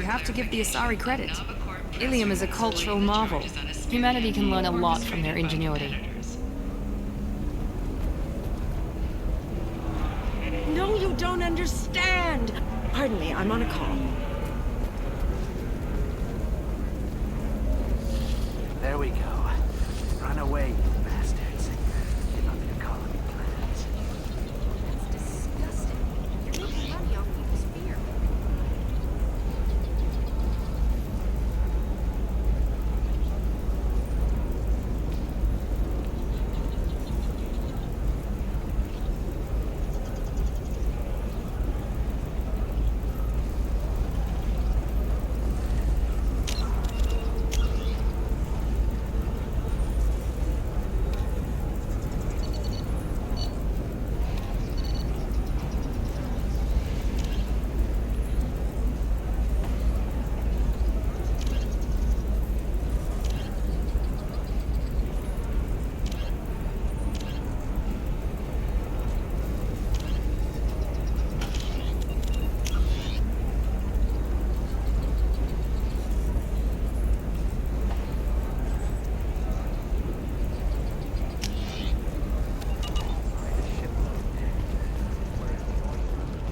you have to give the Asari credit. Ilium is a cultural marvel. Humanity can learn a lot from their ingenuity. No, you don't understand! Pardon me, I'm on a call. There we go. Run away, you bastards. Give up your colony plans. That's disgusting. You're making money off people's fear.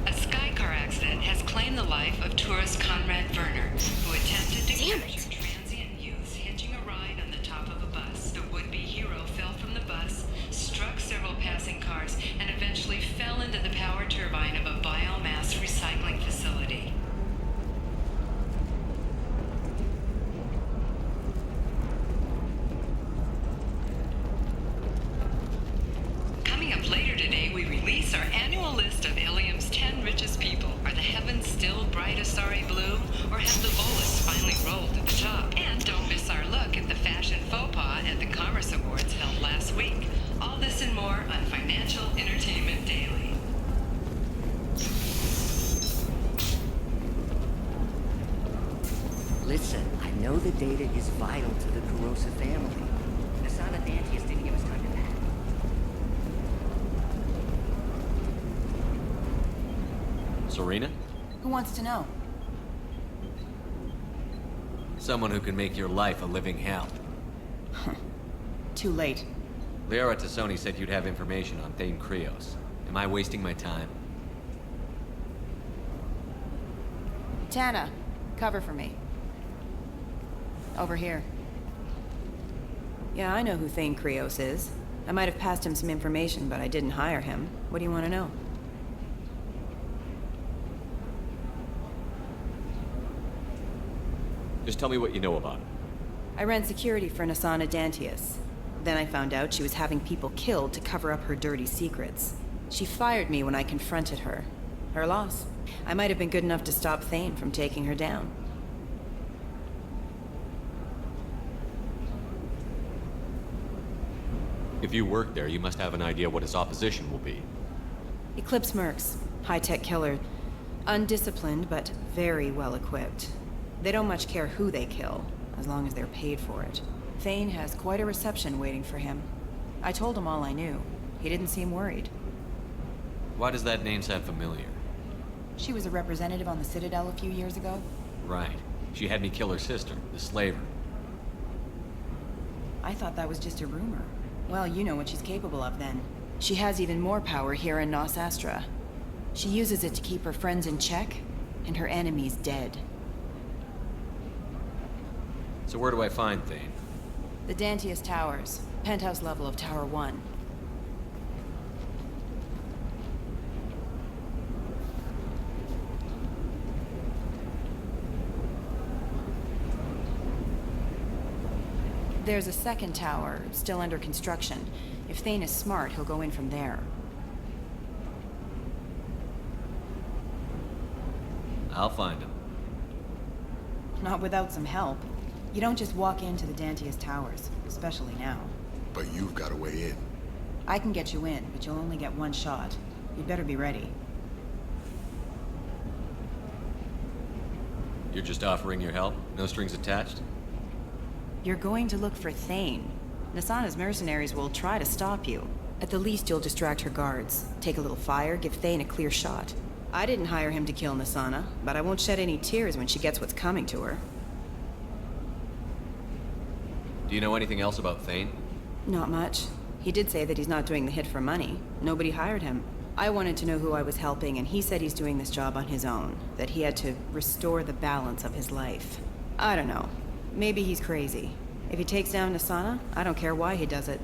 A Skycar accident has claimed the life of tourist Conrad Werner, who attempted to capture transient youths hitching a ride on the top of a bus. The would-be hero fell from the bus, struck several passing cars, and eventually fell into the power turbine of a biomass recycling facility. Coming up later today, we release our annual list of Ilium's 10 richest people. Are the heavens still bright Asari blue, or have the Volus finally rolled to the top? And don't miss our look at the fashion faux pas at the Commerce Awards held last week. All this and more on Financial Entertainment Daily. Listen, I know the data is vital to the Kurosa family. Nasana Dantius didn't give us time to pack. Serena? Who wants to know? Someone who can make your life a living hell. Too late. Liara Tassoni said you'd have information on Thane Krios. Am I wasting my time? Tana, cover for me. Over here. Yeah, I know who Thane Krios is. I might have passed him some information, but I didn't hire him. What do you want to know? Just tell me what you know about him. I ran security for Nasana Dantius. Then I found out she was having people killed to cover up her dirty secrets. She fired me when I confronted her. Her loss. I might have been good enough to stop Thane from taking her down. If you work there, you must have an idea what his opposition will be. Eclipse Mercs. High-tech killer. Undisciplined, but very well equipped. They don't much care who they kill, as long as they're paid for it. Thane has quite a reception waiting for him. I told him all I knew. He didn't seem worried. Why does that name sound familiar? She was a representative on the Citadel a few years ago. Right. She had me kill her sister, the slaver. I thought that was just a rumor. Well, you know what she's capable of then. She has even more power here in Nos Astra. She uses it to keep her friends in check, and her enemies dead. So where do I find Thane? The Dantius Towers, penthouse level of Tower 1. There's a second tower, still under construction. If Thane is smart, he'll go in from there. I'll find him. Not without some help. You don't just walk into the Dantius Towers, especially now. But you've got a way in. I can get you in, but you'll only get one shot. You'd better be ready. You're just offering your help? No strings attached? You're going to look for Thane. Nasana's mercenaries will try to stop you. At the least, you'll distract her guards. Take a little fire, give Thane a clear shot. I didn't hire him to kill Nasana, but I won't shed any tears when she gets what's coming to her. Do you know anything else about Thane? Not much. He did say that he's not doing the hit for money. Nobody hired him. I wanted to know who I was helping, and he said he's doing this job on his own. That he had to restore the balance of his life. I don't know. Maybe he's crazy. If he takes down Nasana, I don't care why he does it.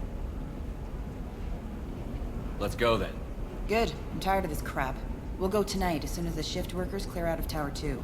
Let's go then. Good. I'm tired of this crap. We'll go tonight as soon as the shift workers clear out of Tower 2.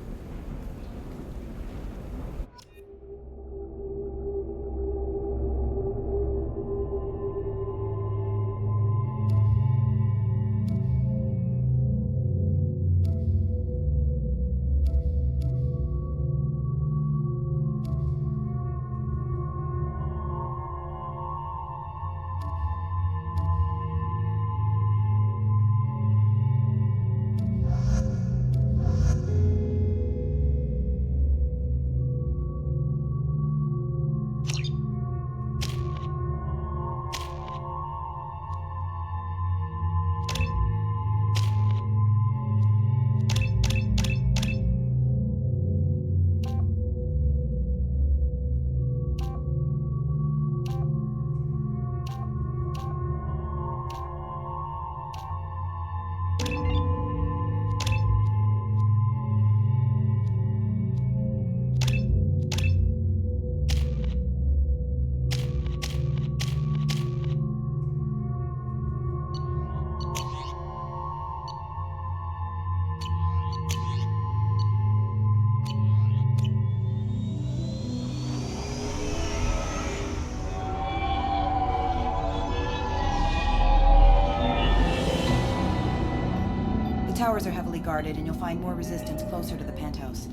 The towers are heavily guarded, and you'll find more resistance closer to the penthouse.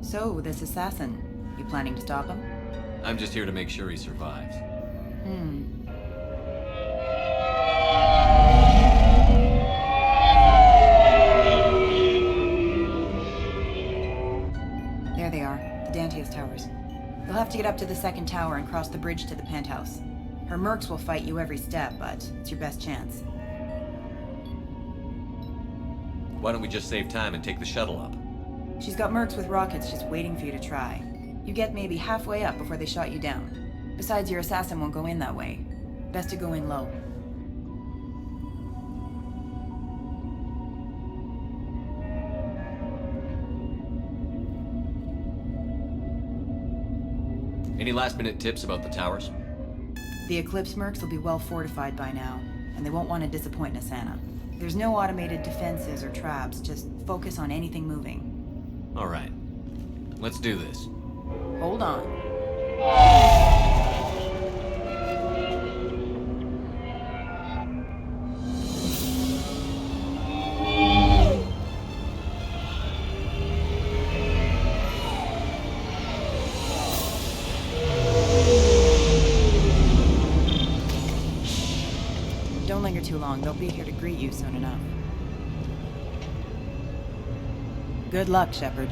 So, this assassin, you planning to stop him? I'm just here to make sure he survives. There they are, the Dantius towers. You'll have to get up to the second tower and cross the bridge to the penthouse. Her mercs will fight you every step, but it's your best chance. Why don't we just save time and take the shuttle up? She's got mercs with rockets just waiting for you to try. You get maybe halfway up before they shot you down. Besides, your assassin won't go in that way. Best to go in low. Any last-minute tips about the towers? The Eclipse mercs will be well fortified by now, and they won't want to disappoint Nasana. There's no automated defenses or traps, just focus on anything moving. All right. Let's do this. Hold on. Don't linger too long. They'll be here to greet you soon enough. Good luck, Shepard.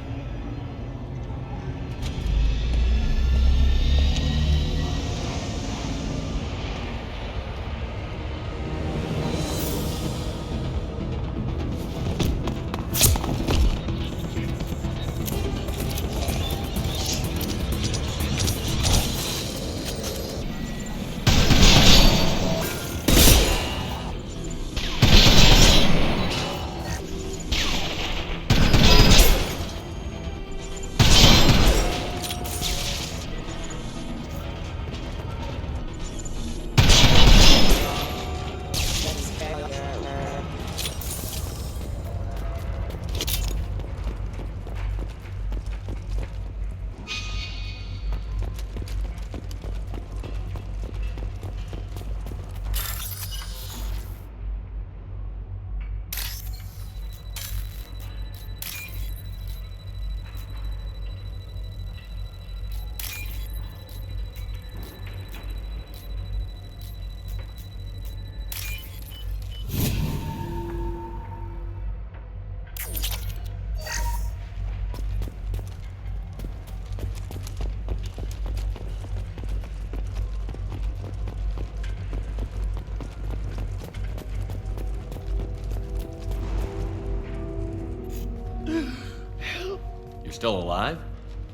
You're still alive?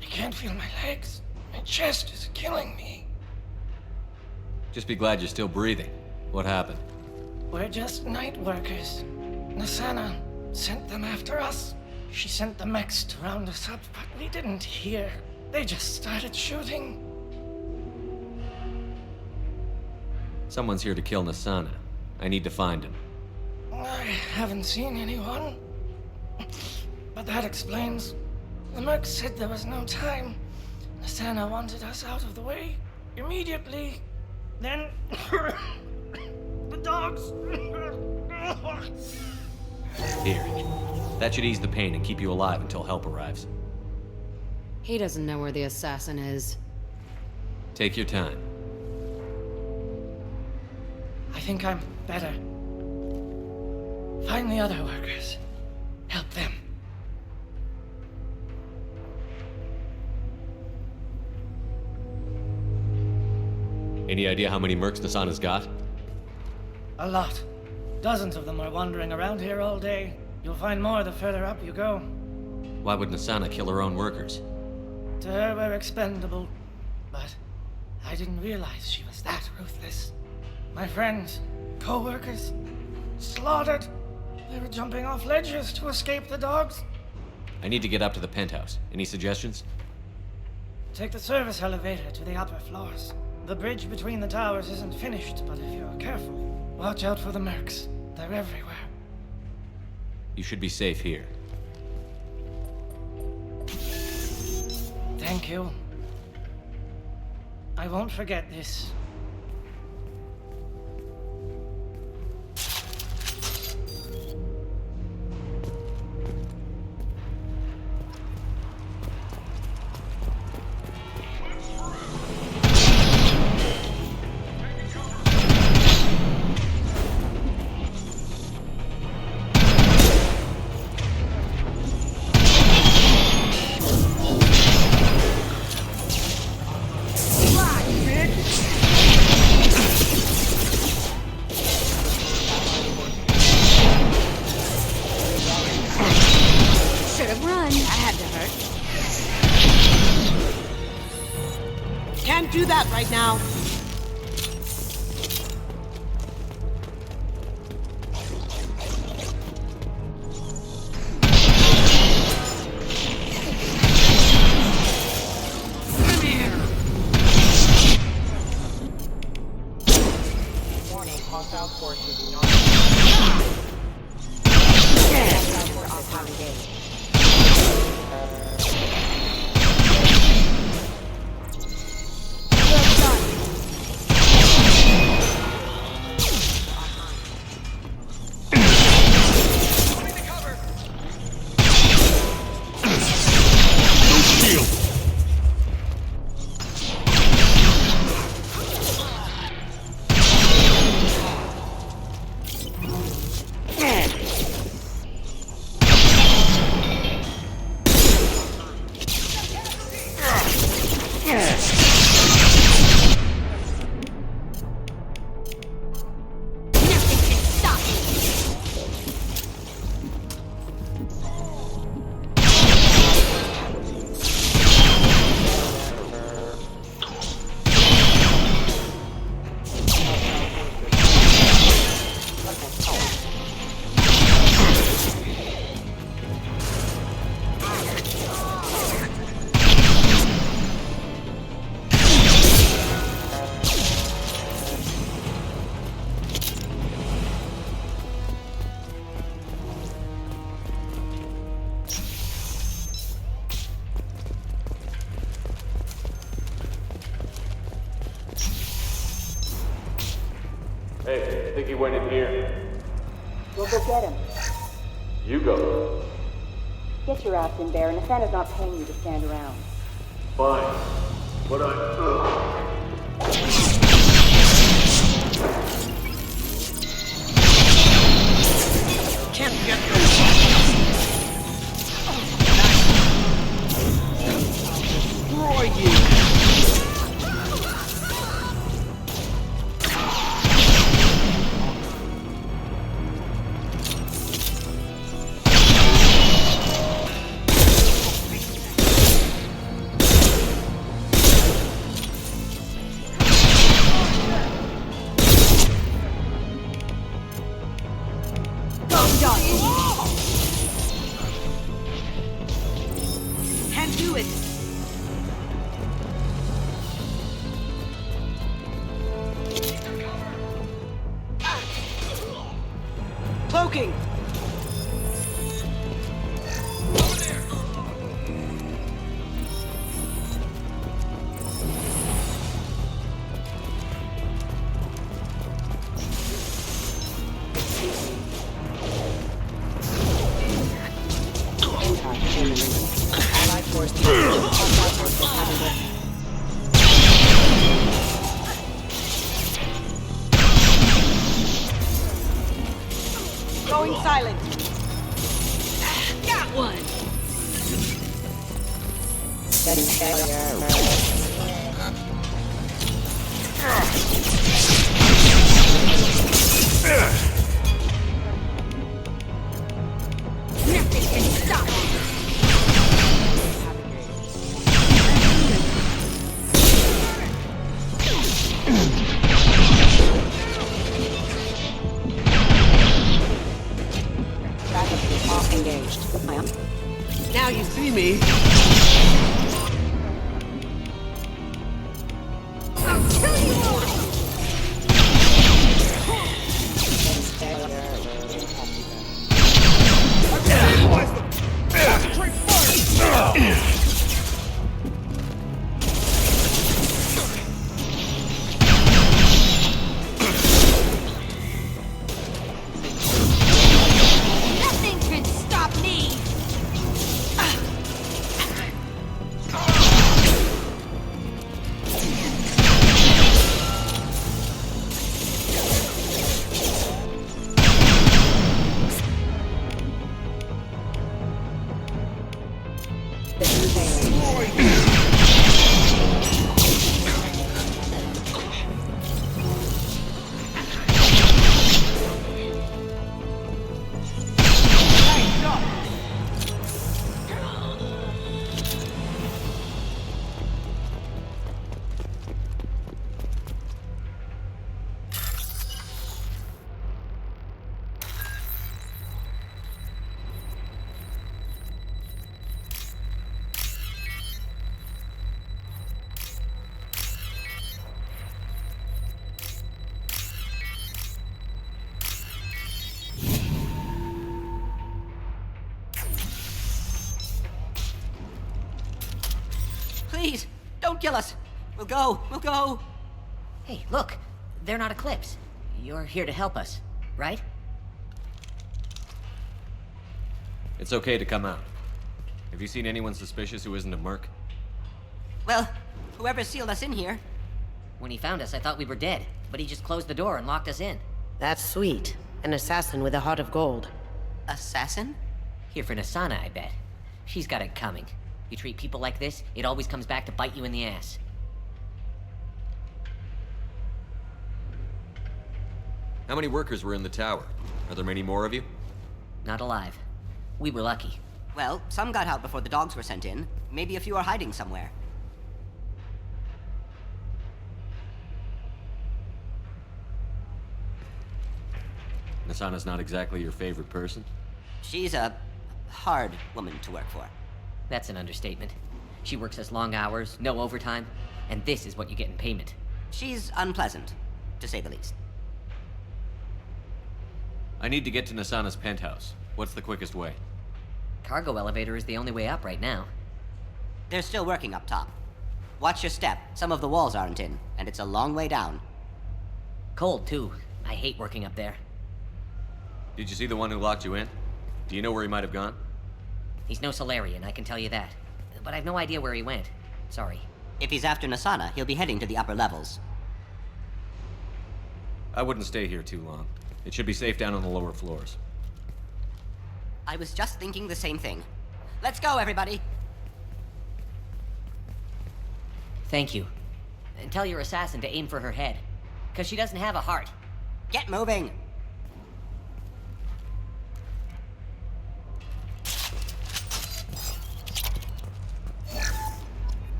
I can't feel my legs. My chest is killing me. Just be glad you're still breathing. What happened? We're just night workers. Nasana sent them after us. She sent the mechs to round us up, but we didn't hear. They just started shooting. Someone's here to kill Nasana. I need to find him. I haven't seen anyone. But that explains. The mercs said there was no time. Nasana wanted us out of the way immediately. Then the dogs. Here. That should ease the pain and keep you alive until help arrives. He doesn't know where the assassin is. Take your time. I think I'm better. Find the other workers. Help them. Any idea how many mercs Nasana's got? A lot. Dozens of them are wandering around here all day. You'll find more the further up you go. Why would Nasana kill her own workers? To her, we're expendable. But I didn't realize she was that ruthless. My friends, co-workers, slaughtered. They were jumping off ledges to escape the dogs. I need to get up to the penthouse. Any suggestions? Take the service elevator to the upper floors. The bridge between the towers isn't finished, but if you're careful, watch out for the mercs. They're everywhere. You should be safe here. Thank you. I won't forget this. Can't do that right now. Warning, hostile forces do not. Hey, I think he went in here. We'll go get him. You go. Get your ass in there, and Nathana's not paying you to stand around. Fine. But Can't get through. Who are you? can't do it. Cloaking. Allied forces. Hostile forces having Going silent. Got one. Nothing can stop me. backup off engaged. I am. Now you see me. I'll kill you all. Nothing can stop me. Please, don't kill us. We'll go. We'll go. Hey, look. They're not Eclipse. You're here to help us, right? It's okay to come out. Have you seen anyone suspicious who isn't a merc? Well, whoever sealed us in here. When he found us, I thought we were dead, but he just closed the door and locked us in. That's sweet. An assassin with a heart of gold. Assassin? Here for Nasana, I bet. She's got it coming. You treat people like this, it always comes back to bite you in the ass. How many workers were in the tower? Are there many more of you? Not alive. We were lucky. Well, some got out before the dogs were sent in. Maybe a few are hiding somewhere. Nasana's not exactly your favorite person? She's a hard woman to work for. That's an understatement. She works us long hours, no overtime, and this is what you get in payment. She's unpleasant, to say the least. I need to get to Nasana's penthouse. What's the quickest way? Cargo elevator is the only way up right now. They're still working up top. Watch your step. Some of the walls aren't in, and it's a long way down. Cold, too. I hate working up there. Did you see the one who locked you in? Do you know where he might have gone? He's no Solarian, I can tell you that. But I've no idea where he went. Sorry. If he's after Nasana, he'll be heading to the upper levels. I wouldn't stay here too long. It should be safe down on the lower floors. I was just thinking the same thing. Let's go, everybody! Thank you. And tell your assassin to aim for her head. 'Cause she doesn't have a heart. Get moving!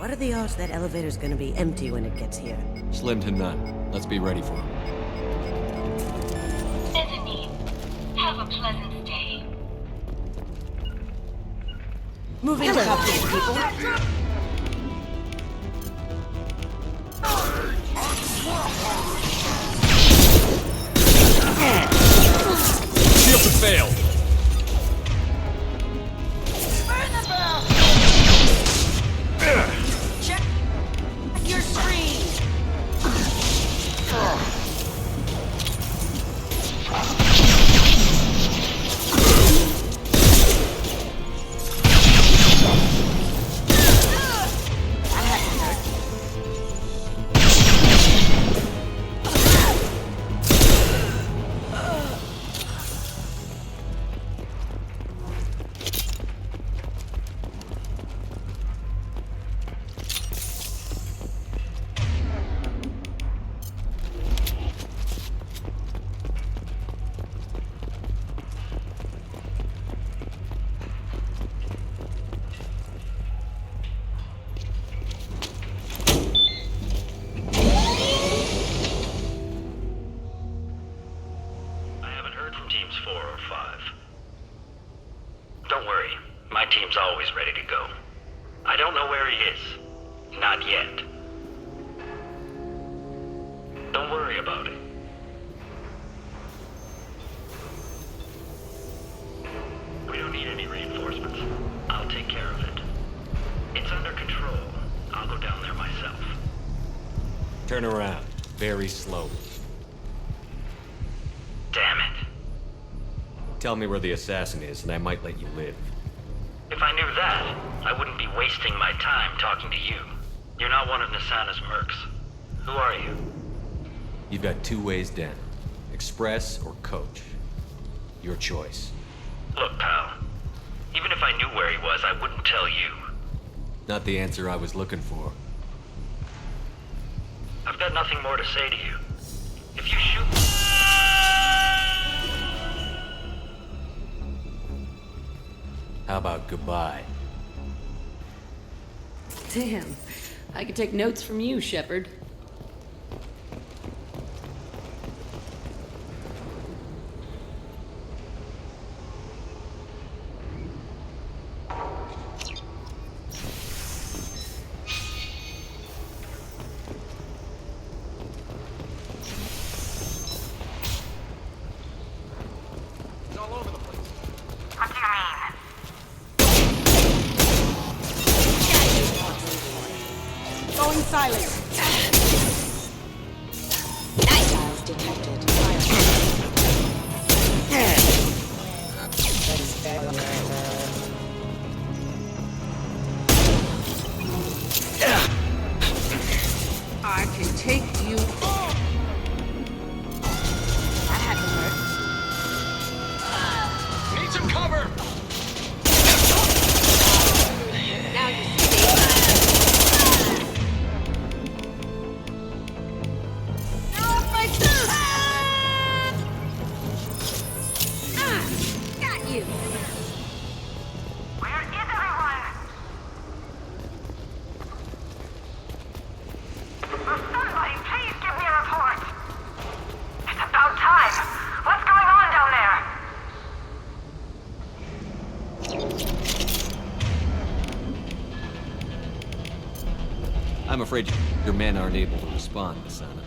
What are the odds that elevator's gonna be empty when it gets here? Slim to none. Let's be ready for him. Bethany, have a pleasant stay. Moving up, people. Shields have failed. Check your screen. Teams 4 or 5. Don't worry, my team's always ready to go. I don't know where he is. Not yet. Don't worry about it. We don't need any reinforcements. I'll take care of it. It's under control. I'll go down there myself. Turn around. Very slowly. Damn it. Tell me where the assassin is, and I might let you live. If I knew that, I wouldn't be wasting my time talking to you. You're not one of Nasana's mercs. Who are you? You've got 2 ways down. Express or coach. Your choice. Look, pal. Even if I knew where he was, I wouldn't tell you. Not the answer I was looking for. I've got nothing more to say to you. If you shoot... How about goodbye? Damn. I could take notes from you, Shepard. I can take you. That had to hurt. Need some cover! Now you got you. Where is everyone? Will somebody please give me a report? It's about time. What's going on down there? I'm afraid your men aren't able to respond, Nasana.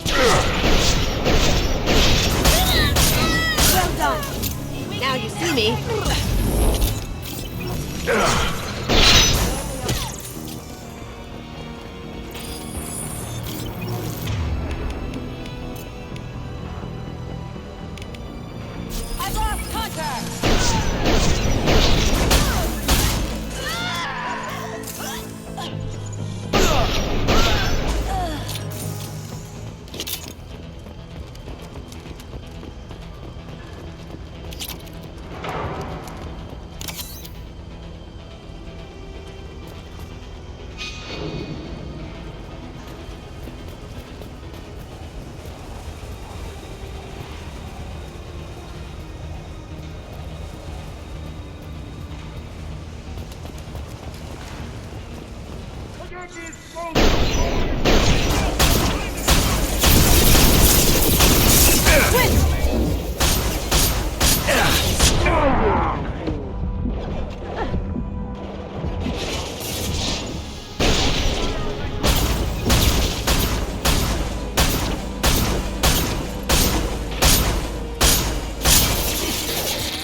Damn it! Well done. Now you see me.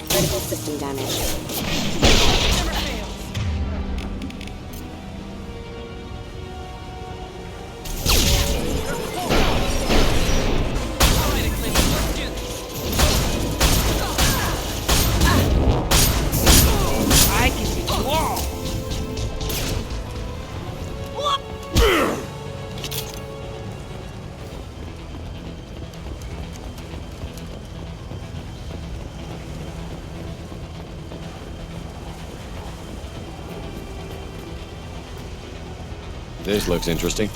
Critical system damage. I can see you all. This looks interesting.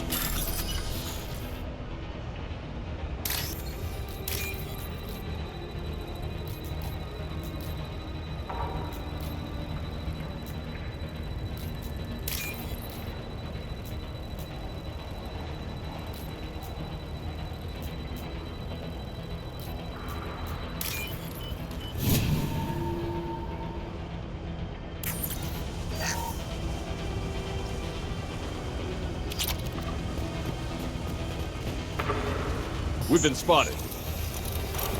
We've been spotted.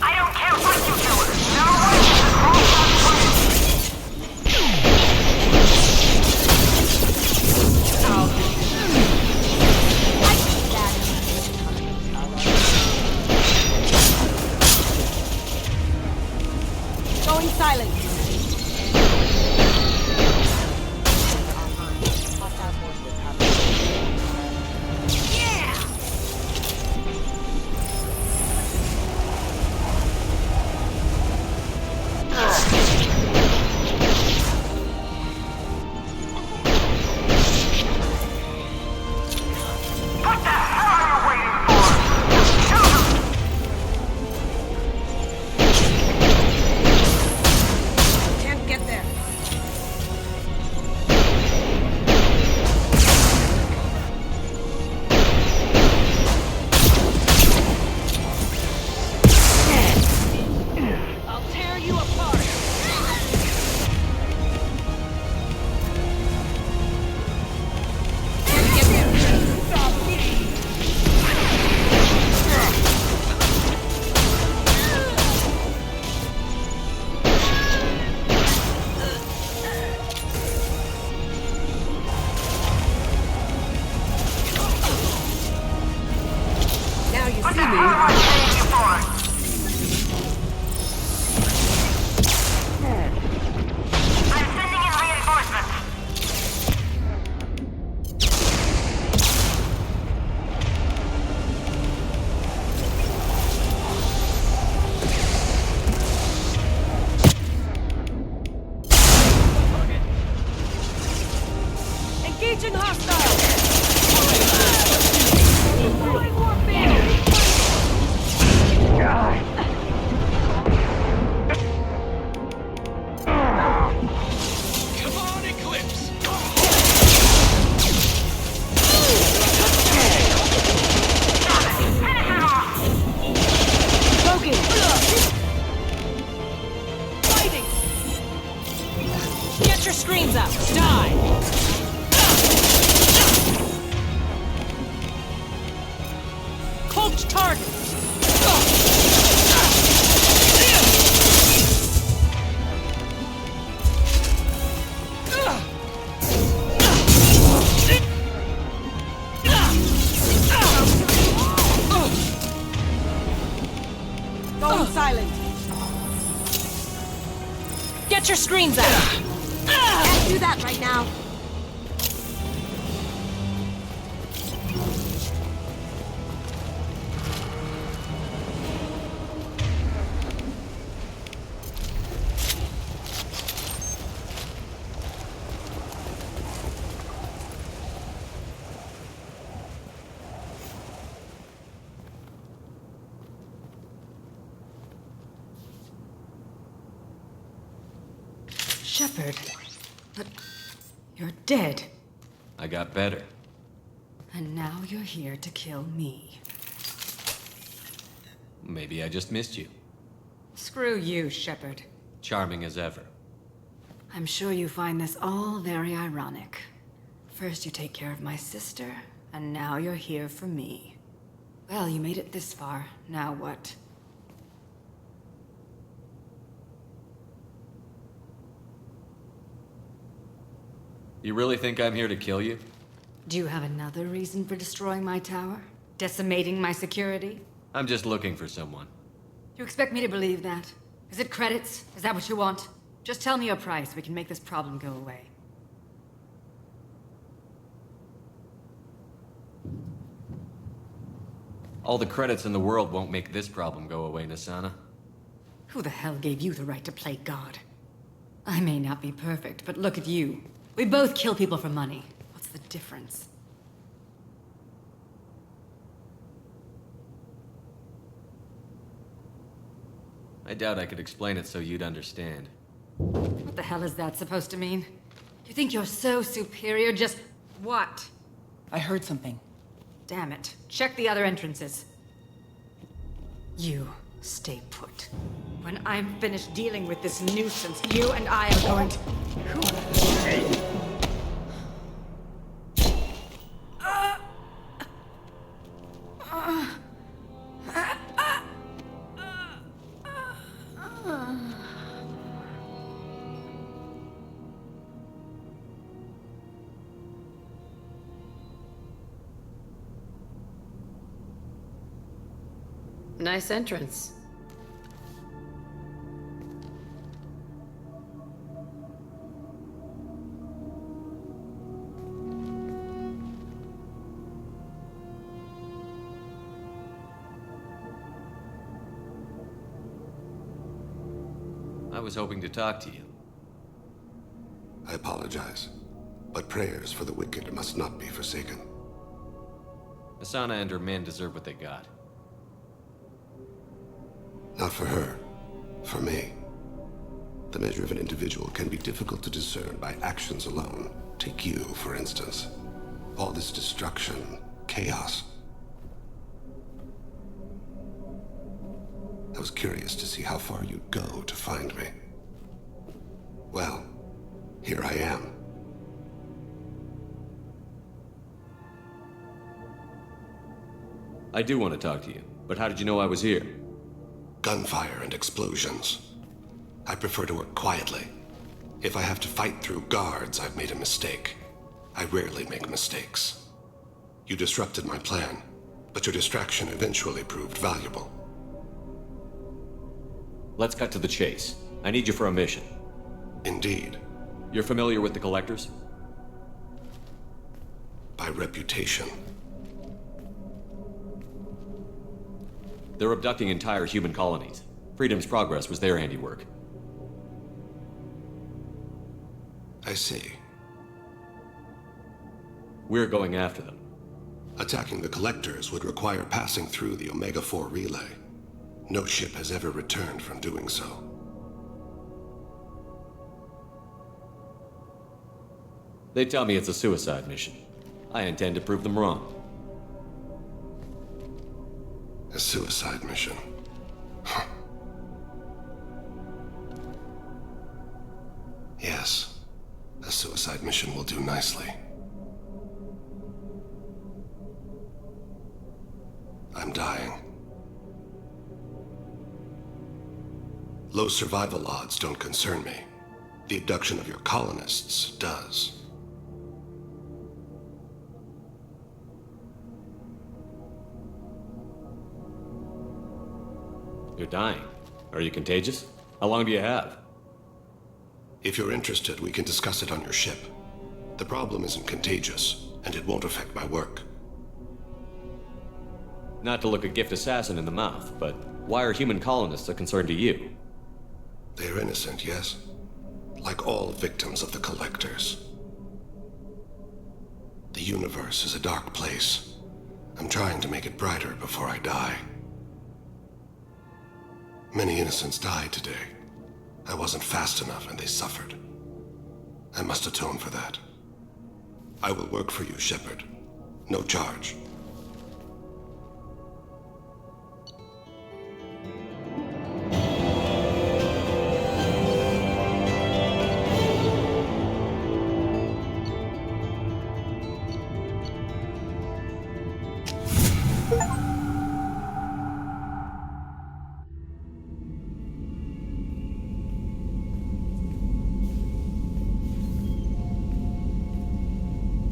I don't care what you do. No way to cross Going silent. What the hell are you waiting for? Can't get there. I'll tear you apart. Can't get there. Stop me. Now you What see the me. hell am I paying you for? I'm sending in reinforcements. Engaging hostile. Deploying warfare. Come on, Eclipse. Logan. Fighting. Get your screens up. Die. Coach target. Going silent. Get your screens out. Can't do that right now. Shepard. But you're dead. I got better. And now you're here to kill me. Maybe I just missed you. Screw you, Shepard. Charming as ever. I'm sure you find this all very ironic. First you take care of my sister, and now you're here for me. Well, you made it this far. Now what? You really think I'm here to kill you? Do you have another reason for destroying my tower? Decimating my security? I'm just looking for someone. You expect me to believe that? Is it credits? Is that what you want? Just tell me your price. We can make this problem go away. All the credits in the world won't make this problem go away, Nassana. Who the hell gave you the right to play God? I may not be perfect, but look at you. We both kill people for money. What's the difference? I doubt I could explain it so you'd understand. What the hell is that supposed to mean? You think you're so superior, just what? I heard something. Damn it. Check the other entrances. You stay put. When I'm finished dealing with this nuisance, you and I are going to... Nice entrance. I was hoping to talk to you. I apologize, but prayers for the wicked must not be forsaken. Asana and her men deserve what they got. Not for her, for me. The measure of an individual can be difficult to discern by actions alone. Take you, for instance. All this destruction, chaos. I was curious to see how far you'd go to find me. Well, here I am. I do want to talk to you, but how did you know I was here? Gunfire and explosions. I prefer to work quietly. If I have to fight through guards, I've made a mistake. I rarely make mistakes. You disrupted my plan, but your distraction eventually proved valuable. Let's cut to the chase. I need you for a mission. Indeed. You're familiar with the Collectors? By reputation. They're abducting entire human colonies. Freedom's Progress was their handiwork. I see. We're going after them. Attacking the Collectors would require passing through the Omega-4 relay. No ship has ever returned from doing so. They tell me it's a suicide mission. I intend to prove them wrong. A suicide mission. Huh. Yes, a suicide mission will do nicely. I'm dying. Low survival odds don't concern me. The abduction of your colonists does. You're dying. Are you contagious? How long do you have? If you're interested, we can discuss it on your ship. The problem isn't contagious, and it won't affect my work. Not to look a gift assassin in the mouth, but why are human colonists a concern to you? They're innocent, yes? Like all victims of the Collectors. The universe is a dark place. I'm trying to make it brighter before I die. Many innocents died today. I wasn't fast enough and they suffered. I must atone for that. I will work for you, Shepard. no charge.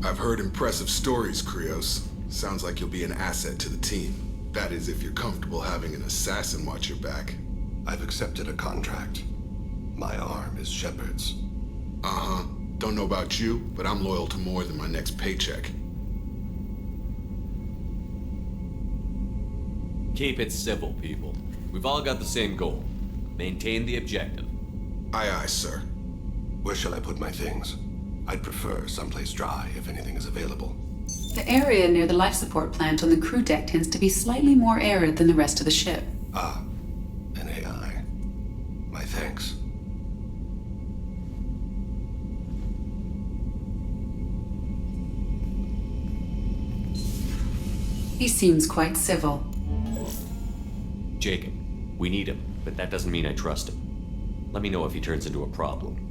I've heard impressive stories, Krios. Sounds like you'll be an asset to the team. That is, if you're comfortable having an assassin watch your back. I've accepted a contract. My arm is Shepard's. Uh-huh. Don't know about you, but I'm loyal to more than my next paycheck. Keep it civil, people. We've all got the same goal. Maintain the objective. Aye, aye, sir. Where shall I put my things? I'd prefer someplace dry if anything is available. The area near the life support plant on the crew deck tends to be slightly more arid than the rest of the ship. Ah, an AI. My thanks. He seems quite civil. Jacob, we need him, but that doesn't mean I trust him. Let me know if he turns into a problem.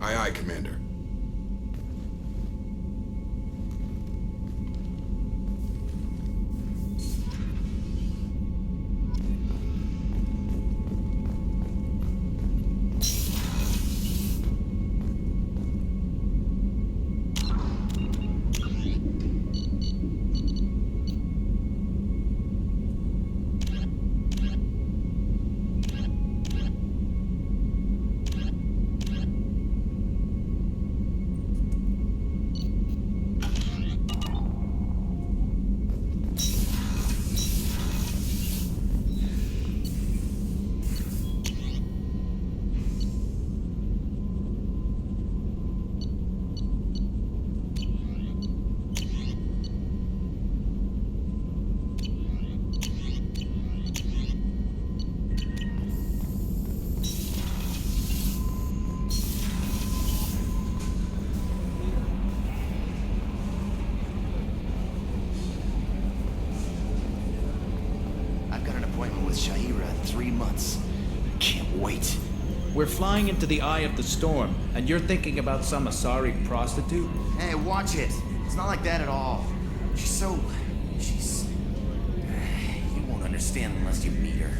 Aye, aye, Commander. Shahira in 3 months. Can't wait. We're flying into the eye of the storm, and you're thinking about some Asari prostitute? Hey, watch it. It's not like that at all. She's... You won't understand unless you meet her.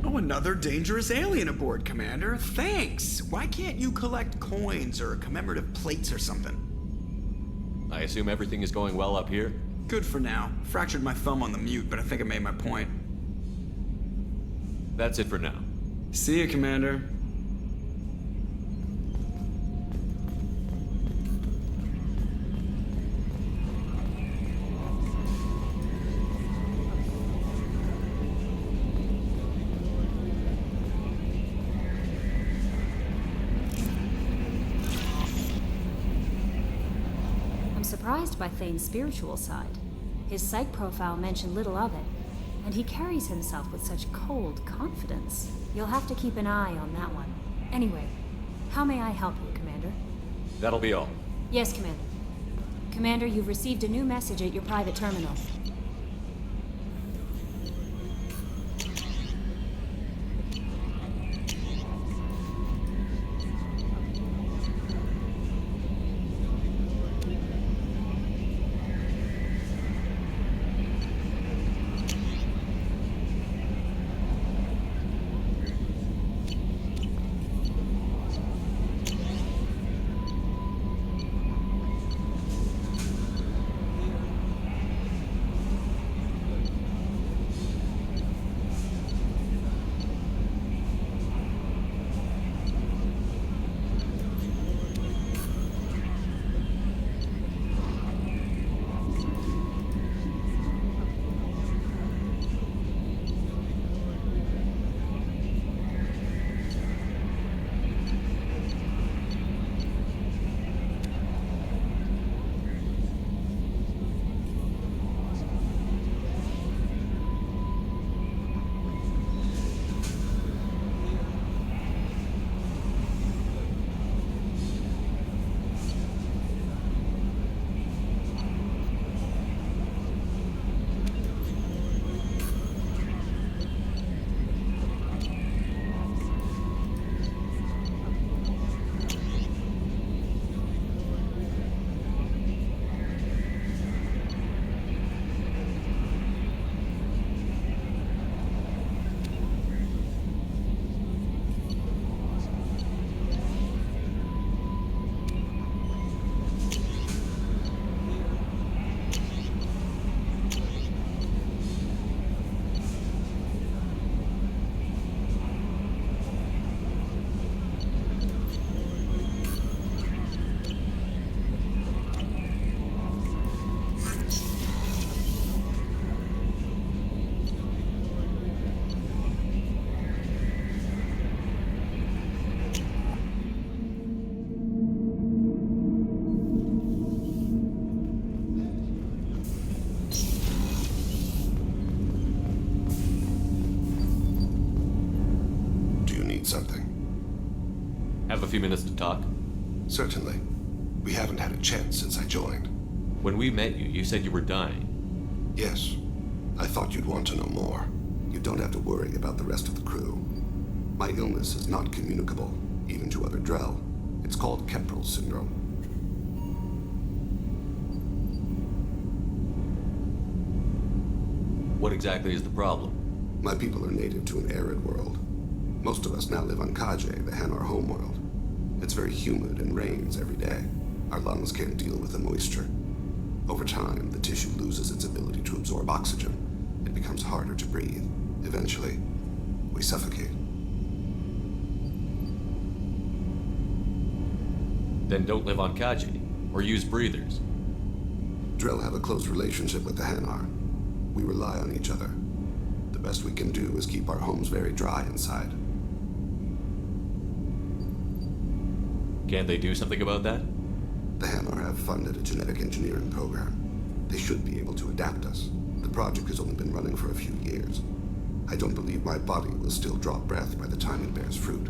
Oh, another dangerous alien aboard, Commander. Thanks. Why can't you collect coins or commemorative plates or something? I assume everything is going well up here? Good for now. Fractured my thumb on the mute, but I think I made my point. That's it for now. See you, Commander. Surprised by Thane's spiritual side. His psych profile mentioned little of it, and he carries himself with such cold confidence. You'll have to keep an eye on that one. Anyway, how may I help you, Commander? That'll be all. Yes, Commander. Commander, you've received a new message at your private terminal. Have a few minutes to talk? Certainly. We haven't had a chance since I joined. When we met you, you said you were dying. Yes. I thought you'd want to know more. You don't have to worry about the rest of the crew. My illness is not communicable, even to other Drell. It's called Kemperl syndrome. What exactly is the problem? My people are native to an arid world. Most of us now live on Kaje, the Hanar homeworld. It's very humid and rains every day. Our lungs can't deal with the moisture. Over time, the tissue loses its ability to absorb oxygen. It becomes harder to breathe. Eventually, we suffocate. Then don't live on Kaji, or use breathers. Drell have a close relationship with the Hanar. We rely on each other. The best we can do is keep our homes very dry inside. Can't they do something about that? The Hanar have funded a genetic engineering program. They should be able to adapt us. The project has only been running for a few years. I don't believe my body will still draw breath by the time it bears fruit.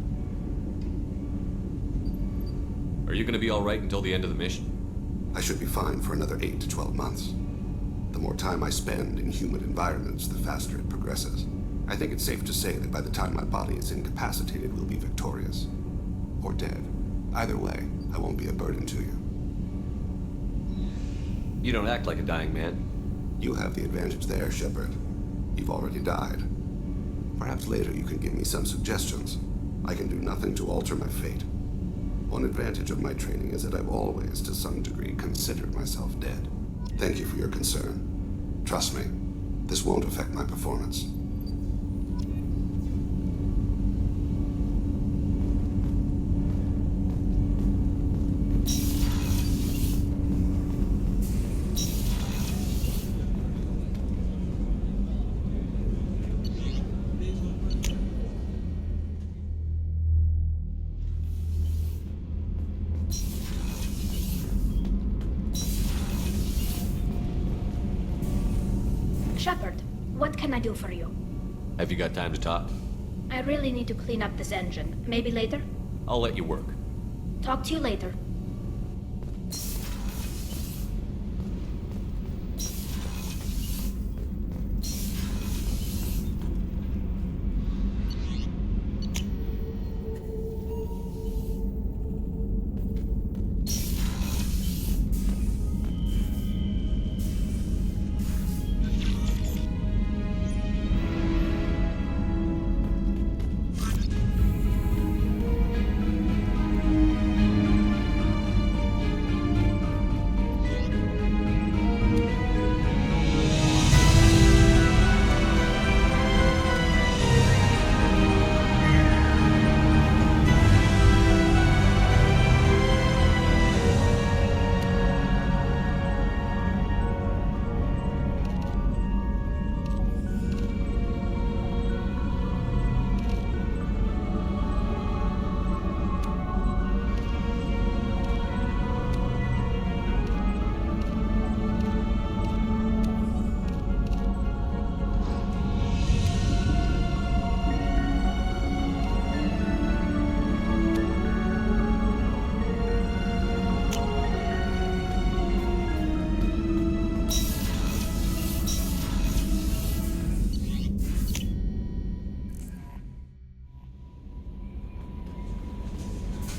Are you gonna be alright until the end of the mission? I should be fine for another 8 to 12 months. The more time I spend in humid environments, the faster it progresses. I think it's safe to say that by the time my body is incapacitated, we'll be victorious. Or dead. Either way, I won't be a burden to you. You don't act like a dying man. You have the advantage there, Shepard. You've already died. Perhaps later you can give me some suggestions. I can do nothing to alter my fate. One advantage of my training is that I've always, to some degree, considered myself dead. Thank you for your concern. Trust me, this won't affect my performance. Shepard, what can I do for you? Have you got time to talk? I really need to clean up this engine. Maybe later? I'll let you work. Talk to you later.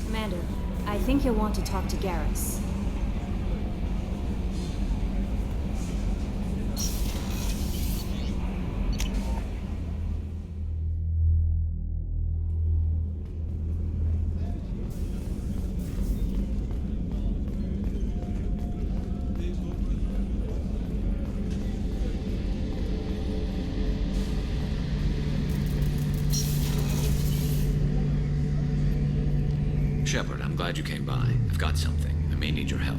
Commander, I think you'll want to talk to Garrus. Shepard, I'm glad you came by. I've got something. I may need your help.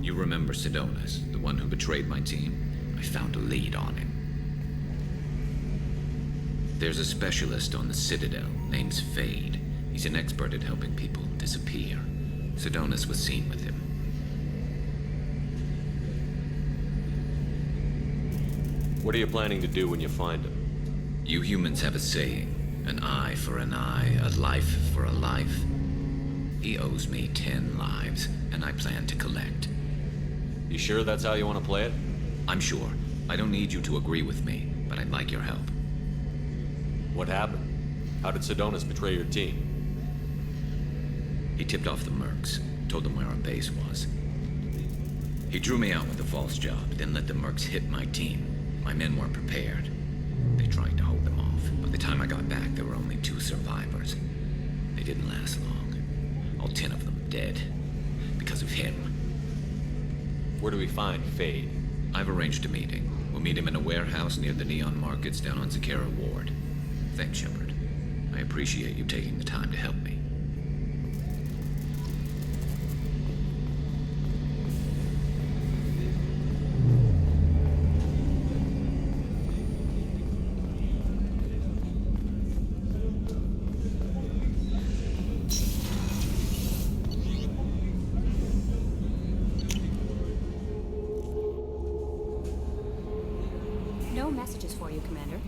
You remember Sidonis, the one who betrayed my team? I found a lead on him. There's a specialist on the Citadel, name's Fade. He's an expert at helping people disappear. Sidonis was seen with him. What are you planning to do when you find him? You humans have a saying, an eye for an eye, a life for a life. He owes me 10 lives, and I plan to collect. You sure that's how you want to play it? I'm sure. I don't need you to agree with me, but I'd like your help. What happened? How did Sidonis betray your team? He tipped off the mercs, told them where our base was. He drew me out with a false job, then let the mercs hit my team. My men weren't prepared. They tried to hold them off. By the time I got back, there were only 2 survivors. They didn't last long. All 10 of them dead. Because of him. Where do we find Fade? I've arranged a meeting. We'll meet him in a warehouse near the Neon Markets down on Zakera Ward. Thanks, Shepard. I appreciate you taking the time to help me. No messages for you, Commander.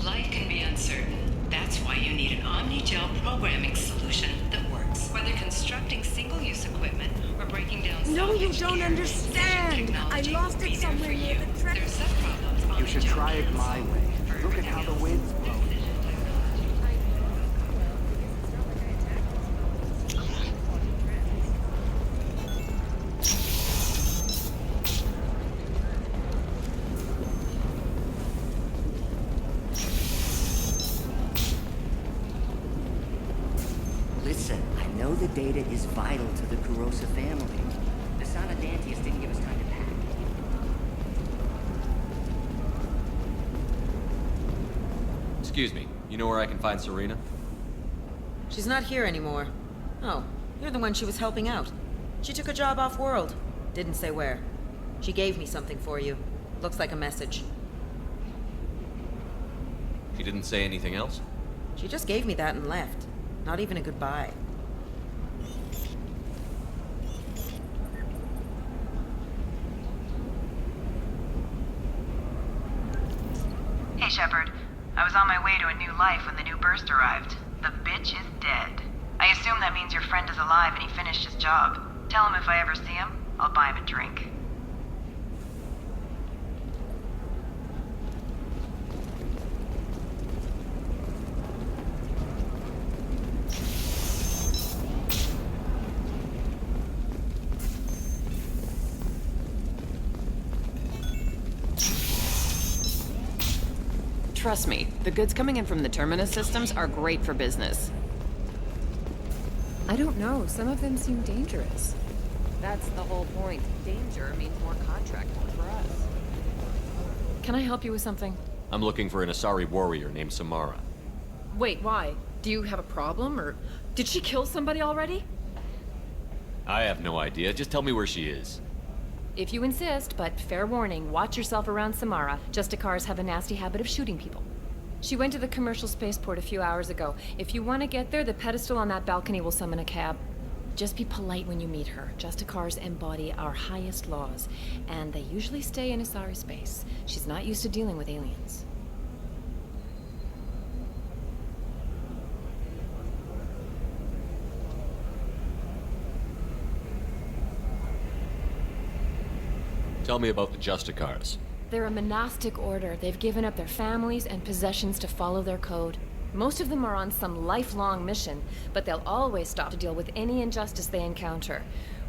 Life can be uncertain. That's why you need an Omni-Gel programming solution that works. Whether constructing single-use equipment or breaking down No, you salvage don't gear, understand. Vision I technology lost will it be there somewhere for near you. the track. There are some problems You should Omni-Gel try it can my solve. way. For Look at how the wind's blowing. Listen, I know the data is vital to the Kurosa family. Asana Dantius didn't give us time to pack. Excuse me, you know where I can find Serena? She's not here anymore. Oh, you're the one she was helping out. She took a job off-world. Didn't say where. She gave me something for you. Looks like a message. She didn't say anything else? She just gave me that and left. Not even a goodbye. Hey, Shepard. I was on my way to a new life when the new burst arrived. The bitch is dead. I assume that means your friend is alive and he finished his job. Tell him if I ever see him, I'll buy him a drink. Trust me, the goods coming in from the Terminus systems are great for business. I don't know. Some of them seem dangerous. That's the whole point. Danger means more contract work for us. Can I help you with something? I'm looking for an Asari warrior named Samara. Wait, why? Do you have a problem, or did she kill somebody already? I have no idea. Just tell me where she is. If you insist, but fair warning, watch yourself around Samara. Justicars have a nasty habit of shooting people. She went to the commercial spaceport a few hours ago. If you want to get there, the pedestal on that balcony will summon a cab. Just be polite when you meet her. Justicars embody our highest laws, and they usually stay in Asari space. She's not used to dealing with aliens. Tell me about the Justicars. They're a monastic order. They've given up their families and possessions to follow their code. Most of them are on some lifelong mission, but they'll always stop to deal with any injustice they encounter,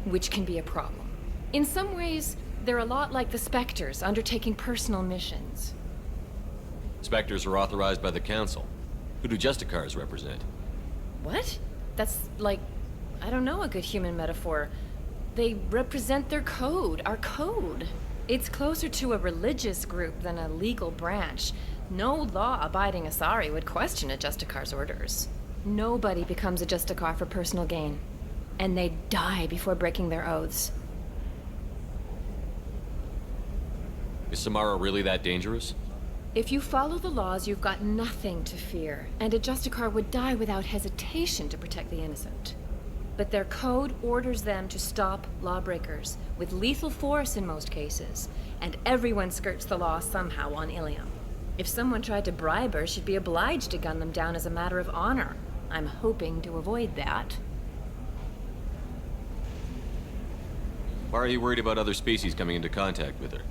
which can be a problem. In some ways, they're a lot like the Spectres, undertaking personal missions. Spectres are authorized by the Council. Who do Justicars represent? What? That's like, I don't know, a good human metaphor. They represent their code, our code. It's closer to a religious group than a legal branch. No law-abiding Asari would question a Justicar's orders. Nobody becomes a Justicar for personal gain. And they die before breaking their oaths. Is Samara really that dangerous? If you follow the laws, you've got nothing to fear, and a Justicar would die without hesitation to protect the innocent. But their code orders them to stop lawbreakers, with lethal force in most cases, and everyone skirts the law somehow on Ilium. If someone tried to bribe her, she'd be obliged to gun them down as a matter of honor. I'm hoping to avoid that. Why are you worried about other species coming into contact with her?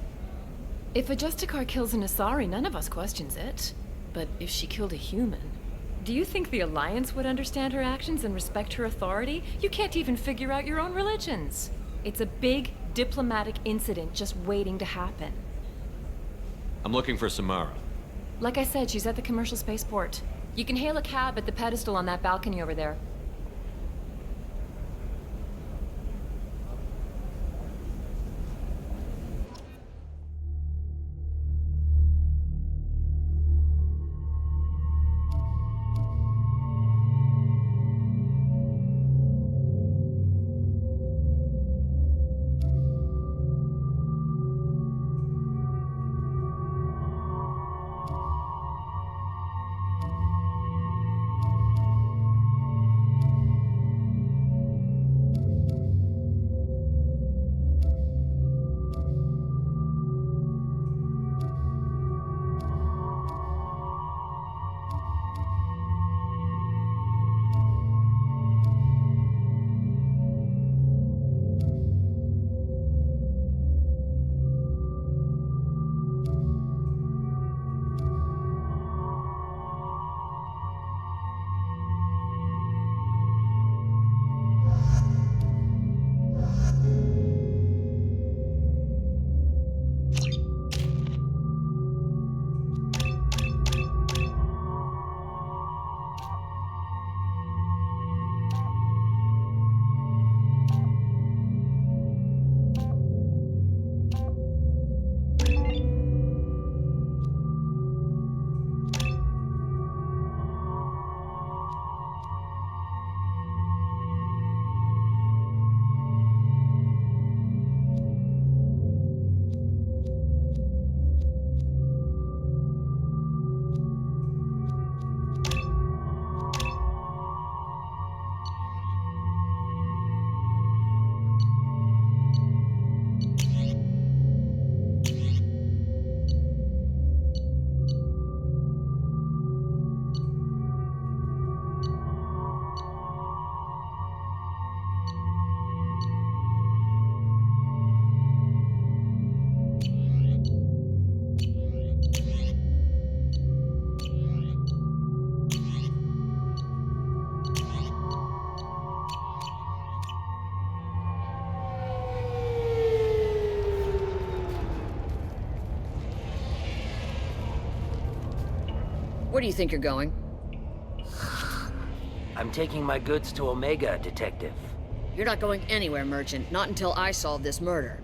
If a Justicar kills an Asari, none of us questions it. But if she killed a human... Do you think the Alliance would understand her actions and respect her authority? You can't even figure out your own religions. It's a big diplomatic incident just waiting to happen. I'm looking for Samara. Like I said, she's at the commercial spaceport. You can hail a cab at the pedestal on that balcony over there. Where do you think you're going? I'm taking my goods to Omega, Detective. You're not going anywhere, Merchant. Not until I solve this murder.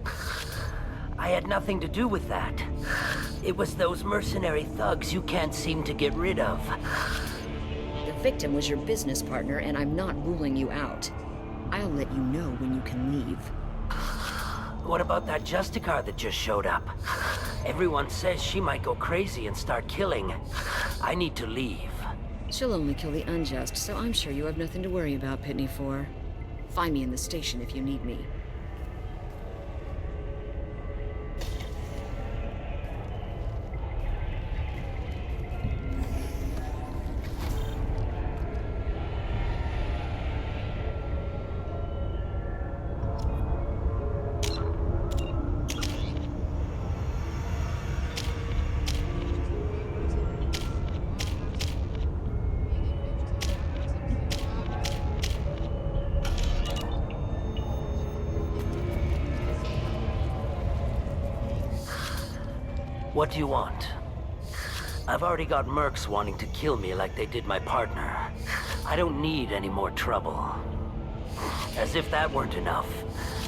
I had nothing to do with that. It was those mercenary thugs you can't seem to get rid of. The victim was your business partner, and I'm not ruling you out. I'll let you know when you can leave. What about that Justicar that just showed up? Everyone says she might go crazy and start killing. I need to leave. She'll only kill the unjust, so I'm sure you have nothing to worry about, Pitney 4. Find me in the station if you need me. What do you want? I've already got mercs wanting to kill me like they did my partner. I don't need any more trouble. As if that weren't enough,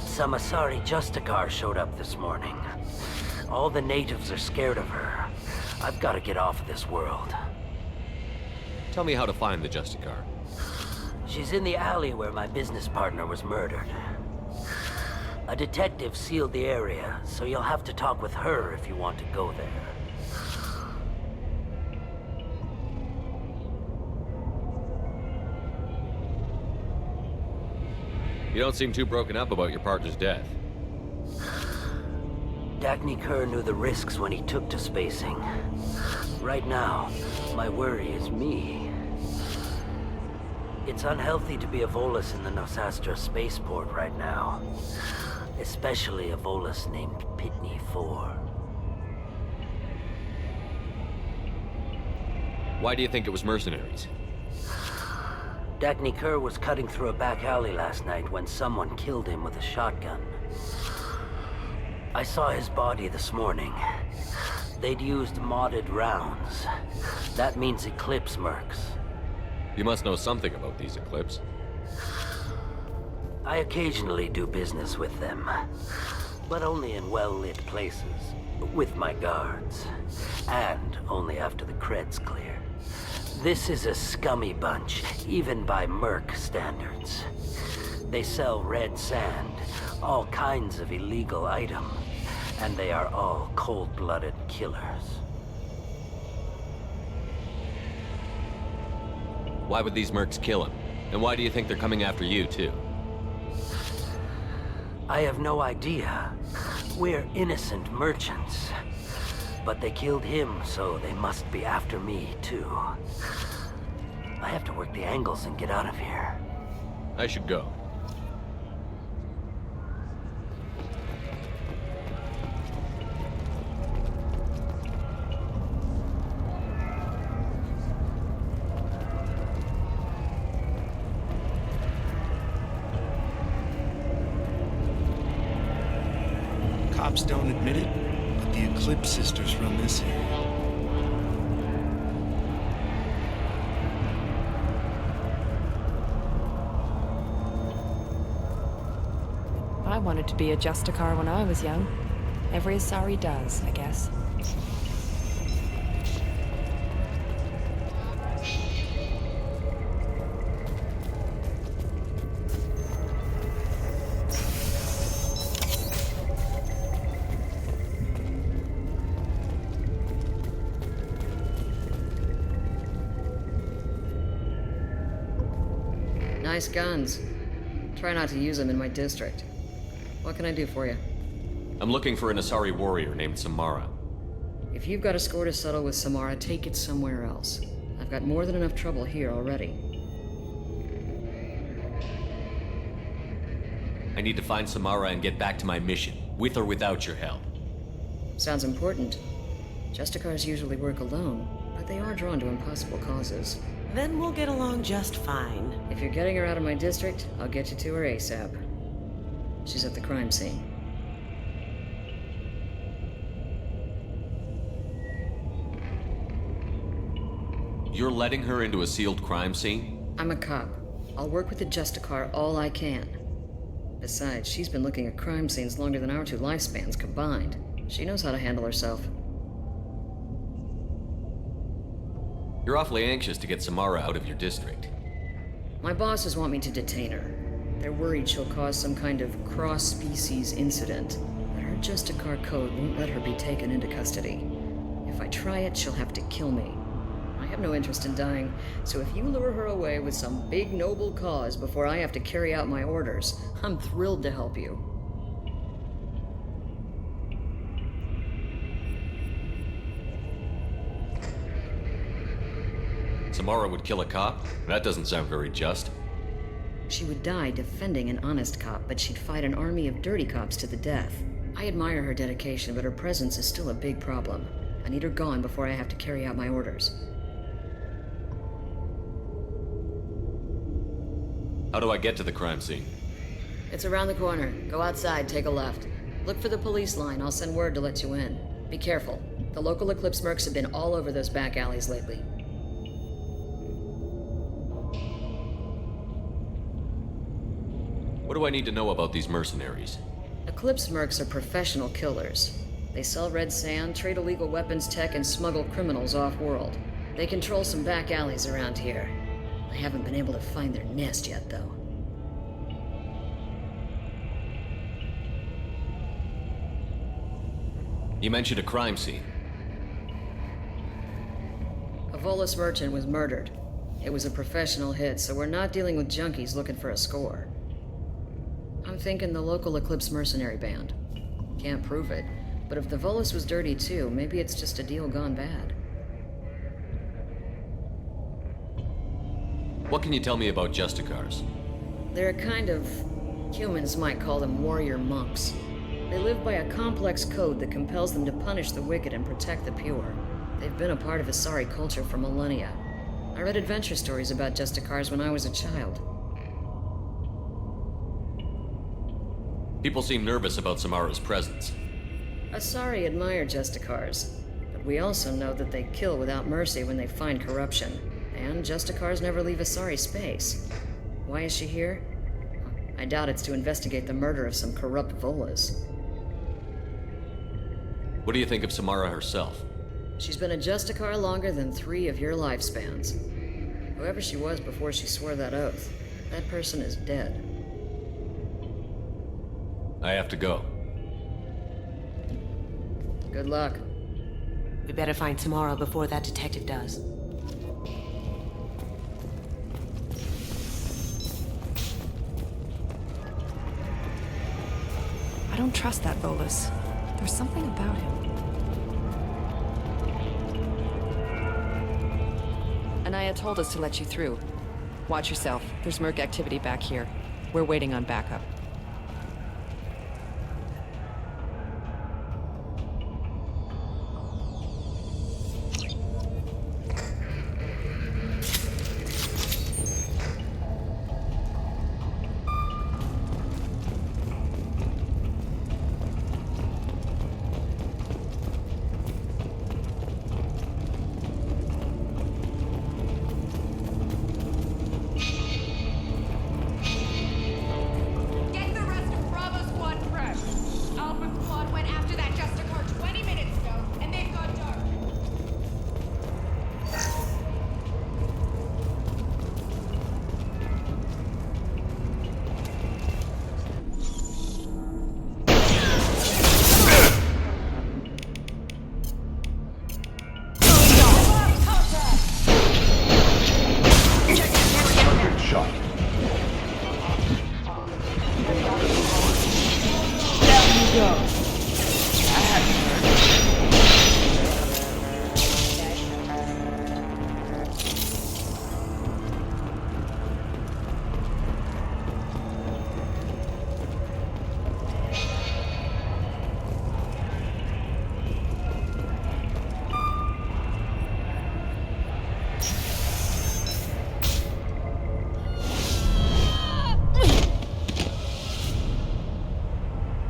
some Asari Justicar showed up this morning. All the natives are scared of her. I've got to get off of this world. Tell me how to find the Justicar. She's in the alley where my business partner was murdered. A detective sealed the area, so you'll have to talk with her if you want to go there. You don't seem too broken up about your partner's death. Dagny Kerr knew the risks when he took to spacing. Right now, my worry is me. It's unhealthy to be a Volus in the Nosastra spaceport right now. Especially a Volus named Pitney 4. Why do you think it was mercenaries? Dagny Kerr was cutting through a back alley last night when someone killed him with a shotgun. I saw his body this morning. They'd used modded rounds. That means Eclipse mercs. You must know something about these Eclipse. I occasionally do business with them, but only in well-lit places, with my guards, and only after the cred's clear. This is a scummy bunch, even by merc standards. They sell red sand, all kinds of illegal items, and they are all cold-blooded killers. Why would these mercs kill him? And why do you think they're coming after you, too? I have no idea. We're innocent merchants. But they killed him, so they must be after me, too. I have to work the angles and get out of here. I should go. Cops don't admit it, but the Eclipse sisters run this area. I wanted to be a Justicar when I was young. Every Asari does, I guess. Nice guns. Try not to use them in my district. What can I do for you? I'm looking for an Asari warrior named Samara. If you've got a score to settle with Samara, take it somewhere else. I've got more than enough trouble here already. I need to find Samara and get back to my mission, with or without your help. Sounds important. Justicars usually work alone, but they are drawn to impossible causes. Then we'll get along just fine. If you're getting her out of my district, I'll get you to her ASAP. She's at the crime scene. You're letting her into a sealed crime scene? I'm a cop. I'll work with the Justicar all I can. Besides, she's been looking at crime scenes longer than our two lifespans combined. She knows how to handle herself. You're awfully anxious to get Samara out of your district. My bosses want me to detain her. They're worried she'll cause some kind of cross-species incident, but her Justicar code won't let her be taken into custody. If I try it, she'll have to kill me. I have no interest in dying, so if you lure her away with some big noble cause before I have to carry out my orders, I'm thrilled to help you. Samara would kill a cop? That doesn't sound very just. She would die defending an honest cop, but she'd fight an army of dirty cops to the death. I admire her dedication, but her presence is still a big problem. I need her gone before I have to carry out my orders. How do I get to the crime scene? It's around the corner. Go outside, take a left. Look for the police line. I'll send word to let you in. Be careful. The local Eclipse mercs have been all over those back alleys lately. What do I need to know about these mercenaries? Eclipse mercs are professional killers. They sell red sand, trade illegal weapons tech, and smuggle criminals off-world. They control some back alleys around here. I haven't been able to find their nest yet, though. You mentioned a crime scene. A Volus merchant was murdered. It was a professional hit, so we're not dealing with junkies looking for a score. I'm thinking the local Eclipse mercenary band. Can't prove it, but if the Volus was dirty too, maybe it's just a deal gone bad. What can you tell me about Justicars? They're a kind of... humans might call them warrior monks. They live by a complex code that compels them to punish the wicked and protect the pure. They've been a part of Asari culture for millennia. I read adventure stories about Justicars when I was a child. People seem nervous about Samara's presence. Asari admire Justicars, but we also know that they kill without mercy when they find corruption. And Justicars never leave Asari space. Why is she here? I doubt it's to investigate the murder of some corrupt Volas. What do you think of Samara herself? She's been a Justicar longer than 3 of your lifespans. Whoever she was before she swore that oath, that person is dead. I have to go. Good luck. We better find Samara before that detective does. I don't trust that Volus. There's something about him. Anaya told us to let you through. Watch yourself. There's merc activity back here. We're waiting on backup.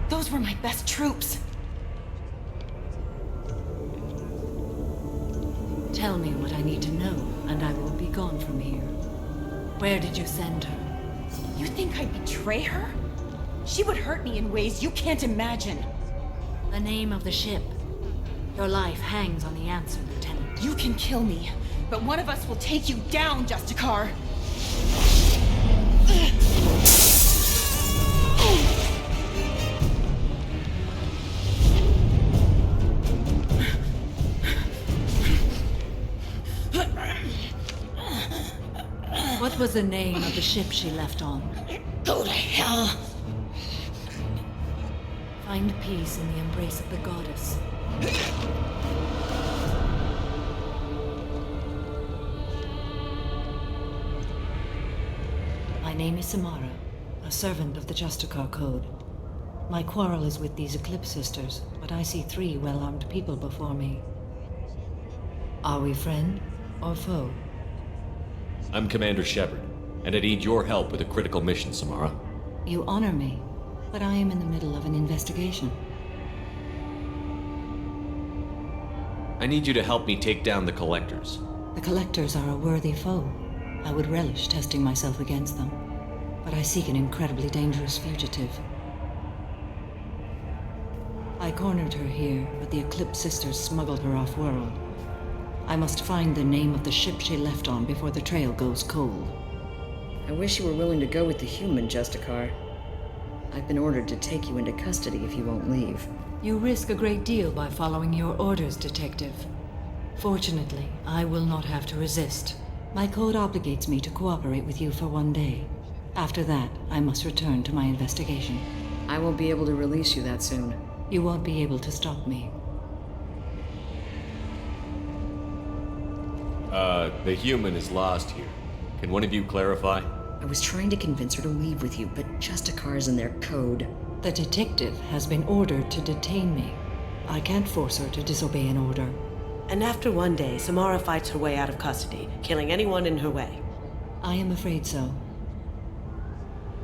Those were my best troops. Tell me what I need to know, and I will be gone from here. Where did you send her? You think I'd betray her? She would hurt me in ways you can't imagine. The name of the ship. Your life hangs on the answer, Lieutenant. You can kill me, but one of us will take you down, Justicar. What was the name of the ship she left on? Go to hell! Find peace in the embrace of the goddess. My name is Samara, a servant of the Justicar Code. My quarrel is with these Eclipse Sisters, but I see 3 well-armed people before me. Are we friend or foe? I'm Commander Shepard, and I need your help with a critical mission, Samara. You honor me, but I am in the middle of an investigation. I need you to help me take down the Collectors. The Collectors are a worthy foe. I would relish testing myself against them. But I seek an incredibly dangerous fugitive. I cornered her here, but the Eclipse Sisters smuggled her off-world. I must find the name of the ship she left on before the trail goes cold. I wish you were willing to go with the human, Justicar. I've been ordered to take you into custody if you won't leave. You risk a great deal by following your orders, Detective. Fortunately, I will not have to resist. My code obligates me to cooperate with you for 1 day. After that, I must return to my investigation. I won't be able to release you that soon. You won't be able to stop me. The human is lost here. Can one of you clarify? I was trying to convince her to leave with you, but Justicar's in their code. The detective has been ordered to detain me. I can't force her to disobey an order. And after 1 day, Samara fights her way out of custody, killing anyone in her way. I am afraid so.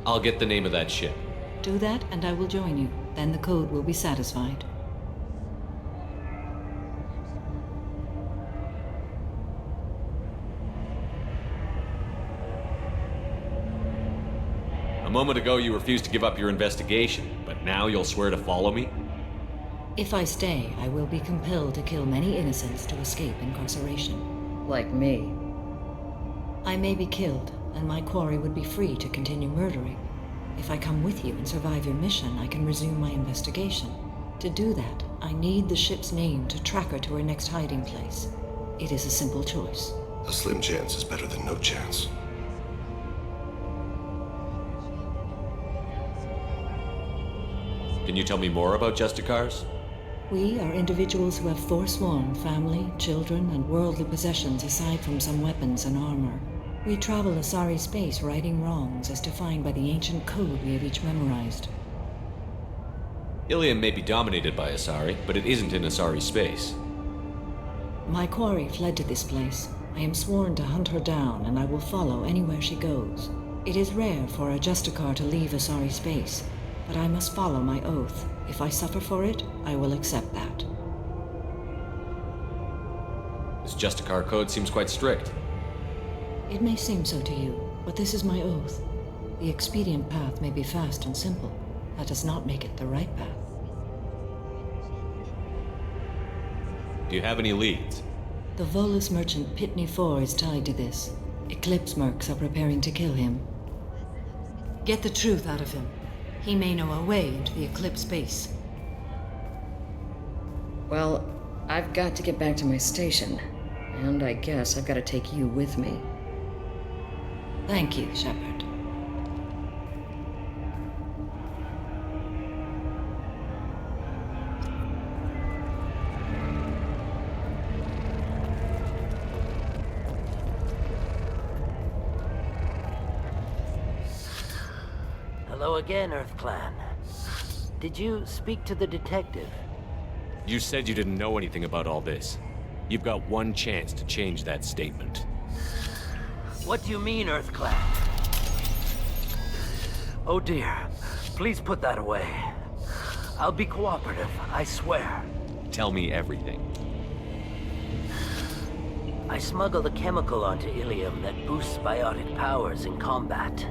I'll get the name of that ship. Do that, and I will join you. Then the code will be satisfied. A moment ago you refused to give up your investigation, but now you'll swear to follow me? If I stay, I will be compelled to kill many innocents to escape incarceration. Like me. I may be killed, and my quarry would be free to continue murdering. If I come with you and survive your mission, I can resume my investigation. To do that, I need the ship's name to track her to her next hiding place. It is a simple choice. A slim chance is better than no chance. Can you tell me more about Justicars? We are individuals who have forsworn family, children, and worldly possessions aside from some weapons and armor. We travel Asari space righting wrongs as defined by the ancient code we have each memorized. Ilium may be dominated by Asari, but it isn't in Asari space. My quarry fled to this place. I am sworn to hunt her down, and I will follow anywhere she goes. It is rare for a Justicar to leave Asari space, but I must follow my oath. If I suffer for it, I will accept that. This Justicar code seems quite strict. It may seem so to you, but this is my oath. The expedient path may be fast and simple. That does not make it the right path. Do you have any leads? The Volus merchant Pitney Four is tied to this. Eclipse mercs are preparing to kill him. Get the truth out of him. He may know a way into the Eclipse base. Well, I've got to get back to my station. And I guess I've got to take you with me. Thank you, Shepard. Hello again, EarthClan. Did you speak to the detective? You said you didn't know anything about all this. You've got one chance to change that statement. What do you mean, EarthClan? Oh dear. Please put that away. I'll be cooperative, I swear. Tell me everything. I smuggled a chemical onto Ilium that boosts biotic powers in combat.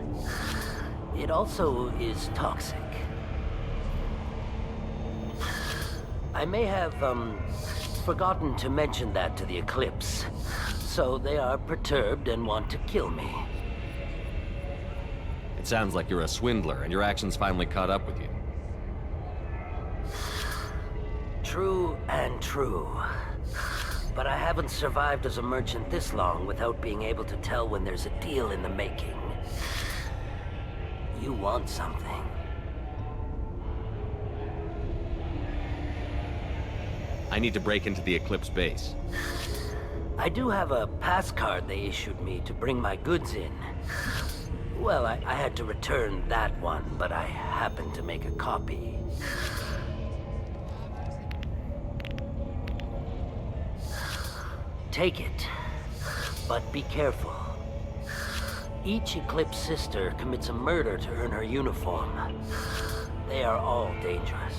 It also is toxic. I may have, forgotten to mention that to the Eclipse. So they are perturbed and want to kill me. It sounds like you're a swindler, and your actions finally caught up with you. True and true. But I haven't survived as a merchant this long without being able to tell when there's a deal in the making. You want something. I need to break into the Eclipse base. I do have a pass card they issued me to bring my goods in. Well, I had to return that one, but I happened to make a copy. Take it, but be careful. Each Eclipse sister commits a murder to earn her uniform. They are all dangerous.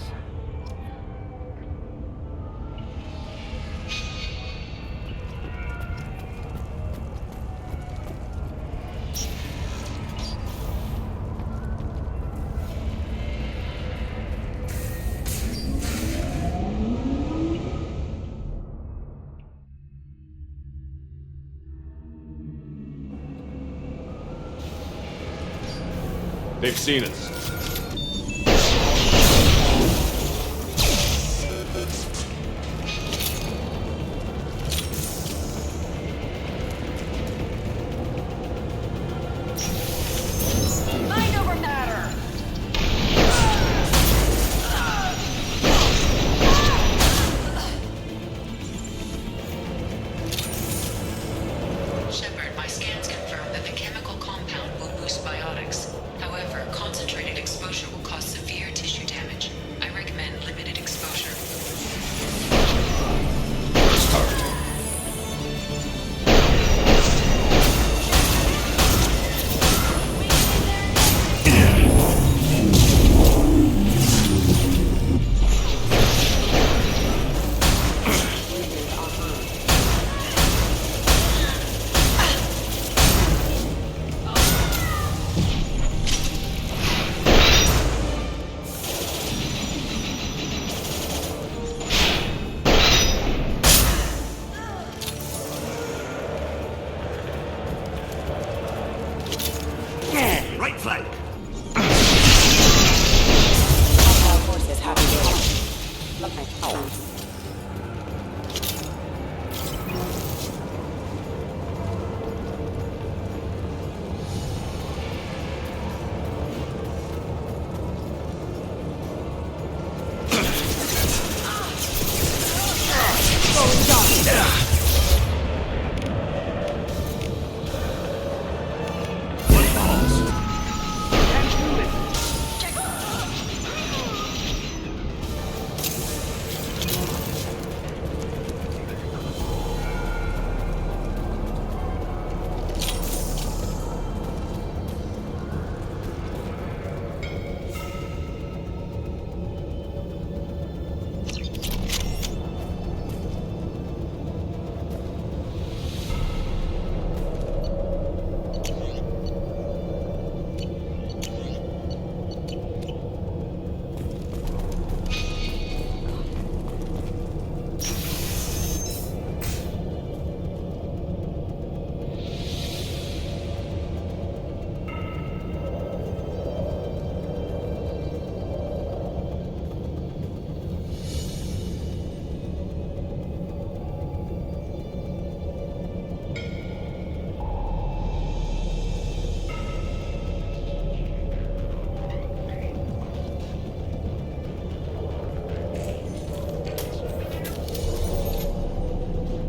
They've seen us. Mind over matter! Shepard, my scans confirm that the chemical compound will boost biotics. However, concentrated exposure will cause severe tissue damage. I recommend limited exposure. Right flank. Forces have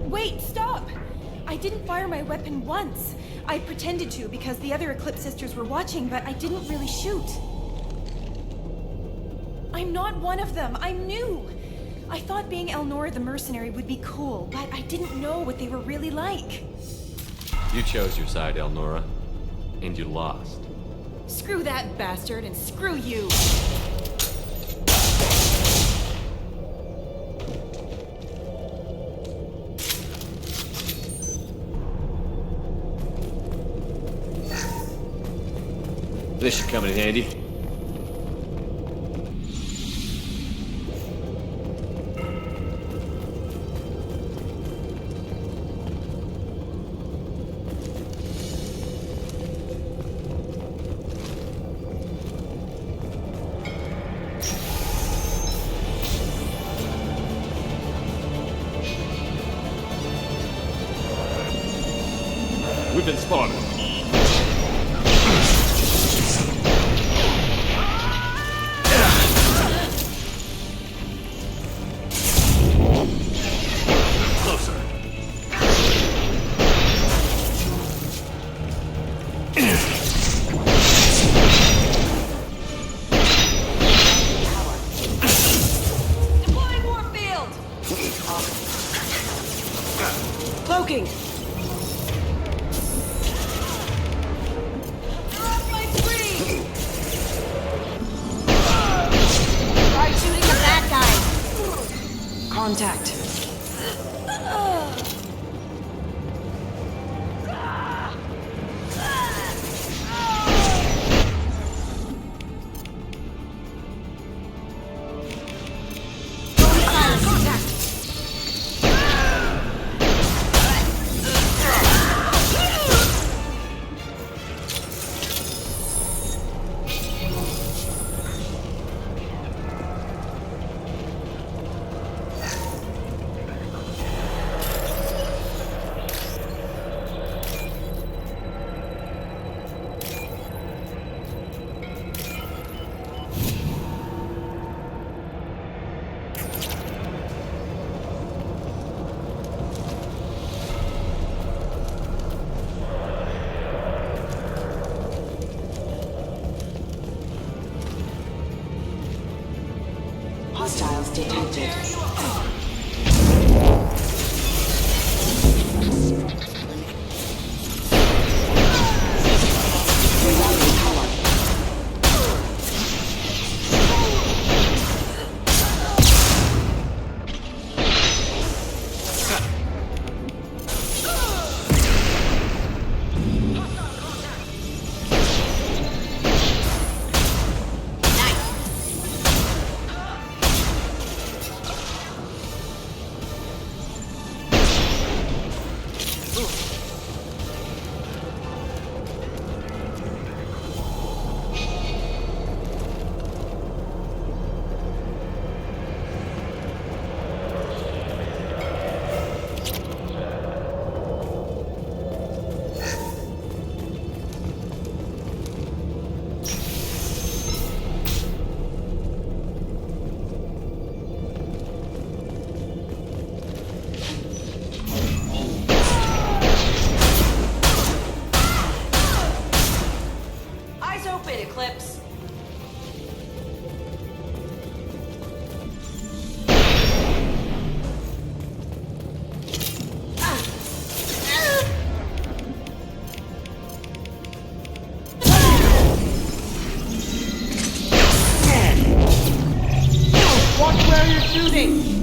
Wait, stop! I didn't fire my weapon once. I pretended to because the other Eclipse sisters were watching, but I didn't really shoot. I'm not one of them. I'm new. I thought being Elnora the mercenary would be cool, but I didn't know what they were really like. You chose your side, Elnora. And you lost. Screw that bastard and screw you! This should come in handy. We've been spotted. Deploying Warfield! Cloaking! They're off my screen! Try shooting at that guy! Contact. profiles detected. Eclipse. Watch where you're shooting!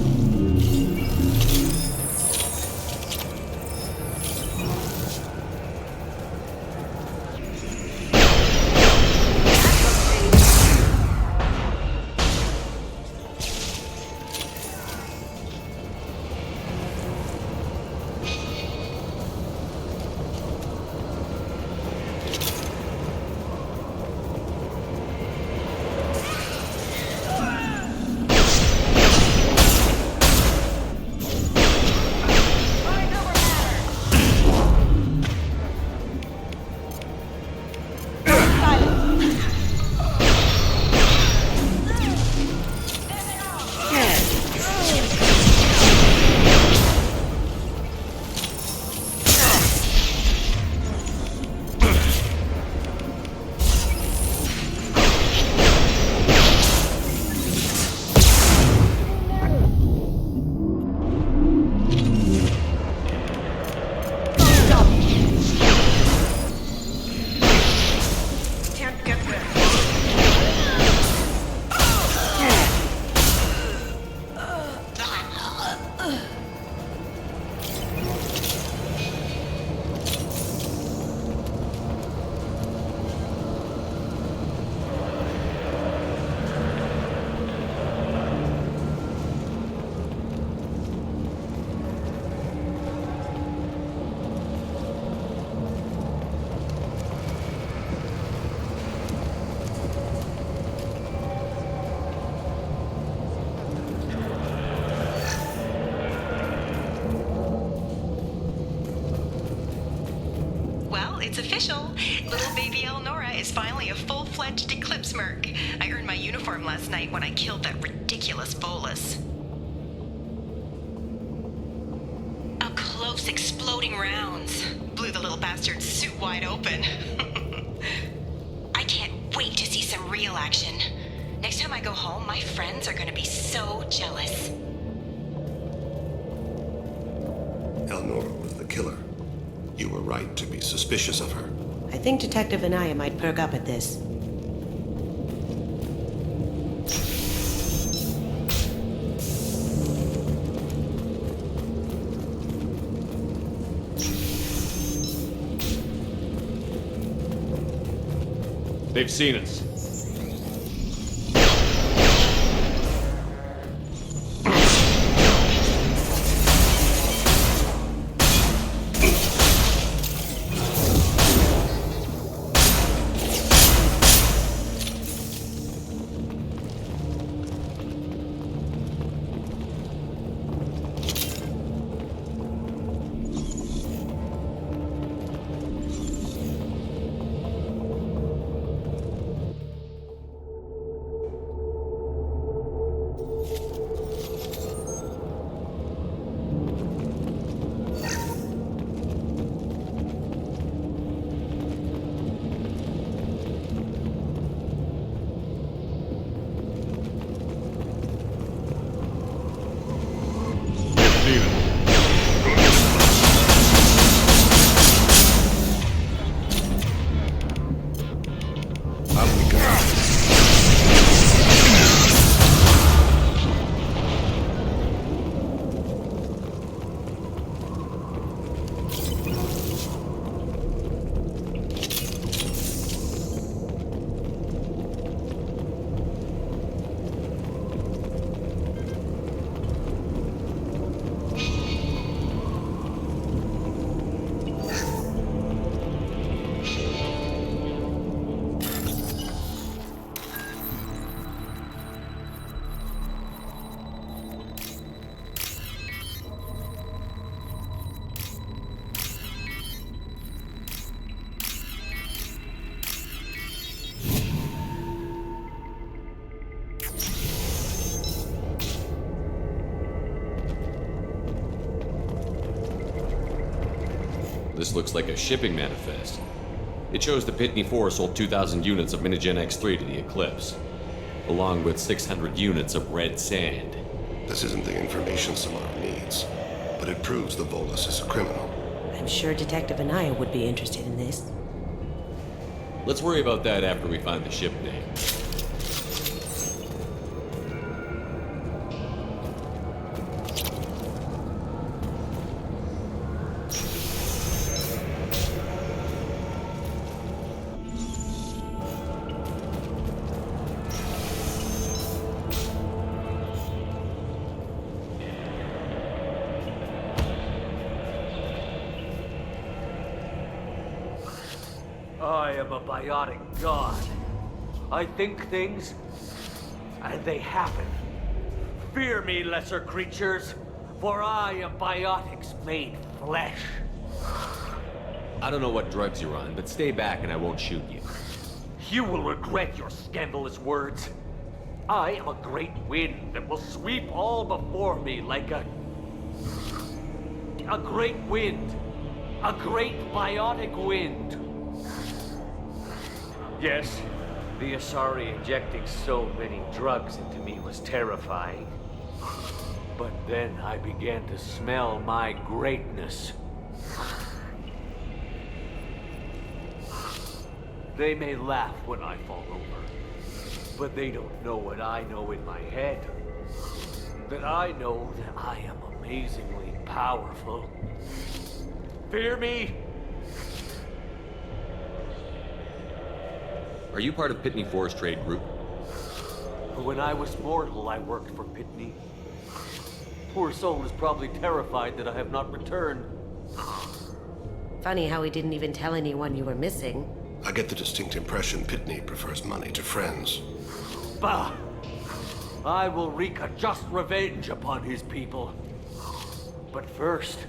It's official. Little baby Elnora is finally a full-fledged Eclipse Merc. I earned my uniform last night when I killed that ridiculous Bolus. Up close, exploding rounds. Blew the little bastard's suit wide open. I can't wait to see some real action. Next time I go home, my friends are gonna be so jealous. Elnora was the killer. You were right to be suspicious of her. I think Detective Anaya might perk up at this. They've seen us. This looks like a shipping manifest. It shows the Pitney 4 sold 2,000 units of Minigen X3 to the Eclipse, along with 600 units of red sand. This isn't the information Samara needs, but it proves the Volus is a criminal. I'm sure Detective Anaya would be interested in this. Let's worry about that after we find the ship name. I am a biotic god. I think things, and they happen. Fear me, lesser creatures, for I am biotics made flesh. I don't know what drugs you're on, but stay back and I won't shoot you. You will regret your scandalous words. I am a great wind that will sweep all before me like a great wind. A great biotic wind. Yes, the Asari injecting so many drugs into me was terrifying. But then I began to smell my greatness. They may laugh when I fall over, but they don't know what I know in my head. That I know that I am amazingly powerful. Fear me? Are you part of Pitney 4's trade group? When I was mortal, I worked for Pitney. Poor soul is probably terrified that I have not returned. Funny how he didn't even tell anyone you were missing. I get the distinct impression Pitney prefers money to friends. Bah! I will wreak a just revenge upon his people. But first,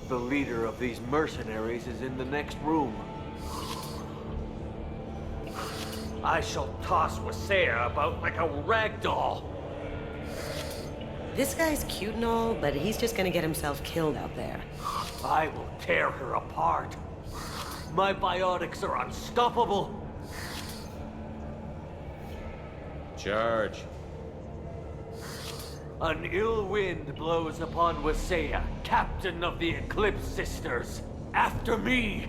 the leader of these mercenaries is in the next room. I shall toss Wasea about like a rag doll. This guy's cute and all, but he's just gonna get himself killed out there. I will tear her apart. My biotics are unstoppable. Charge. An ill wind blows upon Wasea, captain of the Eclipse Sisters. After me!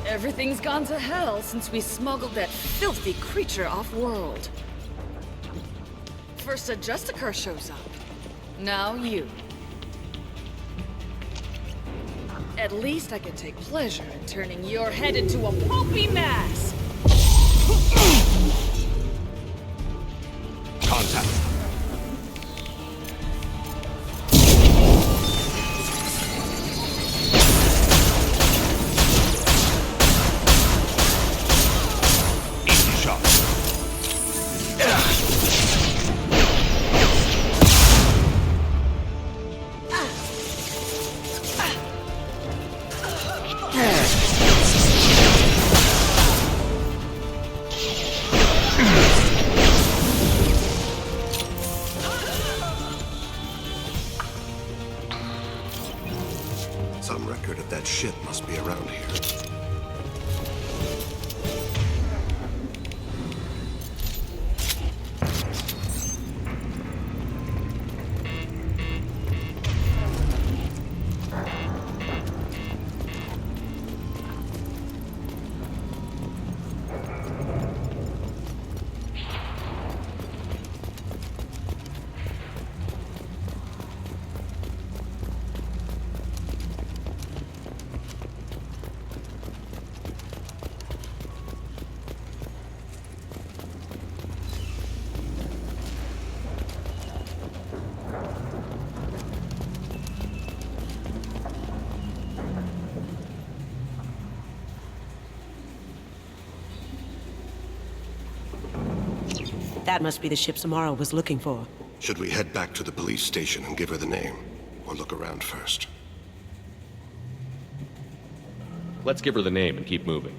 Everything's gone to hell since we smuggled that filthy creature off-world. First a Justicar shows up. Now you. At least I can take pleasure in turning your head into a pulpy mass! Contact. That must be the ship Samara was looking for. Should we head back to the police station and give her the name? Or look around first? Let's give her the name and keep moving.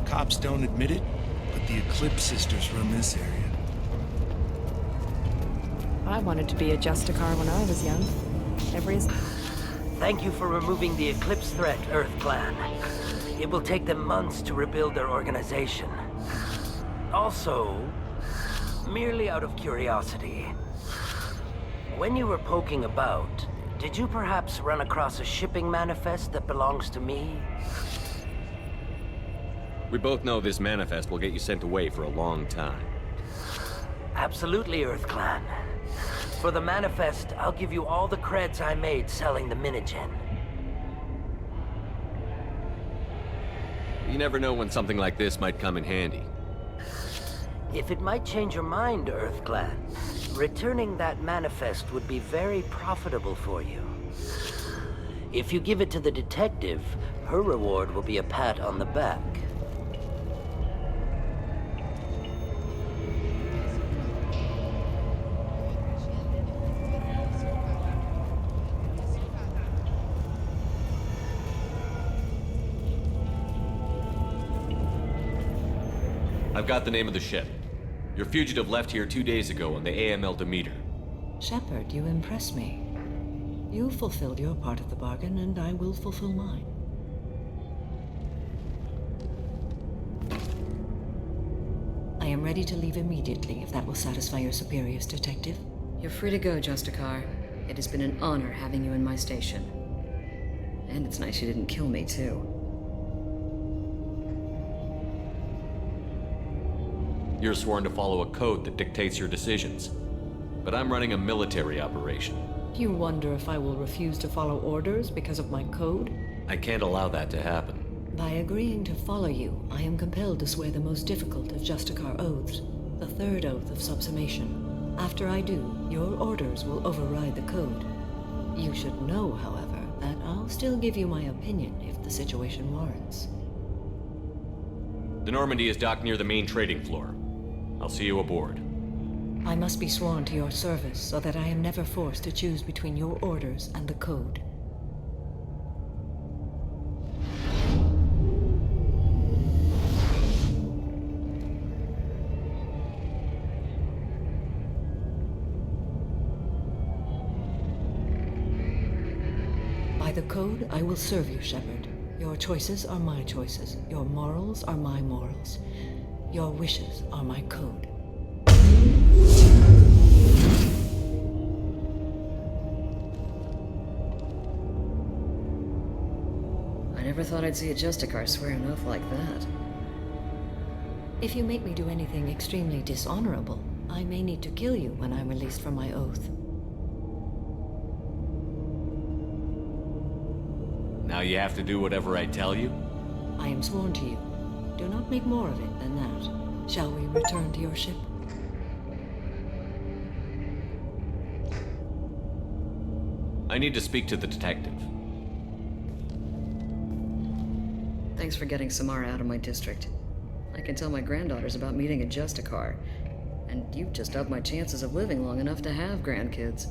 Cops don't admit it, but the Eclipse Sisters run this area. I wanted to be a Justicar when I was young. Thank you for removing the Eclipse threat, Earth Clan. It will take them months to rebuild their organization. Also, merely out of curiosity, when you were poking about, did you perhaps run across a shipping manifest that belongs to me? We both know this manifest will get you sent away for a long time. Absolutely, Earth Clan. For the manifest, I'll give you all the creds I made selling the Minigen. You never know when something like this might come in handy. If it might change your mind, Earth Clan, returning that manifest would be very profitable for you. If you give it to the detective, her reward will be a pat on the back. I've got the name of the ship. Your fugitive left here 2 days ago on the AML Demeter. Shepard, you impress me. You fulfilled your part of the bargain, and I will fulfill mine. I am ready to leave immediately, if that will satisfy your superiors, Detective. You're free to go, Justicar. It has been an honor having you in my station. And it's nice you didn't kill me, too. You're sworn to follow a code that dictates your decisions. But I'm running a military operation. You wonder if I will refuse to follow orders because of my code? I can't allow that to happen. By agreeing to follow you, I am compelled to swear the most difficult of Justicar oaths, the third oath of subsumation. After I do, your orders will override the code. You should know, however, that I'll still give you my opinion if the situation warrants. The Normandy is docked near the main trading floor. I'll see you aboard. I must be sworn to your service so that I am never forced to choose between your orders and the code. By the code, I will serve you, Shepard. Your choices are my choices. Your morals are my morals. Your wishes are my code. I never thought I'd see a Justicar swear an oath like that. If you make me do anything extremely dishonorable, I may need to kill you when I'm released from my oath. Now you have to do whatever I tell you? I am sworn to you. Do not make more of it than that. Shall we return to your ship? I need to speak to the detective. Thanks for getting Samara out of my district. I can tell my granddaughters about meeting a Justicar, and you've just upped my chances of living long enough to have grandkids.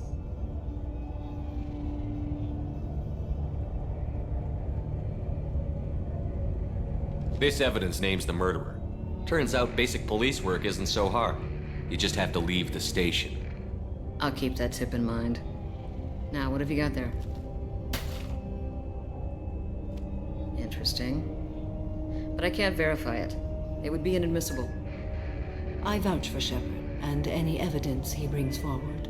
This evidence names the murderer. Turns out basic police work isn't so hard. You just have to leave the station. I'll keep that tip in mind. Now, what have you got there? Interesting. But I can't verify it. It would be inadmissible. I vouch for Shepard, and any evidence he brings forward.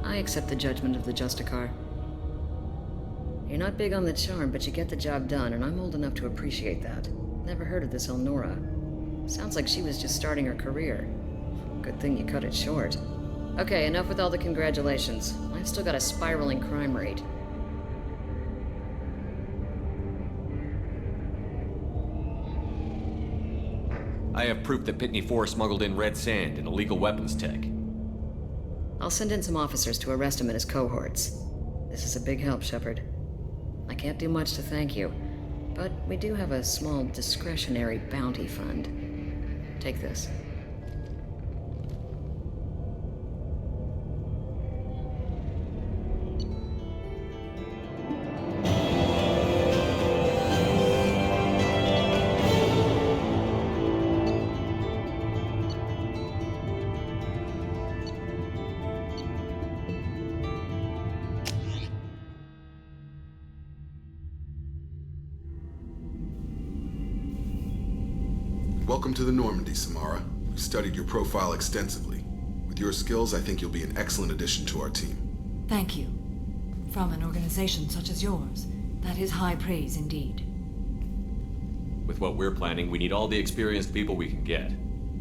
I accept the judgment of the Justicar. You're not big on the charm, but you get the job done, and I'm old enough to appreciate that. Never heard of this Elnora. Sounds like she was just starting her career. Good thing you cut it short. Okay, enough with all the congratulations. I've still got a spiraling crime rate. I have proof that Pitney 4 smuggled in red sand and illegal weapons tech. I'll send in some officers to arrest him and his cohorts. This is a big help, Shepard. I can't do much to thank you, but we do have a small discretionary bounty fund. Take this. Welcome to the Normandy, Samara. We've studied your profile extensively. With your skills, I think you'll be an excellent addition to our team. Thank you. From an organization such as yours, that is high praise indeed. With what we're planning, we need all the experienced people we can get.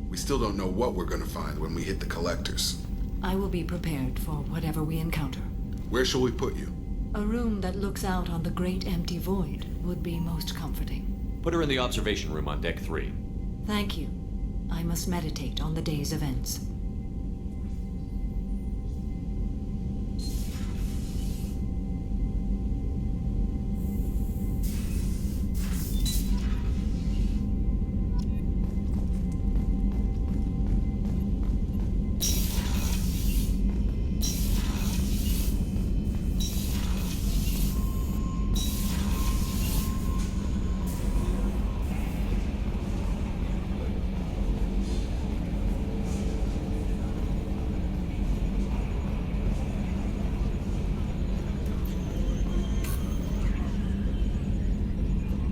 We still don't know what we're gonna find when we hit the collectors. I will be prepared for whatever we encounter. Where shall we put you? A room that looks out on the great empty void would be most comforting. Put her in the observation room on Deck 3. Thank you. I must meditate on the day's events.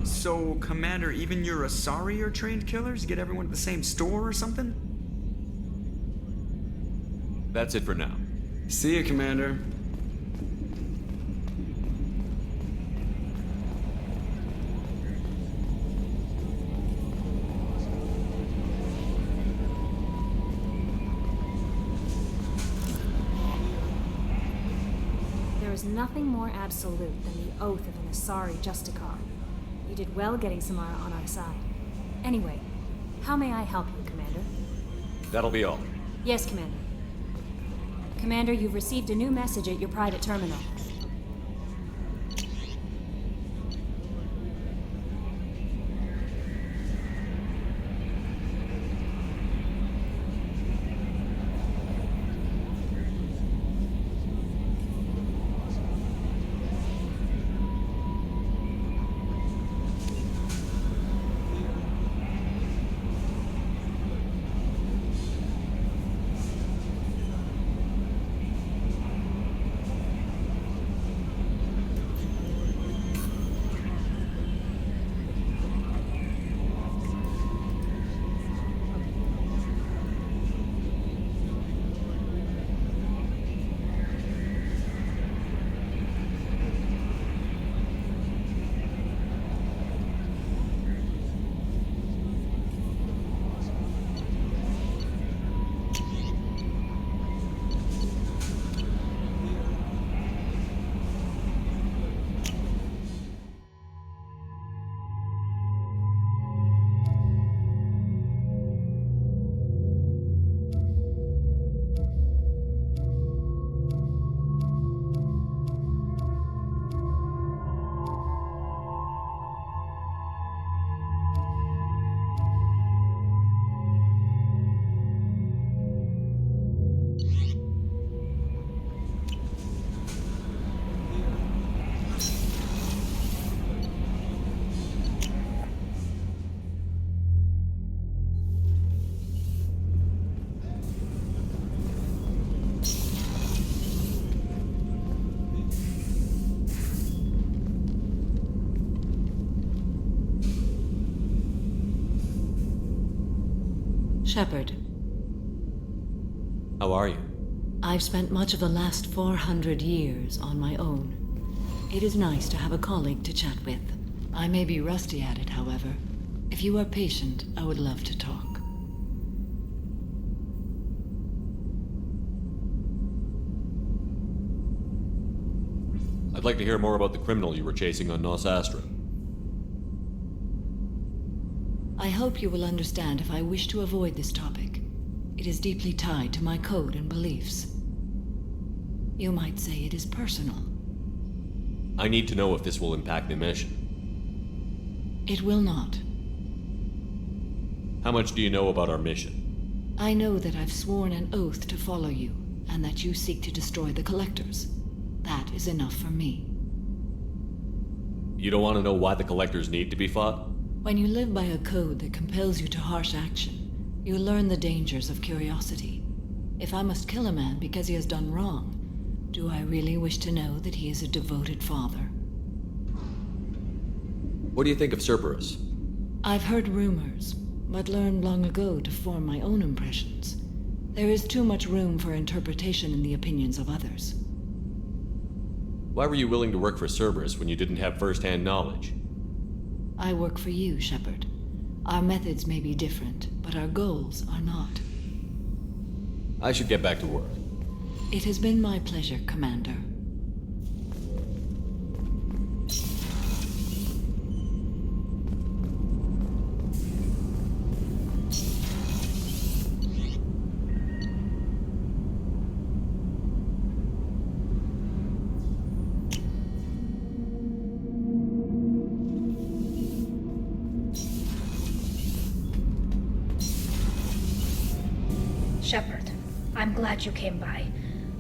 So, Commander, even your Asari are trained killers? Get everyone at the same store or something? That's it for now. See ya, Commander. There is nothing more absolute than the oath of an Asari Justicar. You did well getting Samara on our side. Anyway, how may I help you, Commander? That'll be all. Yes, Commander. Commander, you've received a new message at your private terminal. Shepard. How are you? I've spent much of the last 400 years on my own. It is nice to have a colleague to chat with. I may be rusty at it, however. If you are patient, I would love to talk. I'd like to hear more about the criminal you were chasing on Nos Astra. I hope you will understand if I wish to avoid this topic. It is deeply tied to my code and beliefs. You might say it is personal. I need to know if this will impact the mission. It will not. How much do you know about our mission? I know that I've sworn an oath to follow you, and that you seek to destroy the Collectors. That is enough for me. You don't want to know why the Collectors need to be fought? When you live by a code that compels you to harsh action, you learn the dangers of curiosity. If I must kill a man because he has done wrong, do I really wish to know that he is a devoted father? What do you think of Cerberus? I've heard rumors, but learned long ago to form my own impressions. There is too much room for interpretation in the opinions of others. Why were you willing to work for Cerberus when you didn't have first-hand knowledge? I work for you, Shepard. Our methods may be different, but our goals are not. I should get back to work. It has been my pleasure, Commander. Shepard, I'm glad you came by.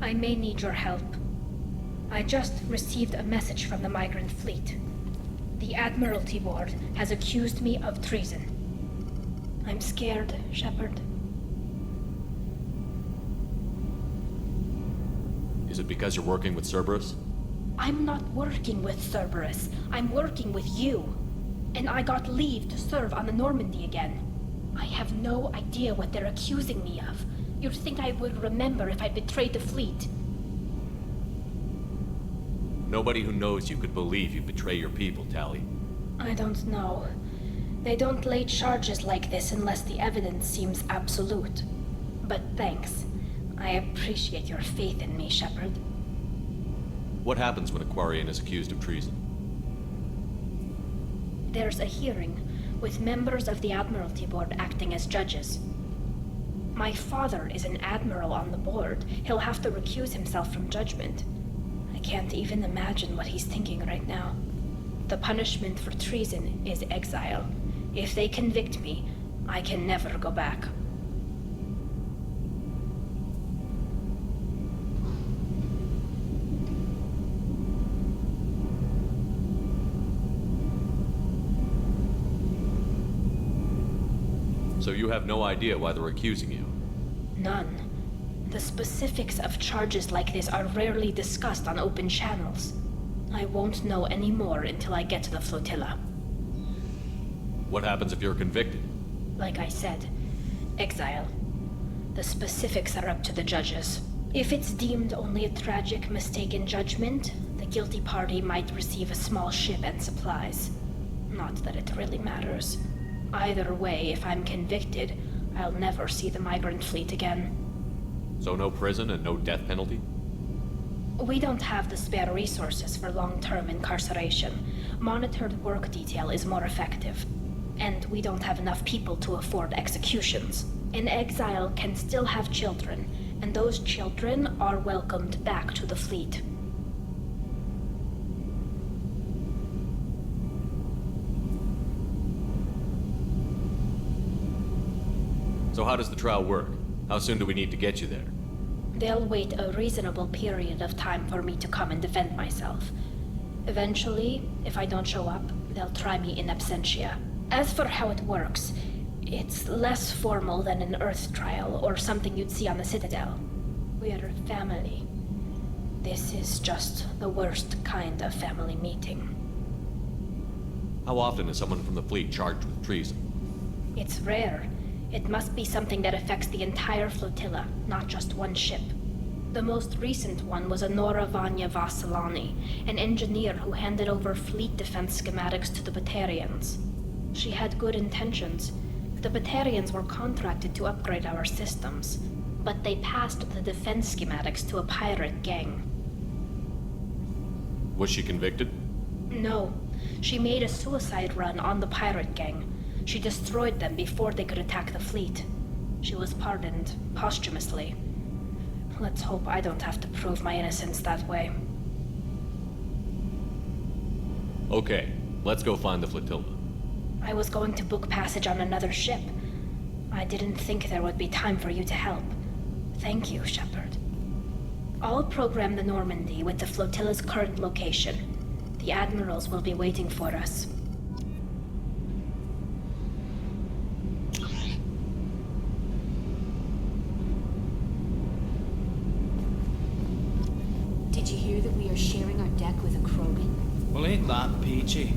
I may need your help. I just received a message from the Migrant Fleet. The Admiralty Board has accused me of treason. I'm scared, Shepard. Is it because you're working with Cerberus? I'm not working with Cerberus. I'm working with you. And I got leave to serve on the Normandy again. I have no idea what they're accusing me of. You'd think I would remember if I betrayed the fleet. Nobody who knows you could believe you betray your people, Tali. I don't know. They don't lay charges like this unless the evidence seems absolute. But thanks. I appreciate your faith in me, Shepard. What happens when a Quarian is accused of treason? There's a hearing, with members of the Admiralty Board acting as judges. My father is an admiral on the board. He'll have to recuse himself from judgment. I can't even imagine what he's thinking right now. The punishment for treason is exile. If they convict me, I can never go back. So you have no idea why they're accusing you? None. The specifics of charges like this are rarely discussed on open channels. I won't know any more until I get to the flotilla. What happens if you're convicted? Like I said, exile. The specifics are up to the judges. If it's deemed only a tragic mistake in judgment, the guilty party might receive a small ship and supplies. Not that it really matters. Either way, if I'm convicted, I'll never see the Migrant Fleet again. So no prison and no death penalty? We don't have the spare resources for long-term incarceration. Monitored work detail is more effective. And we don't have enough people to afford executions. An exile can still have children, and those children are welcomed back to the fleet. So how does the trial work? How soon do we need to get you there? They'll wait a reasonable period of time for me to come and defend myself. Eventually, if I don't show up, they'll try me in absentia. As for how it works, it's less formal than an Earth trial or something you'd see on the Citadel. We're family. This is just the worst kind of family meeting. How often is someone from the fleet charged with treason? It's rare. It must be something that affects the entire flotilla, not just one ship. The most recent one was Honora Vanya Vassilani, an engineer who handed over fleet defense schematics to the Batarians. She had good intentions. The Batarians were contracted to upgrade our systems, but they passed the defense schematics to a pirate gang. Was she convicted? No. She made a suicide run on the pirate gang. She destroyed them before they could attack the fleet. She was pardoned posthumously. Let's hope I don't have to prove my innocence that way. Okay, let's go find the flotilla. I was going to book passage on another ship. I didn't think there would be time for you to help. Thank you, Shepard. I'll program the Normandy with the flotilla's current location. The admirals will be waiting for us. Did you hear that we are sharing our deck with a Krogan? Well, ain't that peachy?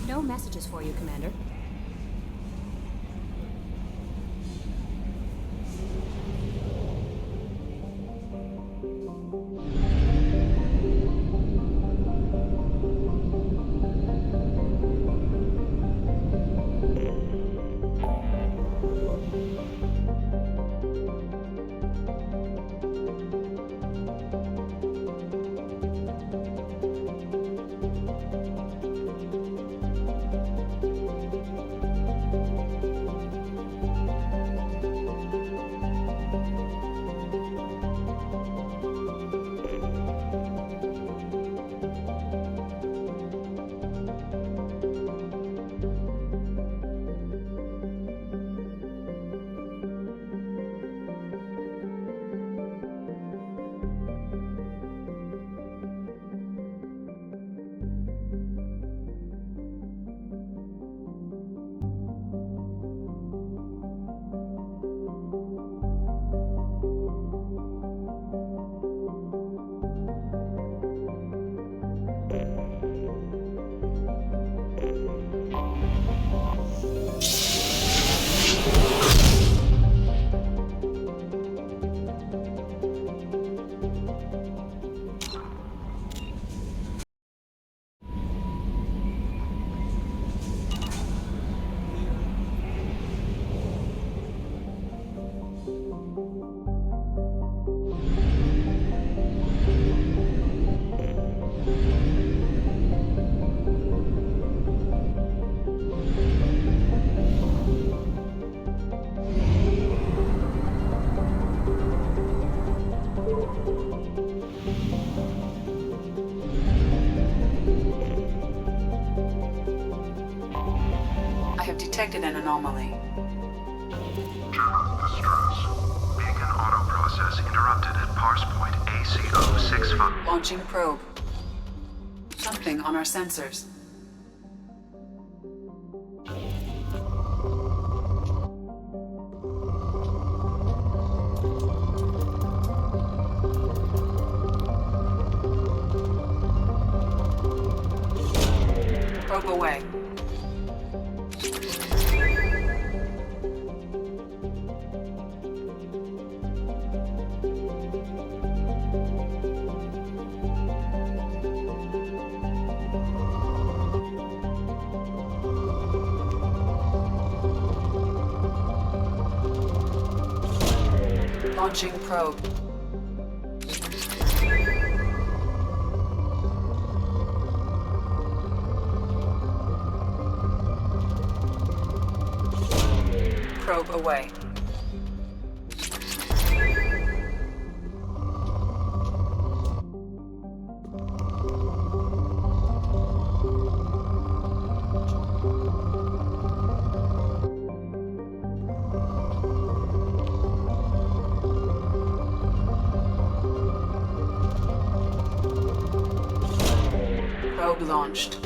No messages for you, Commander. Detected an anomaly. General distress. Beacon auto process interrupted at parse point ACO65. Launching probe. Something on our sensors. Probe away. Launching probe. Probe away. Probe launched.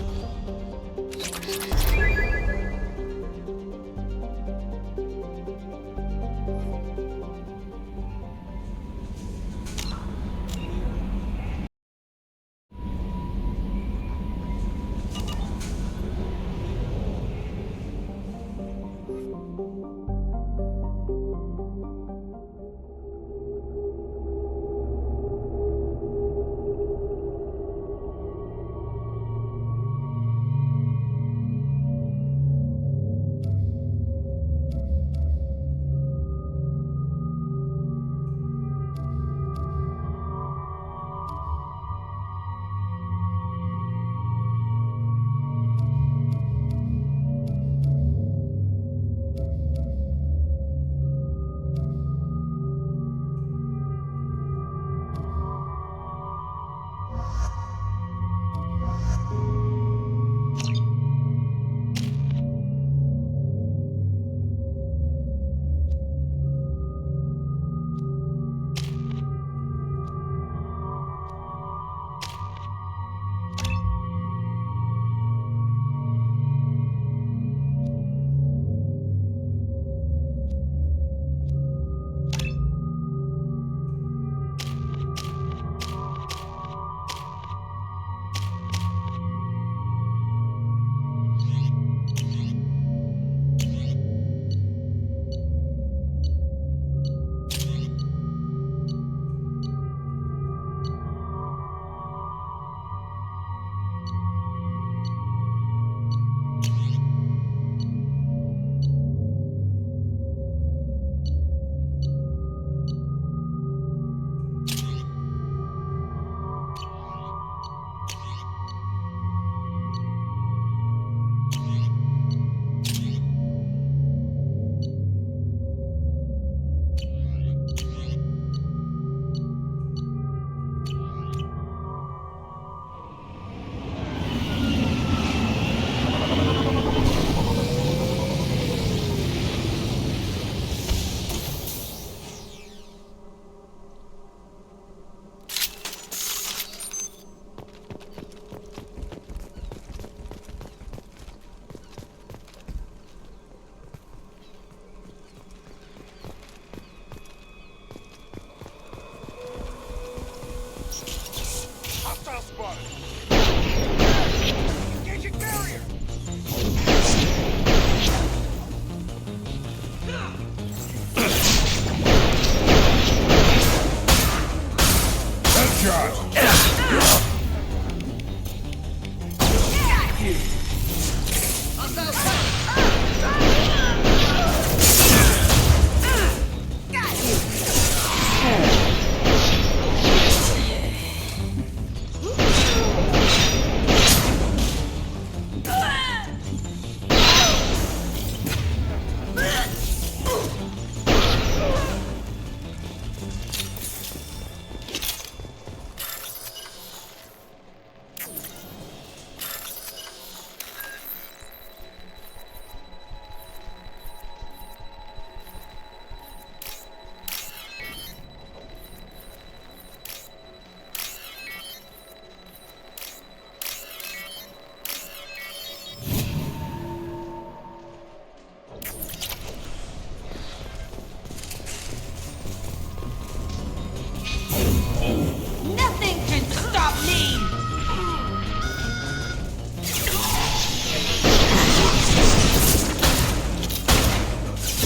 Nothing can stop me!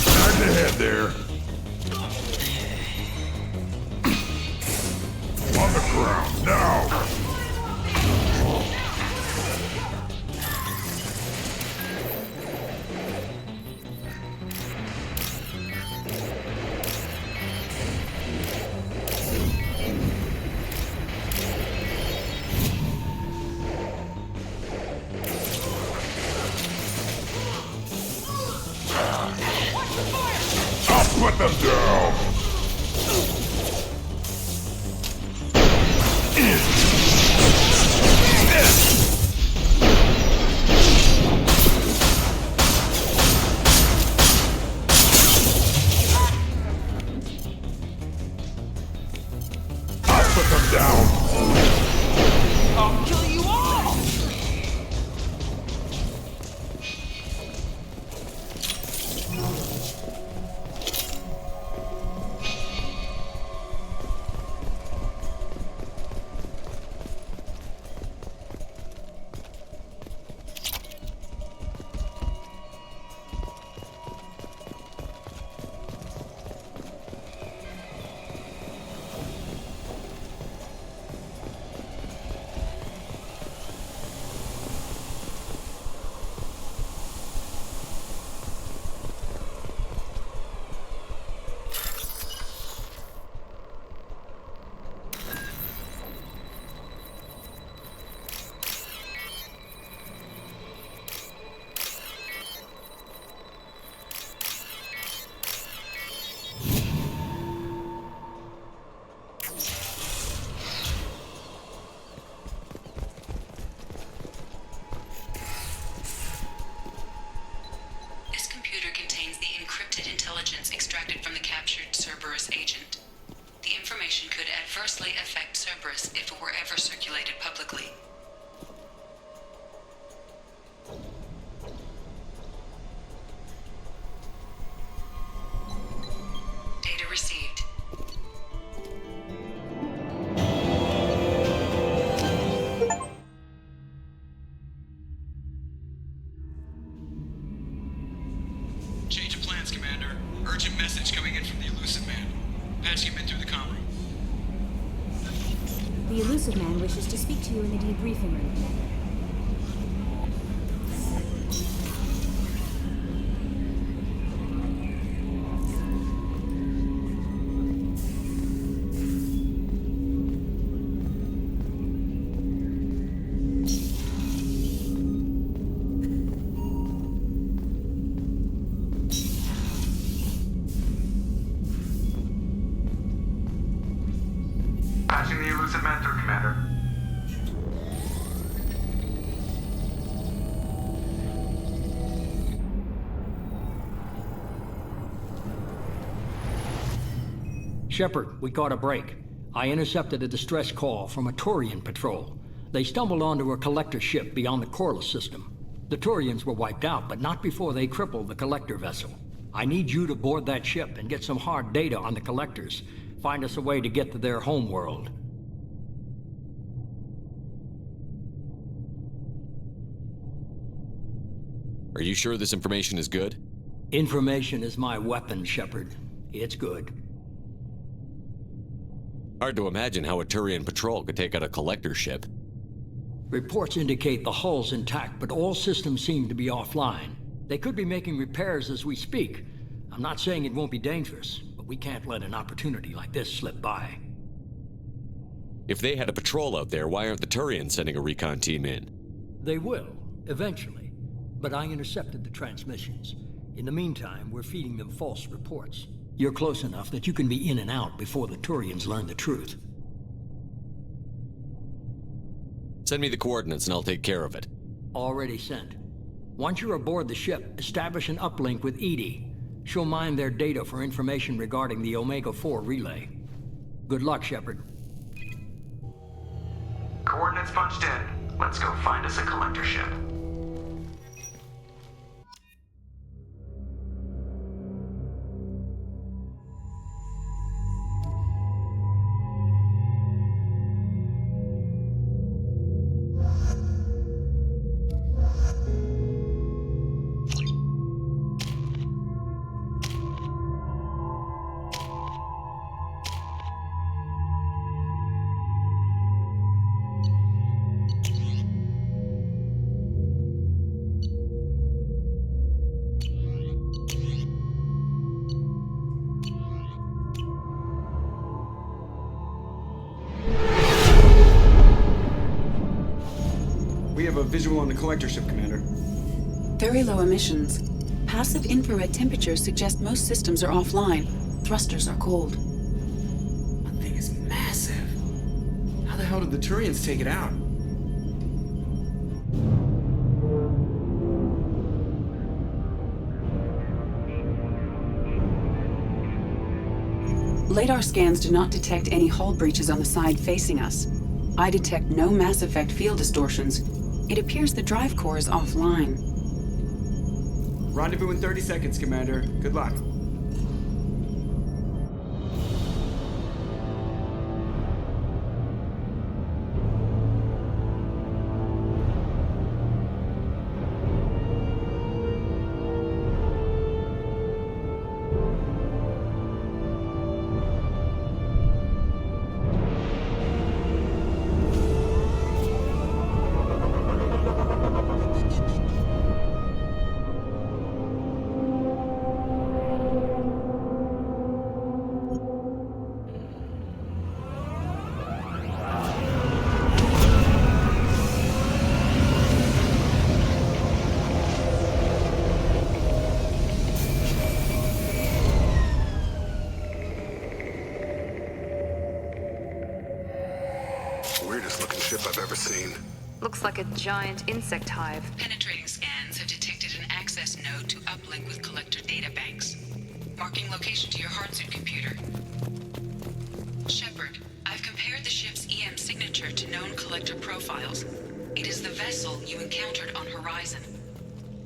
Time to head there. On the ground, now! I'll put them down! I'll put them down! I'll kill you all! This computer contains the encrypted intelligence extracted from the captured Cerberus agent. The information could adversely affect Cerberus if it were ever circulated publicly. Data received. Change of plans, Commander. Urgent message coming in from the Elusive Man. Patching him in through the comm room. The Elusive Man wishes to speak to you in the debriefing room, Commander. Patching the Elusive Man through, Commander. Shepard, we caught a break. I intercepted a distress call from a Turian patrol. They stumbled onto a collector ship beyond the Corliss system. The Turians were wiped out, but not before they crippled the collector vessel. I need you to board that ship and get some hard data on the collectors. Find us a way to get to their homeworld. Are you sure this information is good? Information is my weapon, Shepard. It's good. Hard to imagine how a Turian patrol could take out a collector ship. Reports indicate the hull's intact, but all systems seem to be offline. They could be making repairs as we speak. I'm not saying it won't be dangerous, but we can't let an opportunity like this slip by. If they had a patrol out there, why aren't the Turians sending a recon team in? They will, eventually. But I intercepted the transmissions. In the meantime, we're feeding them false reports. You're close enough that you can be in and out before the Turians learn the truth. Send me the coordinates and I'll take care of it. Already sent. Once you're aboard the ship, establish an uplink with EDI. She'll mine their data for information regarding the Omega-4 relay. Good luck, Shepard. Coordinates punched in. Let's go find us a collector ship. We have a visual on the collector ship, Commander. Very low emissions. Passive infrared temperatures suggest most systems are offline. Thrusters are cold. That thing is massive. How the hell did the Turians take it out? LADAR scans do not detect any hull breaches on the side facing us. I detect no mass effect field distortions. It appears the drive core is offline. Rendezvous in 30 seconds, Commander. Good luck. Weirdest looking ship I've ever seen. Looks like a giant insect hive. Penetrating scans have detected an access node to uplink with collector databanks. Marking location to your hardsuit computer. Shepard, I've compared the ship's EM signature to known collector profiles. It is the vessel you encountered on Horizon.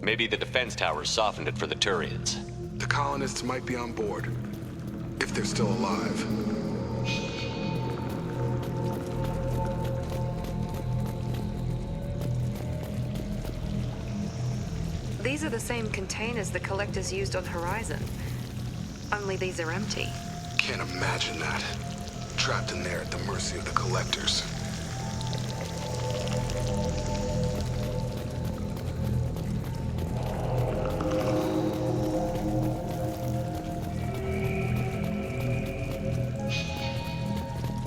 Maybe the defense towers softened it for the Turians. The colonists might be on board. If they're still alive. These are the same containers the collectors used on Horizon. Only these are empty. Can't imagine that. Trapped in there at the mercy of the collectors.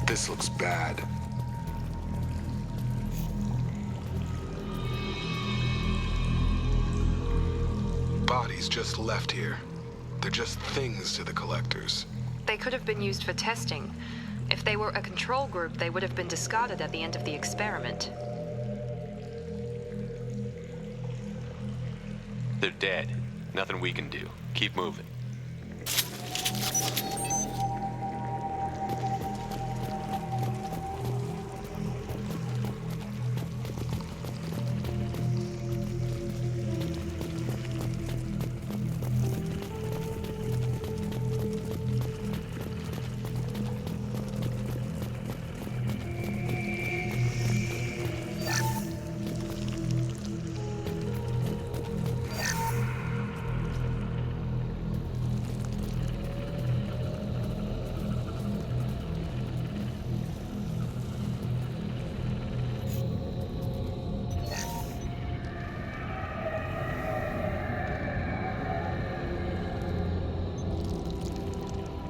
This looks bad. Bodies just left here. They're just things to the collectors. They could have been used for testing. If they were a control group, they would have been discarded at the end of the experiment. They're dead. Nothing we can do. Keep moving.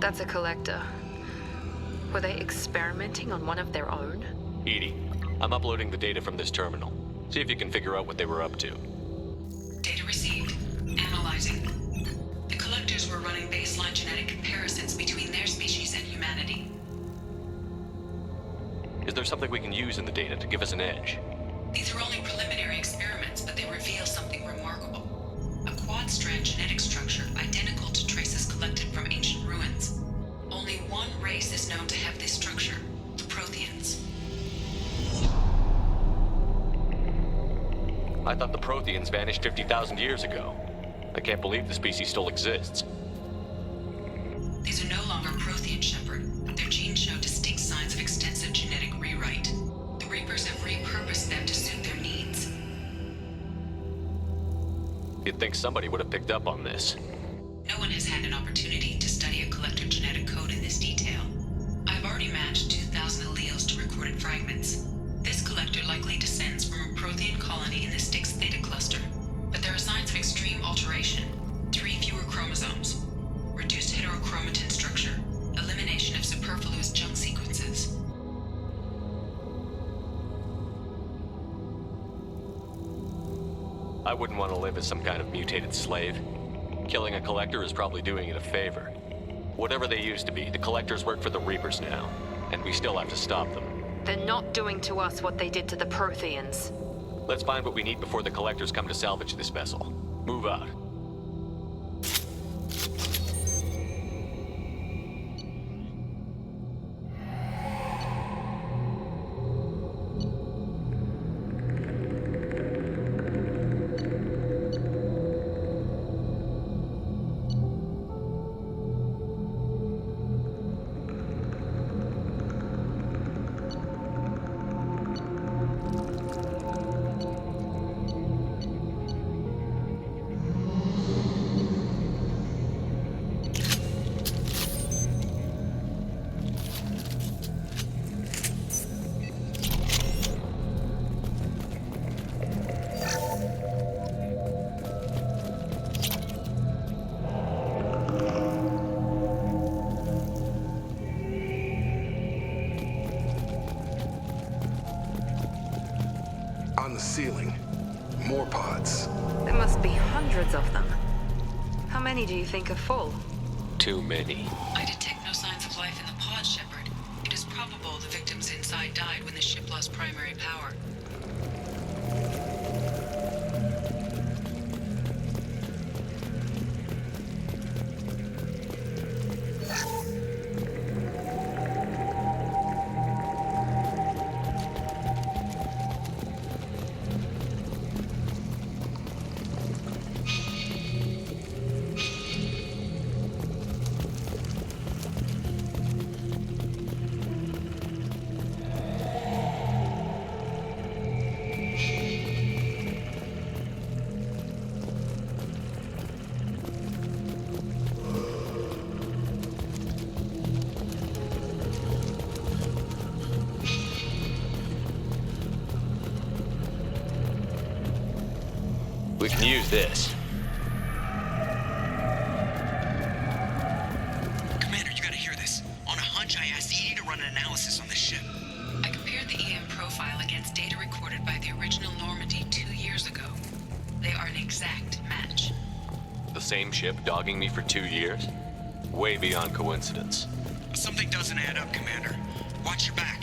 That's a collector. Were they experimenting on one of their own? EDI, I'm uploading the data from this terminal. See if you can figure out what they were up to. Data received. Analyzing. The collectors were running baseline genetic comparisons between their species and humanity. Is there something we can use in the data to give us an edge? These are only preliminary experiments, but they reveal something remarkable. A quad-strand genetic structure identical to traces collected from ancient ruins. Only one race is known to have this structure, the Protheans. I thought the Protheans vanished 50,000 years ago. I can't believe the species still exists. These are no longer Prothean, Shepard. Their genes show distinct signs of extensive genetic rewrite. The Reapers have repurposed them to suit their needs. You'd think somebody would have picked up on this. No one has had an opportunity to study a collector genetic code in this detail. I've already matched 2,000 alleles to recorded fragments. This collector likely descends from a Prothean colony in the Styx Theta cluster. But there are signs of extreme alteration. 3 fewer chromosomes. Reduced heterochromatin structure. Elimination of superfluous junk sequences. I wouldn't want to live as some kind of mutated slave. Killing a collector is probably doing it a favor. Whatever they used to be, the collectors work for the Reapers now, and we still have to stop them. They're not doing to us what they did to the Protheans. Let's find what we need before the collectors come to salvage this vessel. Move out. On the ceiling, more pods. There must be hundreds of them. How many do you think are full? Too many. I detect no signs of life in the pod, Shepard. It is probable the victims inside died when the ship lost primary power. We can use this. Commander, you gotta hear this. On a hunch, I asked EDI to run an analysis on this ship. I compared the EM profile against data recorded by the original Normandy 2 years ago. They are an exact match. The same ship dogging me for 2 years? Way beyond coincidence. Something doesn't add up, Commander. Watch your back.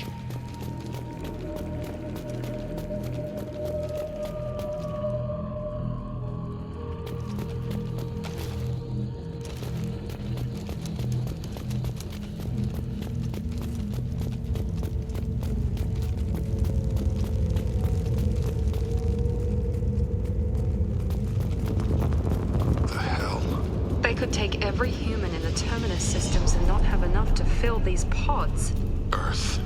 They could take every human in the Terminus systems and not have enough to fill these pods. Earth.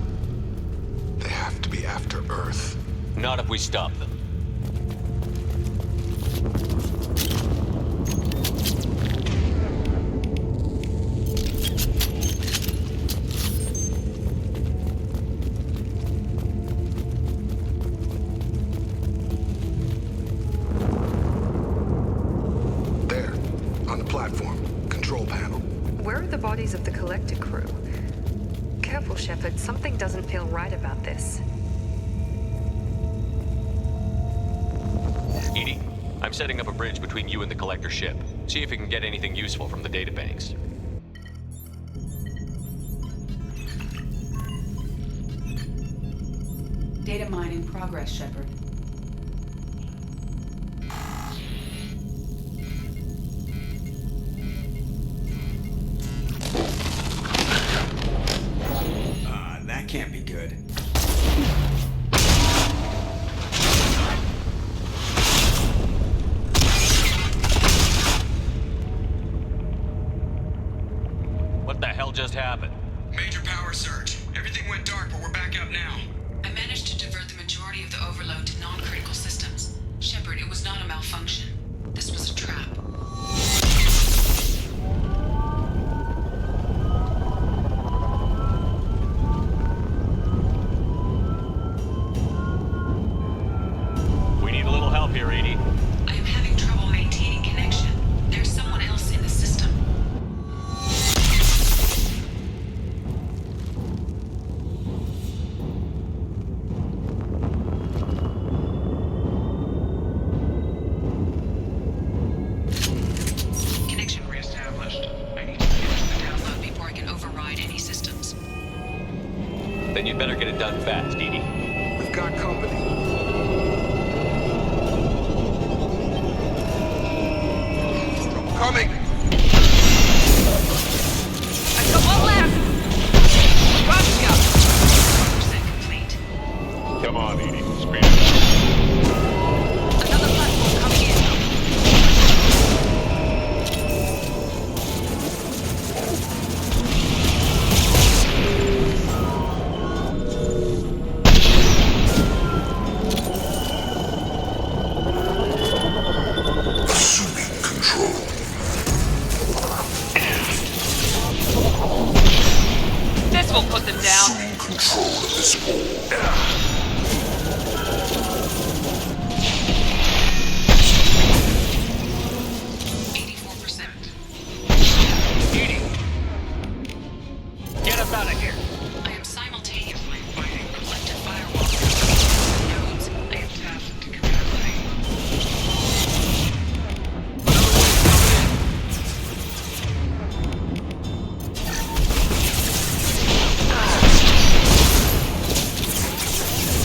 They have to be after Earth. Not if we stop them. There, on the platform, control panel. Where are the bodies of the Collector crew? Careful, Shepard. Something doesn't feel right about this. EDI, I'm setting up a bridge between you and the Collector ship. See if you can get anything useful from the databanks. Data mine in progress, Shepard. That can't be good. What the hell just happened? Major power surge. Everything went dark, but we're back up now. I managed to divert the majority of the overload to non-critical systems. Shepard, it was not a malfunction. This was a trap. We need a little help here, EDI. I am having trouble maintaining connection. There's someone else in the system. Connection reestablished. I need to finish the download before I can override any systems. Then you'd better get it done fast, EDI. We've got company. Coming! I've got one left! Gotcha! 100% complete. Come on, Edie. Speed it up. Another platform coming in. Assuming control. This will put them down. Assuming control of this hole. Get us out of here. I am simultaneously fighting collective firewalls nodes. I am tasked to capacity.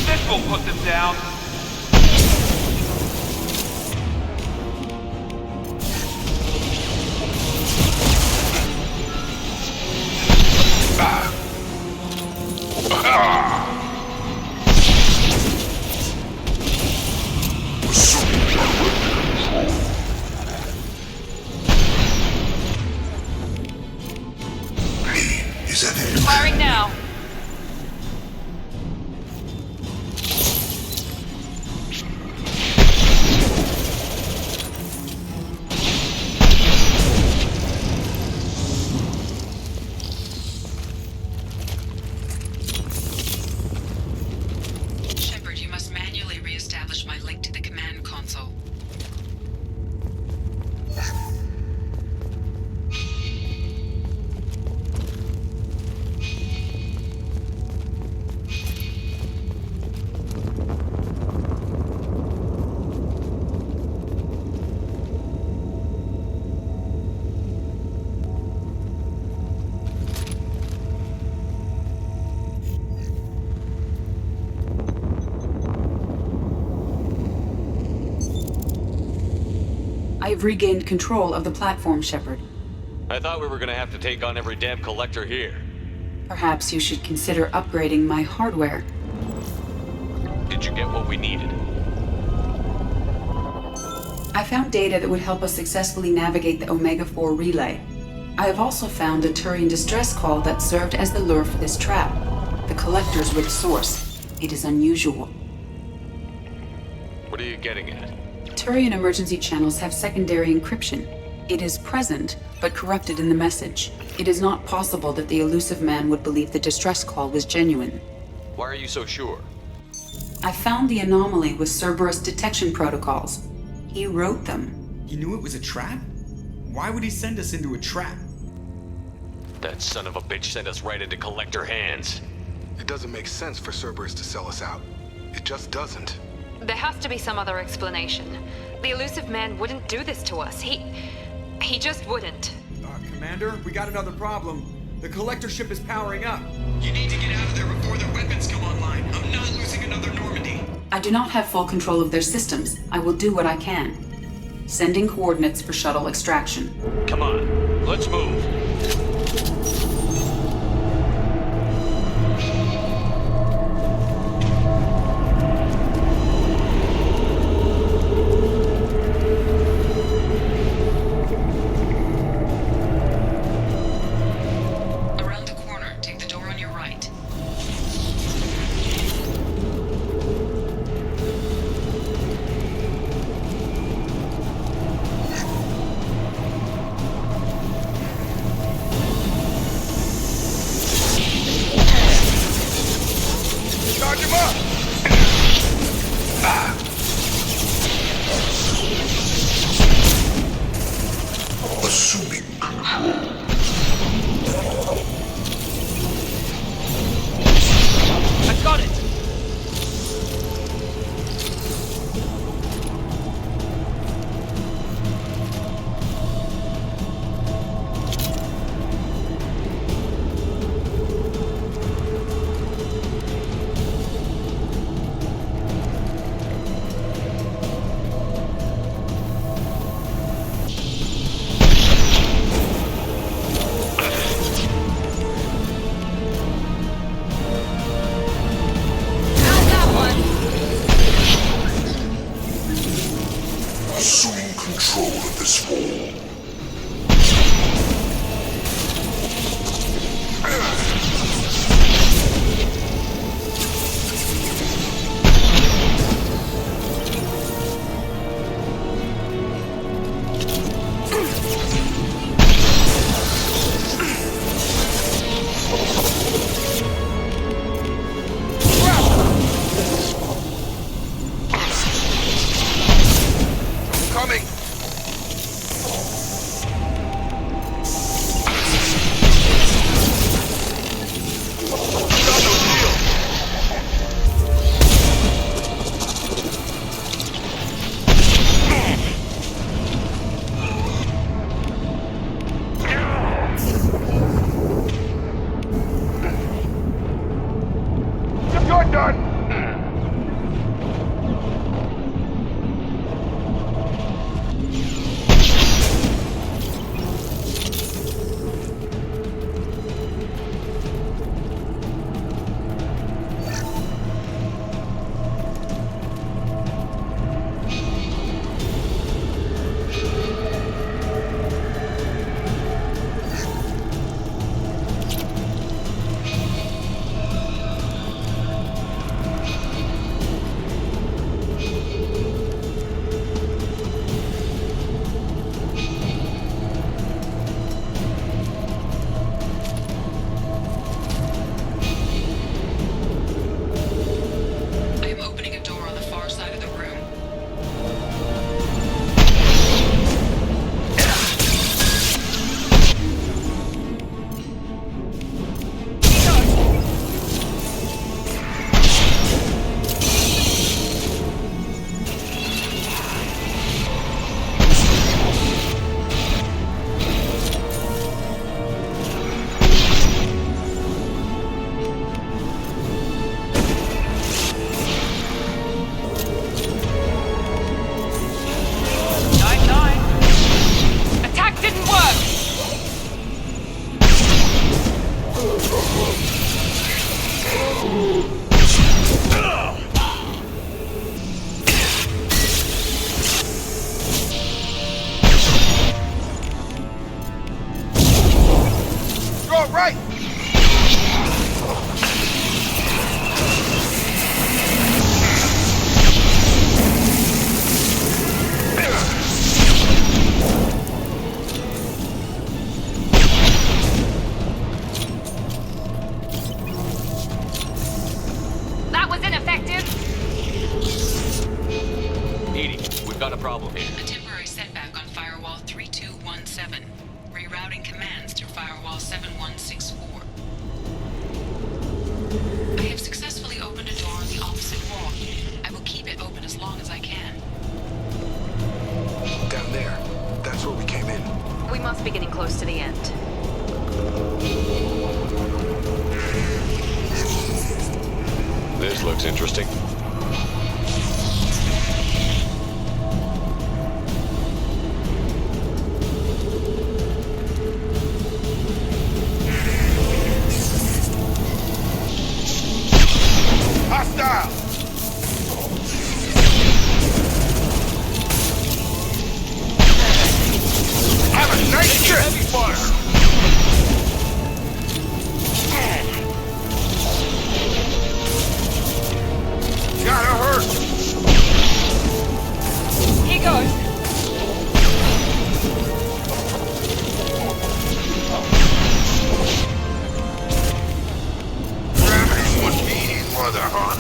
This will put them down. Assuming direct control. Is that it? Firing now. Shepard, you must manually reestablish my link to the command console. I've regained control of the platform, Shepard. I thought we were gonna have to take on every damn Collector here. Perhaps you should consider upgrading my hardware. Did you get what we needed? I found data that would help us successfully navigate the Omega-4 relay. I have also found a Turian distress call that served as the lure for this trap. The Collectors were the source. It is unusual. What are you getting at? Turian emergency channels have secondary encryption. It is present, but corrupted in the message. It is not possible that the elusive man would believe the distress call was genuine. Why are you so sure? I found the anomaly with Cerberus detection protocols. He wrote them. He knew it was a trap? Why would he send us into a trap? That son of a bitch sent us right into Collector hands. It doesn't make sense for Cerberus to sell us out. It just doesn't. There has to be some other explanation. The elusive man wouldn't do this to us. He just wouldn't. Commander, we got another problem. The Collector ship is powering up. You need to get out of there before their weapons come online. I'm not losing another Normandy. I do not have full control of their systems. I will do what I can. Sending coordinates for shuttle extraction. Come on, let's move. Around the corner, take the door on your right. Charge him up! Assuming control. I got it! Assuming control of this hole. Coming! rerouting commands through Firewall 7164. I have successfully opened a door on the opposite wall. I will keep it open as long as I can. Down there. That's where we came in. We must be getting close to the end. This looks interesting. Hostile! Have a nice trip! Heavy fire! Gotta hurt! He goes. Gravity's must be eating mother, huh?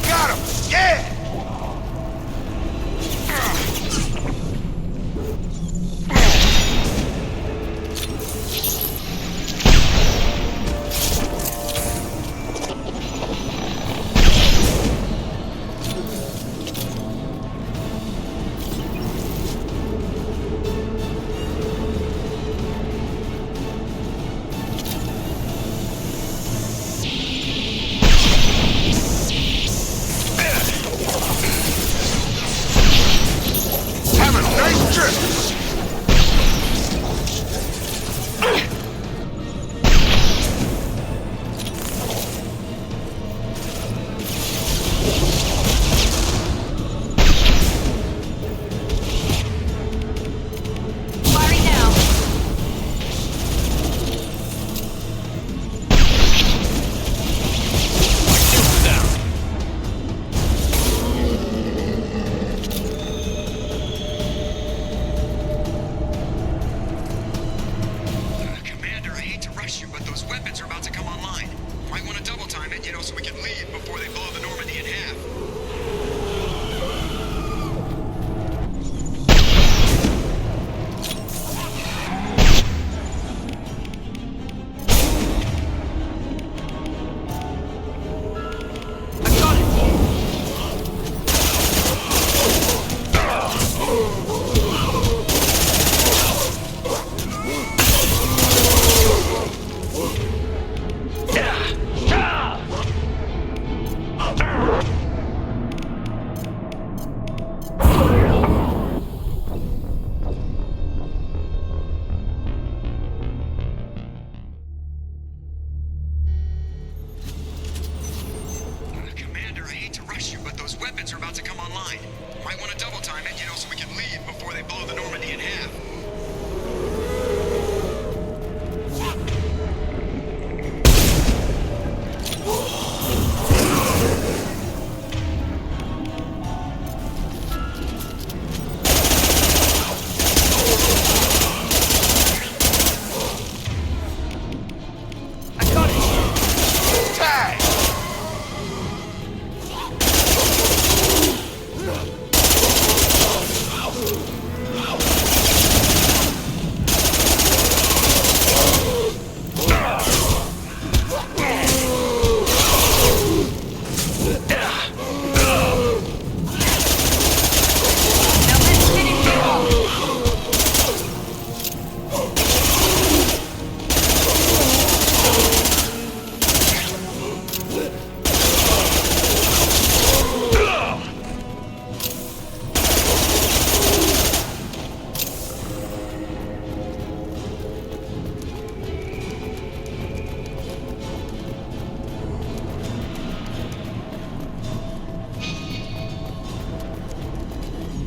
Got him! Yeah! Have a nice trip! Firing now. Commander, I hate to rush you, but those weapons are about to come online. Might want to double time it, so we can leave before they blow the Normandy in half. Commander, I hate to rush you, but those weapons are about to come online. Might want to double time it, so we can leave before they blow the Normandy in half. Tag!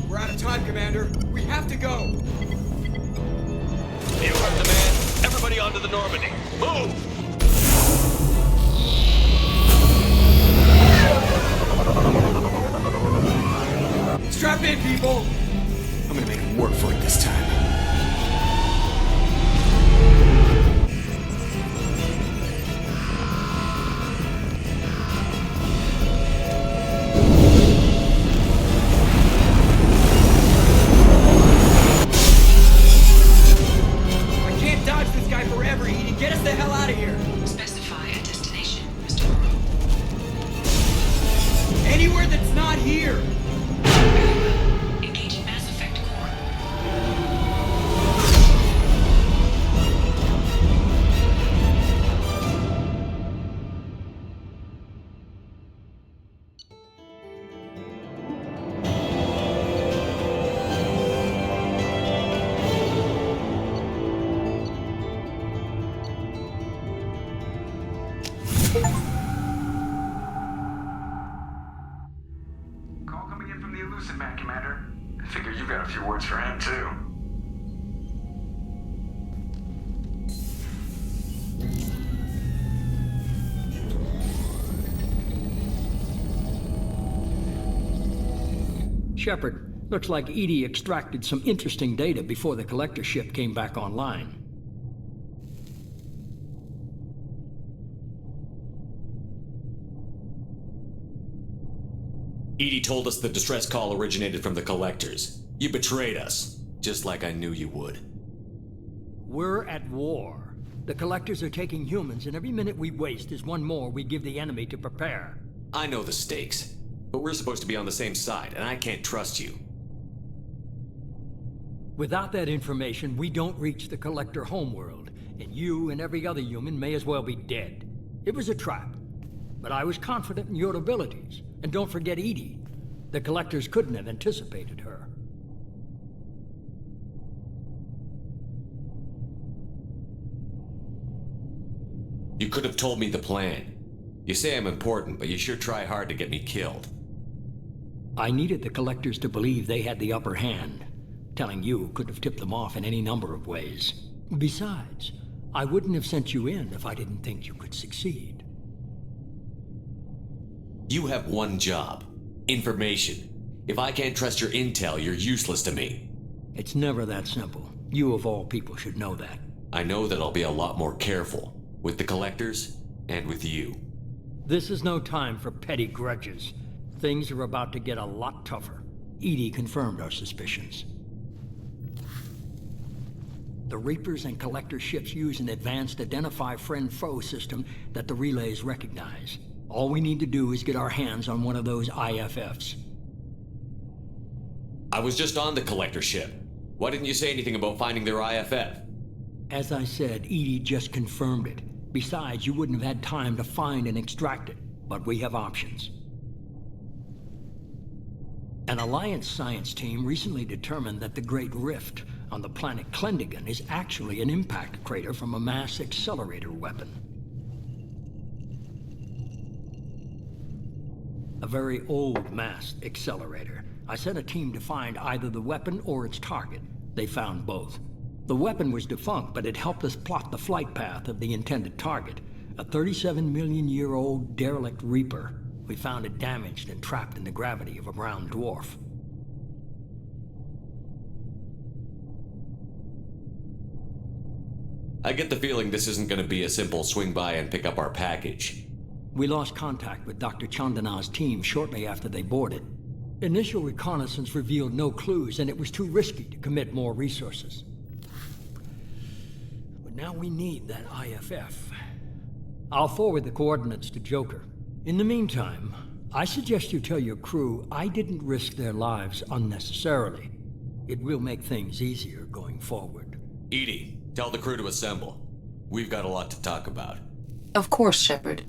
We're out of time, Commander. We have to go. You heard the man. Everybody onto the Normandy. Move! Strap in, people. I'm gonna make them work for it this time. I can't die Call coming in from the Elusive Man, Commander. I figure you got a few words for him, too. Shepard, looks like EDI extracted some interesting data before the collector ship came back online. EDI told us the distress call originated from the collectors. You betrayed us, just like I knew you would. We're at war. The collectors are taking humans, and every minute we waste is one more we give the enemy to prepare. I know the stakes, but we're supposed to be on the same side, and I can't trust you. Without that information, we don't reach the collector homeworld, and you and every other human may as well be dead. It was a trap, but I was confident in your abilities. And don't forget EDI. The collectors couldn't have anticipated her. You could have told me the plan. You say I'm important, but you sure try hard to get me killed. I needed the collectors to believe they had the upper hand. Telling you could have tipped them off in any number of ways. Besides, I wouldn't have sent you in if I didn't think you could succeed. You have one job. Information. If I can't trust your intel, you're useless to me. It's never that simple. You of all people should know that. I know that I'll be a lot more careful. With the collectors, and with you. This is no time for petty grudges. Things are about to get a lot tougher. EDI confirmed our suspicions. The Reapers and Collector ships use an advanced Identify Friend-Foe system that the relays recognize. All we need to do is get our hands on one of those IFFs. I was just on the Collector ship. Why didn't you say anything about finding their IFF? As I said, EDI just confirmed it. Besides, you wouldn't have had time to find and extract it. But we have options. An Alliance science team recently determined that the Great Rift on the planet Klendigan is actually an impact crater from a mass accelerator weapon. A very old mass accelerator. I sent a team to find either the weapon or its target. They found both. The weapon was defunct, but it helped us plot the flight path of the intended target, a 37-million-year-old derelict Reaper. We found it damaged and trapped in the gravity of a brown dwarf. I get the feeling this isn't going to be a simple swing by and pick up our package. We lost contact with Dr. Chandana's team shortly after they boarded. Initial reconnaissance revealed no clues, and it was too risky to commit more resources. But now we need that IFF. I'll forward the coordinates to Joker. In the meantime, I suggest you tell your crew I didn't risk their lives unnecessarily. It will make things easier going forward. EDI, tell the crew to assemble. We've got a lot to talk about. Of course, Shepard.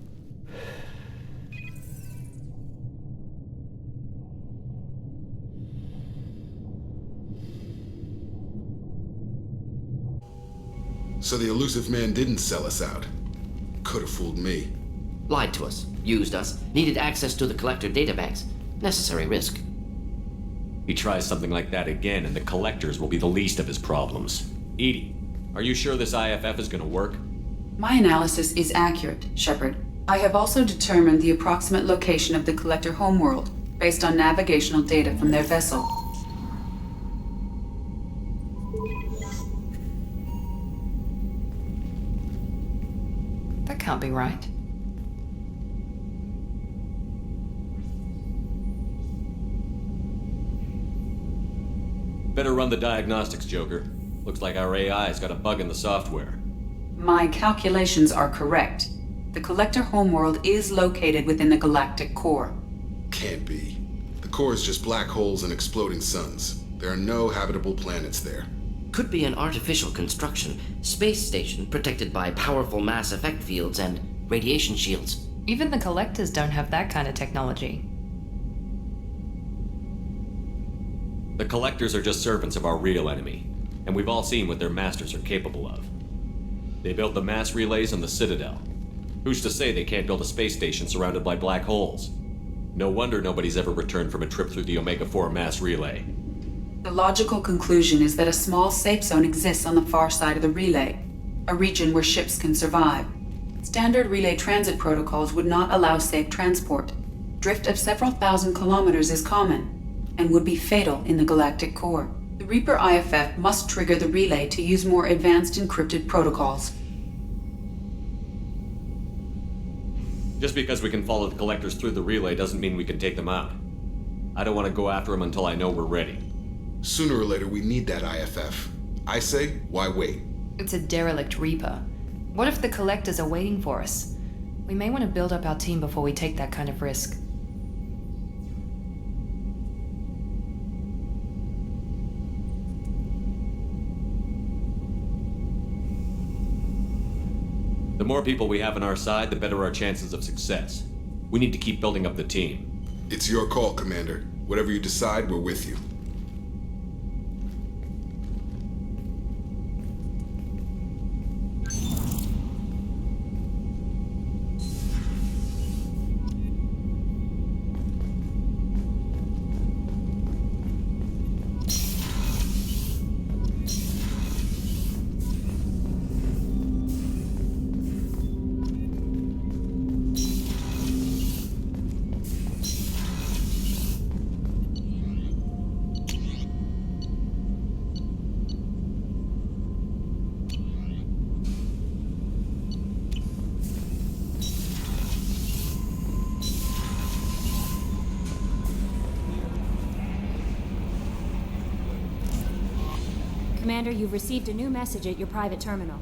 So the Elusive Man didn't sell us out. Could have fooled me. Lied to us, used us, needed access to the Collector databanks. Necessary risk. He tries something like that again, and the Collectors will be the least of his problems. EDI, are you sure this IFF is gonna work? My analysis is accurate, Shepard. I have also determined the approximate location of the Collector homeworld, based on navigational data from their vessel. That can't be right. Better run the diagnostics, Joker. Looks like our AI's got a bug in the software. My calculations are correct. The Collector homeworld is located within the galactic core. Can't be. The core is just black holes and exploding suns. There are no habitable planets there. Could be an artificial construction, space station protected by powerful mass effect fields and radiation shields. Even the Collectors don't have that kind of technology. The Collectors are just servants of our real enemy, and we've all seen what their masters are capable of. They built the mass relays on the Citadel. Who's to say they can't build a space station surrounded by black holes? No wonder nobody's ever returned from a trip through the Omega-4 mass relay. The logical conclusion is that a small safe zone exists on the far side of the relay, a region where ships can survive. Standard relay transit protocols would not allow safe transport. Drift of several thousand kilometers is common, and would be fatal in the galactic core. The Reaper IFF must trigger the relay to use more advanced encrypted protocols. Just because we can follow the collectors through the relay doesn't mean we can take them out. I don't want to go after them until I know we're ready. Sooner or later, we need that IFF. I say, why wait? It's a derelict Reaper. What if the collectors are waiting for us? We may want to build up our team before we take that kind of risk. The more people we have on our side, the better our chances of success. We need to keep building up the team. It's your call, Commander. Whatever you decide, we're with you. Commander, you've received a new message at your private terminal.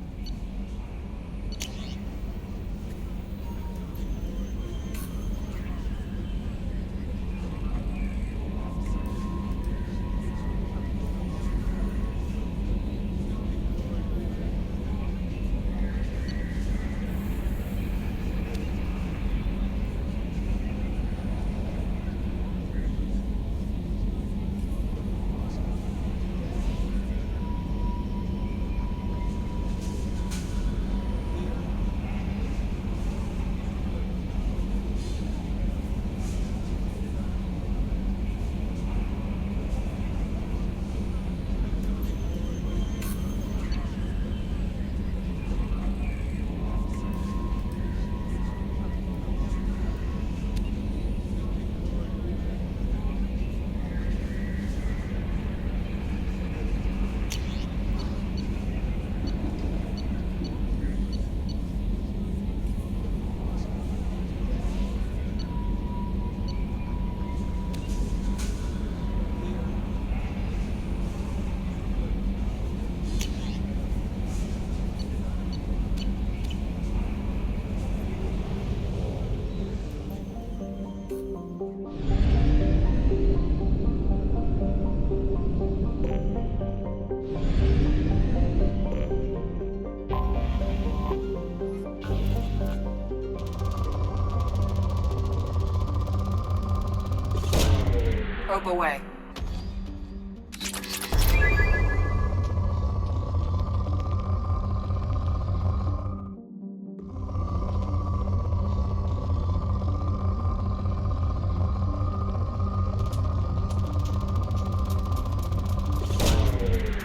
Probe away.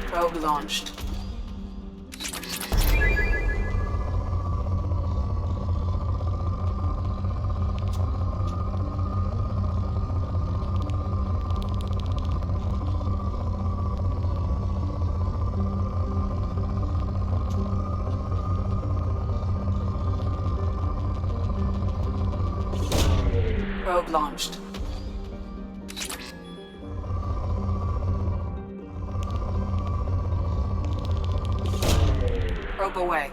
Probe launched. Probe launched. Probe away.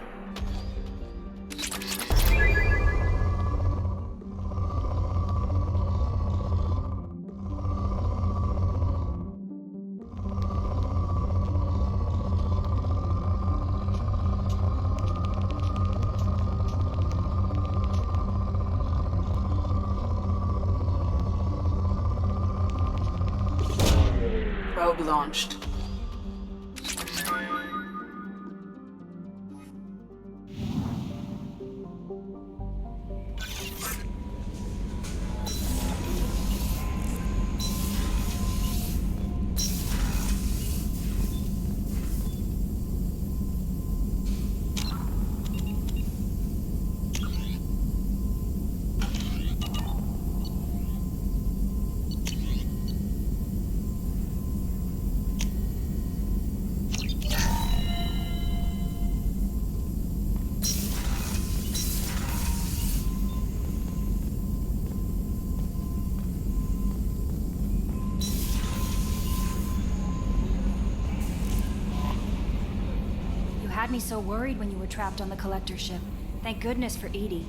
Probe launched. had me so worried when you were trapped on the Collector ship. Thank goodness for Edie.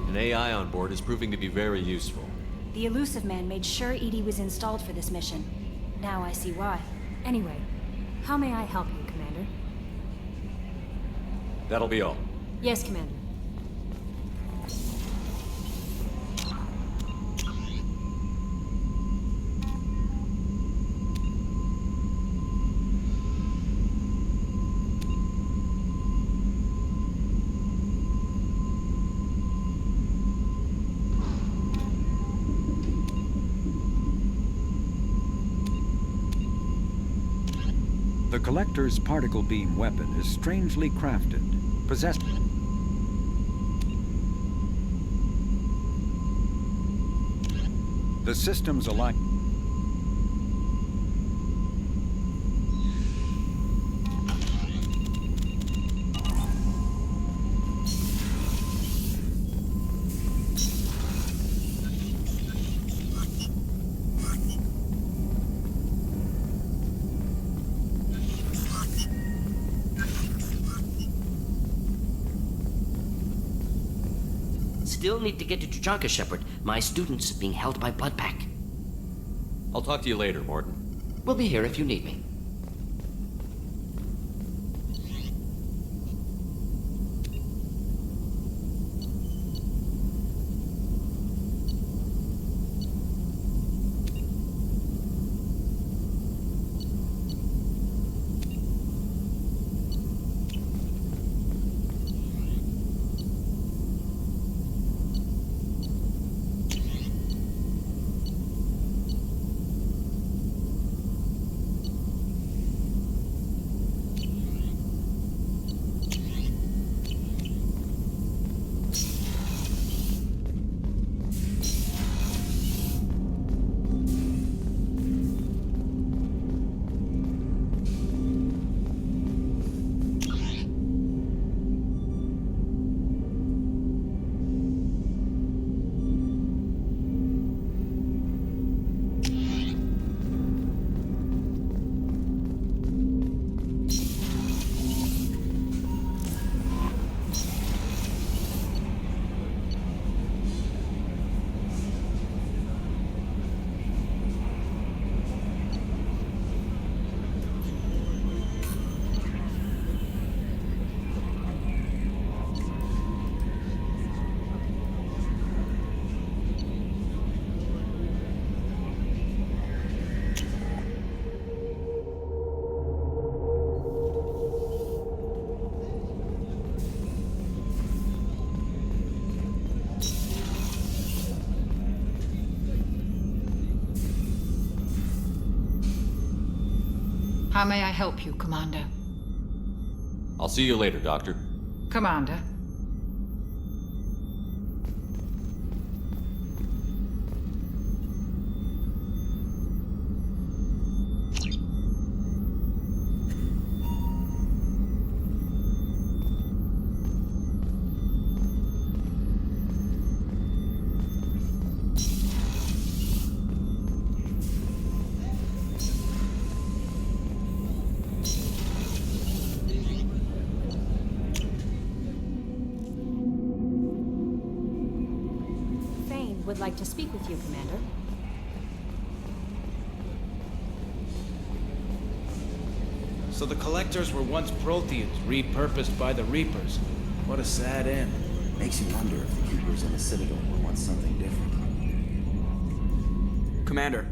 An AI on board is proving to be very useful. The Elusive Man made sure Edie was installed for this mission. Now I see why. Anyway, how may I help you, Commander? That'll be all. Yes, Commander. The Collector's particle beam weapon is strangely crafted, possessed... The systems align... Still need to get to Tuchanka, Shepard. My student's being held by Bloodpack. I'll talk to you later, Morton. We'll be here if you need me. How may I help you, Commander? I'll see you later, Doctor. Commander. Would like to speak with you, Commander. So the Collectors were once Protheans, repurposed by the Reapers. What a sad end. Makes you wonder if the Keepers in the Citadel were once something different. Commander.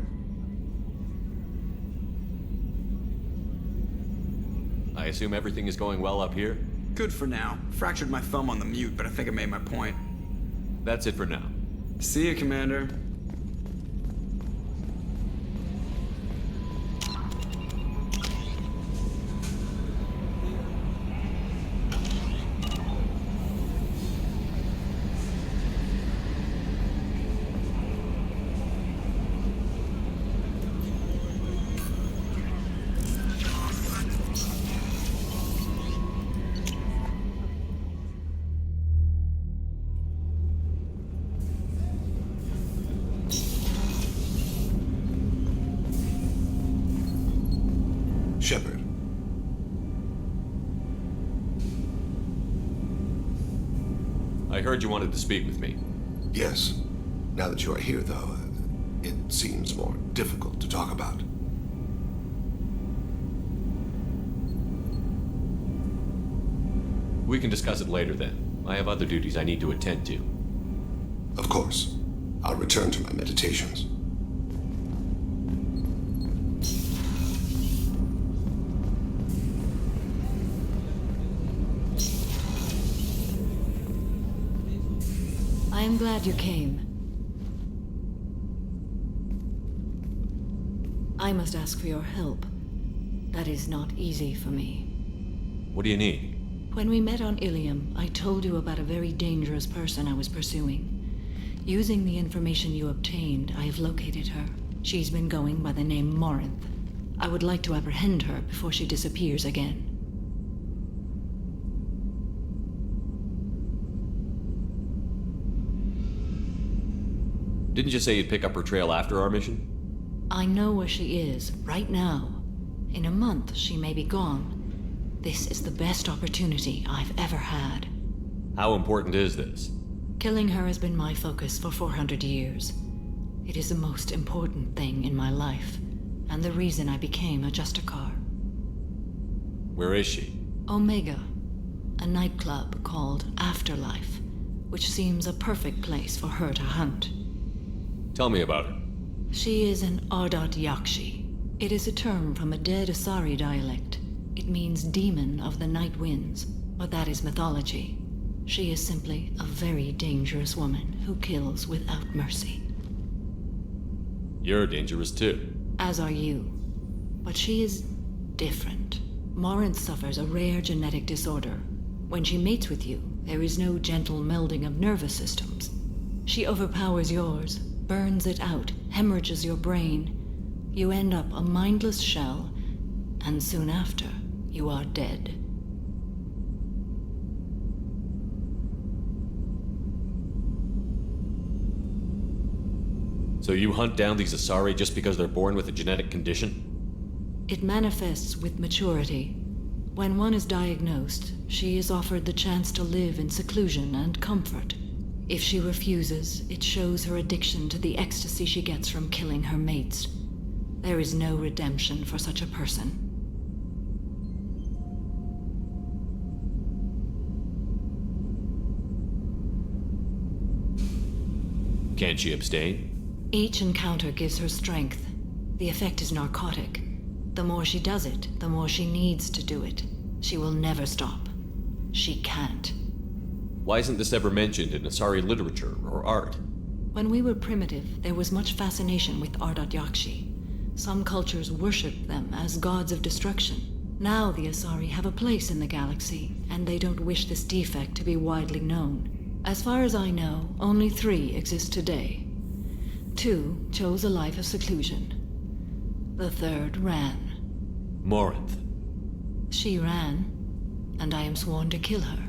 I assume everything is going well up here? Good for now. Fractured my thumb on the mute, but I think I made my point. That's it for now. See you, Commander. Shepard. I heard you wanted to speak with me. Yes. Now that you are here, though, it seems more difficult to talk about. We can discuss it later then. I have other duties I need to attend to. Of course. I'll return to my meditations. I am glad you came. I must ask for your help. That is not easy for me. What do you need? When we met on Ilium, I told you about a very dangerous person I was pursuing. Using the information you obtained, I have located her. She's been going by the name Morinth. I would like to apprehend her before she disappears again. Didn't you say you'd pick up her trail after our mission? I know where she is, right now. In a month, she may be gone. This is the best opportunity I've ever had. How important is this? Killing her has been my focus for 400 years. It is the most important thing in my life, and the reason I became a Justicar. Where is she? Omega, a nightclub called Afterlife, which seems a perfect place for her to hunt. Tell me about her. She is an Ardat Yakshi. It is a term from a dead Asari dialect. It means demon of the night winds, but that is mythology. She is simply a very dangerous woman who kills without mercy. You're dangerous too. As are you. But she is different. Morinth suffers a rare genetic disorder. When she mates with you, there is no gentle melding of nervous systems. She overpowers yours, burns it out, hemorrhages your brain. You end up a mindless shell, and soon after, you are dead. So you hunt down these Asari just because they're born with a genetic condition? It manifests with maturity. When one is diagnosed, she is offered the chance to live in seclusion and comfort. If she refuses, it shows her addiction to the ecstasy she gets from killing her mates. There is no redemption for such a person. Can't she abstain? Each encounter gives her strength. The effect is narcotic. The more she does it, the more she needs to do it. She will never stop. She can't. Why isn't this ever mentioned in Asari literature or art? When we were primitive, there was much fascination with Ardat Yakshi. Some cultures worshipped them as gods of destruction. Now the Asari have a place in the galaxy, and they don't wish this defect to be widely known. As far as I know, only 3 exist today. 2 chose a life of seclusion. The 3rd ran. Morinth. She ran, and I am sworn to kill her.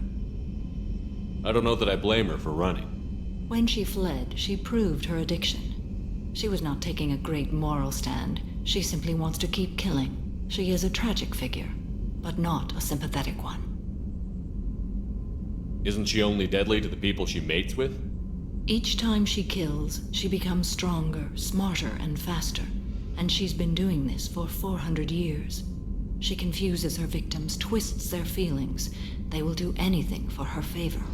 I don't know that I blame her for running. When she fled, she proved her addiction. She was not taking a great moral stand. She simply wants to keep killing. She is a tragic figure, but not a sympathetic one. Isn't she only deadly to the people she mates with? Each time she kills, she becomes stronger, smarter, and faster. And she's been doing this for 400 years. She confuses her victims, twists their feelings. They will do anything for her favor.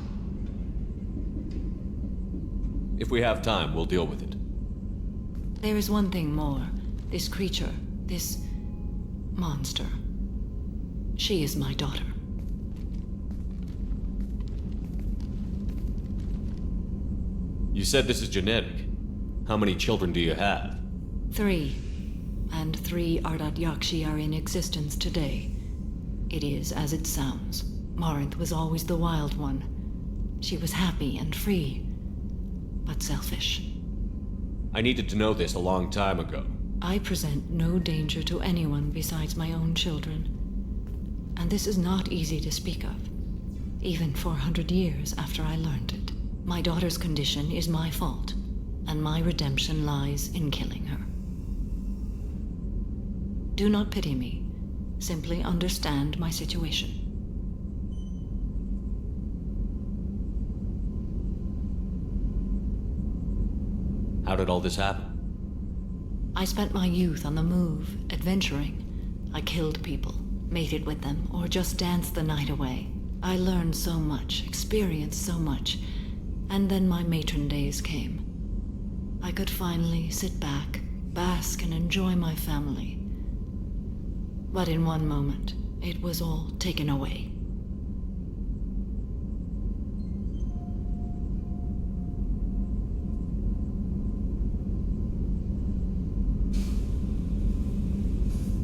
If we have time, we'll deal with it. There is one thing more. This creature, this monster. She is my daughter. You said this is genetic. How many children do you have? 3. And 3 Ardat Yakshi are in existence today. It is as it sounds. Morinth was always the wild one. She was happy and free, but selfish. I needed to know this a long time ago. I present no danger to anyone besides my own children. And this is not easy to speak of, even 400 years after I learned it. My daughter's condition is my fault, and my redemption lies in killing her. Do not pity me. Simply understand my situation. How did all this happen? I spent my youth on the move, adventuring. I killed people, mated with them, or just danced the night away. I learned so much, experienced so much, and then my matron days came. I could finally sit back, bask, and enjoy my family. But in one moment, it was all taken away.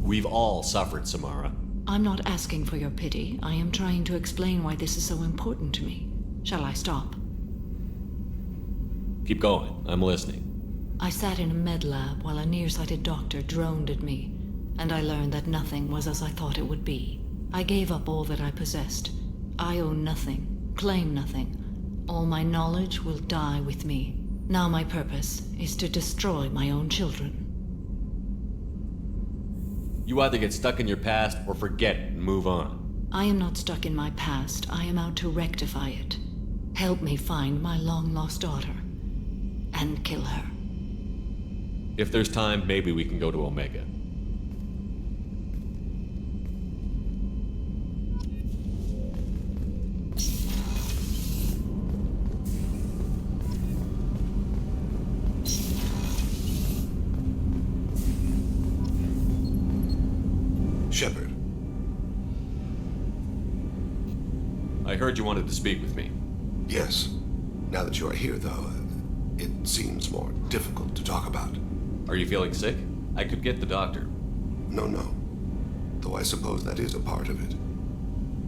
We've all suffered, Samara. I'm not asking for your pity. I am trying to explain why this is so important to me. Shall I stop? Keep going. I'm listening. I sat in a med lab while a nearsighted doctor droned at me, and I learned that nothing was as I thought it would be. I gave up all that I possessed. I own nothing, claim nothing. All my knowledge will die with me. Now my purpose is to destroy my own children. You either get stuck in your past or forget it and move on. I am not stuck in my past. I am out to rectify it. Help me find my long-lost daughter. And kill her. If there's time, maybe we can go to Omega. Shepard. I heard you wanted to speak with me. Yes. Now that you are here, though, it seems more difficult to talk about. Are you feeling sick? I could get the doctor. No. Though I suppose that is a part of it.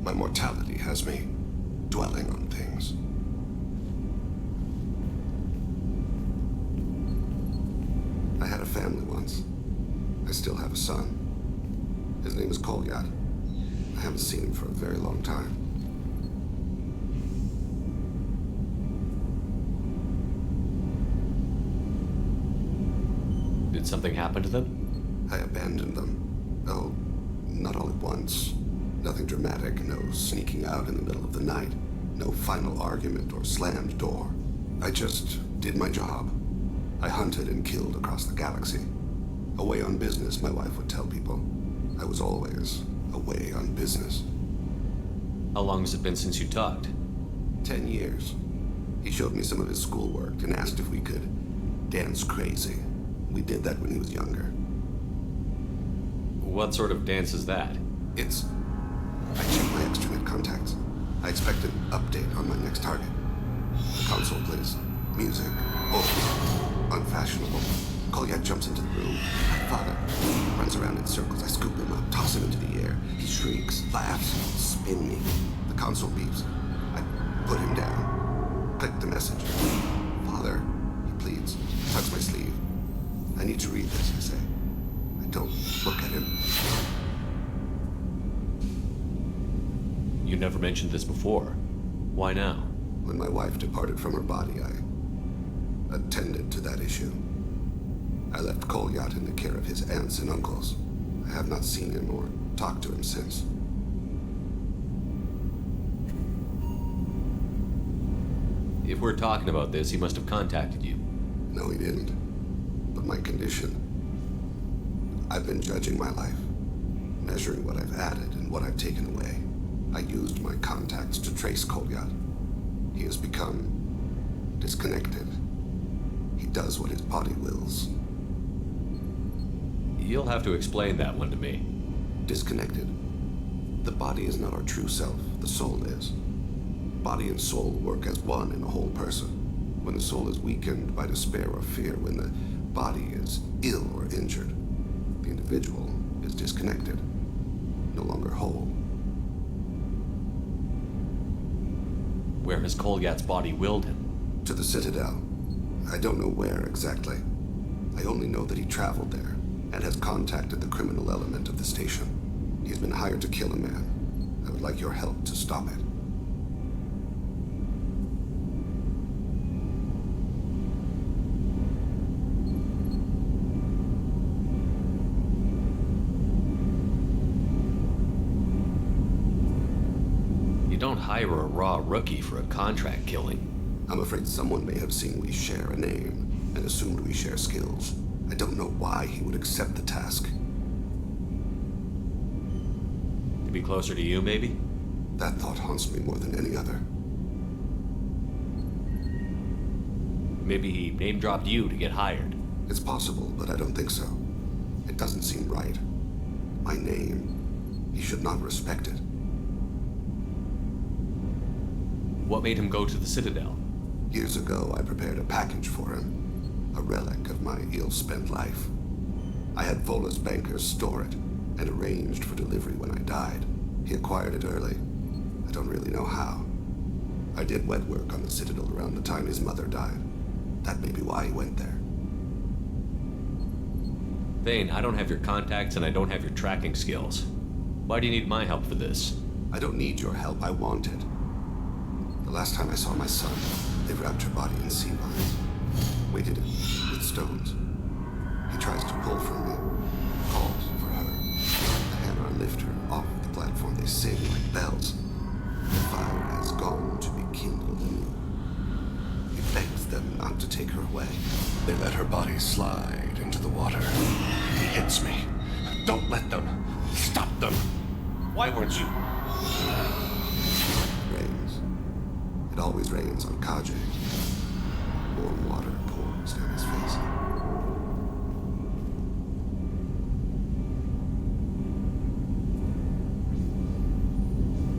My mortality has me dwelling on things. I had a family once. I still have a son. His name is Kolyat. I haven't seen him for a very long time. Did something happen to them? I abandoned them. Oh, not all at once. Nothing dramatic, no sneaking out in the middle of the night, no final argument or slammed door. I just did my job. I hunted and killed across the galaxy. Away on business, my wife would tell people. I was always away on business. How long has it been since you talked? 10 years. He showed me some of his schoolwork and asked if we could dance crazy. We did that when he was younger. What sort of dance is that? It's... I checked my extranet contacts. I expect an update on my next target. The console plays music. Oh, unfashionable. Kolyat jumps into the room. My father runs around in circles. I scoop him up, toss him into the air. He shrieks, laughs, spin me. The console beeps. I put him down. Click the message. Father, he pleads. Tugs my sleeve. I need to read this, I say. I don't look at him. You never mentioned this before. Why now? When my wife departed from her body, I attended to that issue. I left Kolyat in the care of his aunts and uncles. I have not seen him or talked to him since. If we're talking about this, he must have contacted you. No, he didn't. But my condition... I've been judging my life, measuring what I've added and what I've taken away. I used my contacts to trace Kolyat. He has become disconnected. He does what his body wills. You'll have to explain that one to me. Disconnected. The body is not our true self, the soul is. Body and soul work as one in a whole person. When the soul is weakened by despair or fear, when the body is ill or injured, the individual is disconnected, no longer whole. Where has Kolyat's body willed him? To the Citadel. I don't know where exactly. I only know that he traveled there and has contacted the criminal element of the station. He's been hired to kill a man. I would like your help to stop it. don't hire a raw rookie for a contract killing. I'm afraid someone may have seen we share a name and assumed we share skills. I don't know why he would accept the task. To be closer to you, maybe? That thought haunts me more than any other. Maybe he name-dropped you to get hired. It's possible, but I don't think so. It doesn't seem right. My name. He should not respect it. What made him go to the Citadel? Years ago, I prepared a package for him. A relic of my ill-spent life. I had Vola's bankers store it, and arranged for delivery when I died. He acquired it early. I don't really know how. I did wet work on the Citadel around the time his mother died. That may be why he went there. Thane, I don't have your contacts and I don't have your tracking skills. Why do you need my help for this? I don't need your help, I want it. The last time I saw my son, they wrapped her body in sea vines, weighted it with stones. He tries to pull from me, calls for her. The hammer lift her off the platform, they sing like bells. The fire has gone to be kindled anew. He begs them not to take her away. They let her body slide into the water. He hits me. Don't let them. Stop them. Why weren't you? Rains. It always rains on Kaji. Warm water pours down his face.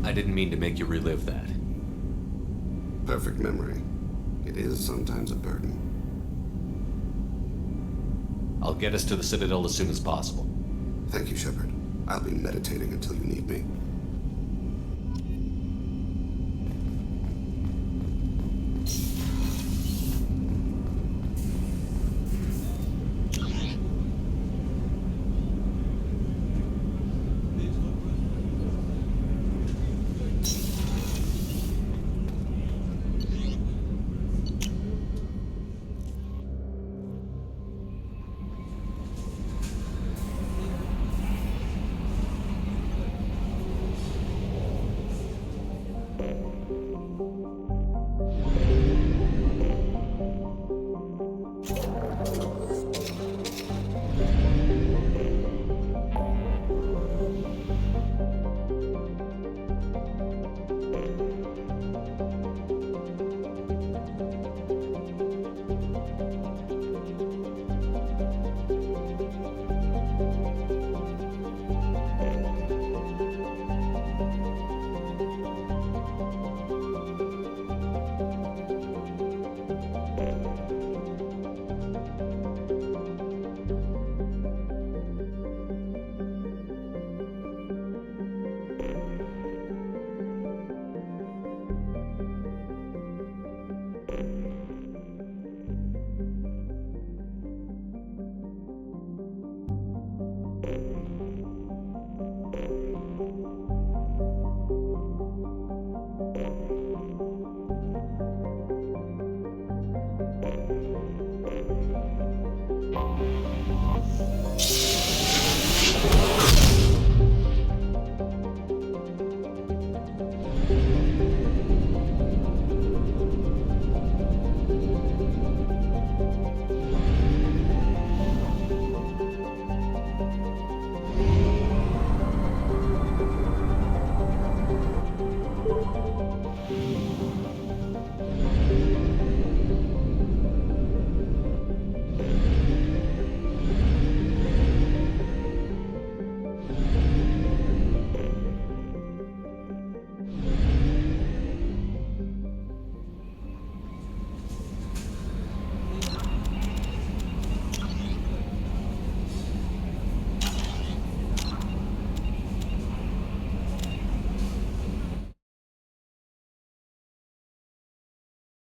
I didn't mean to make you relive that. Perfect memory. It is sometimes a burden. I'll get us to the Citadel as soon as possible. Thank you, Shepard. I'll be meditating until you need me.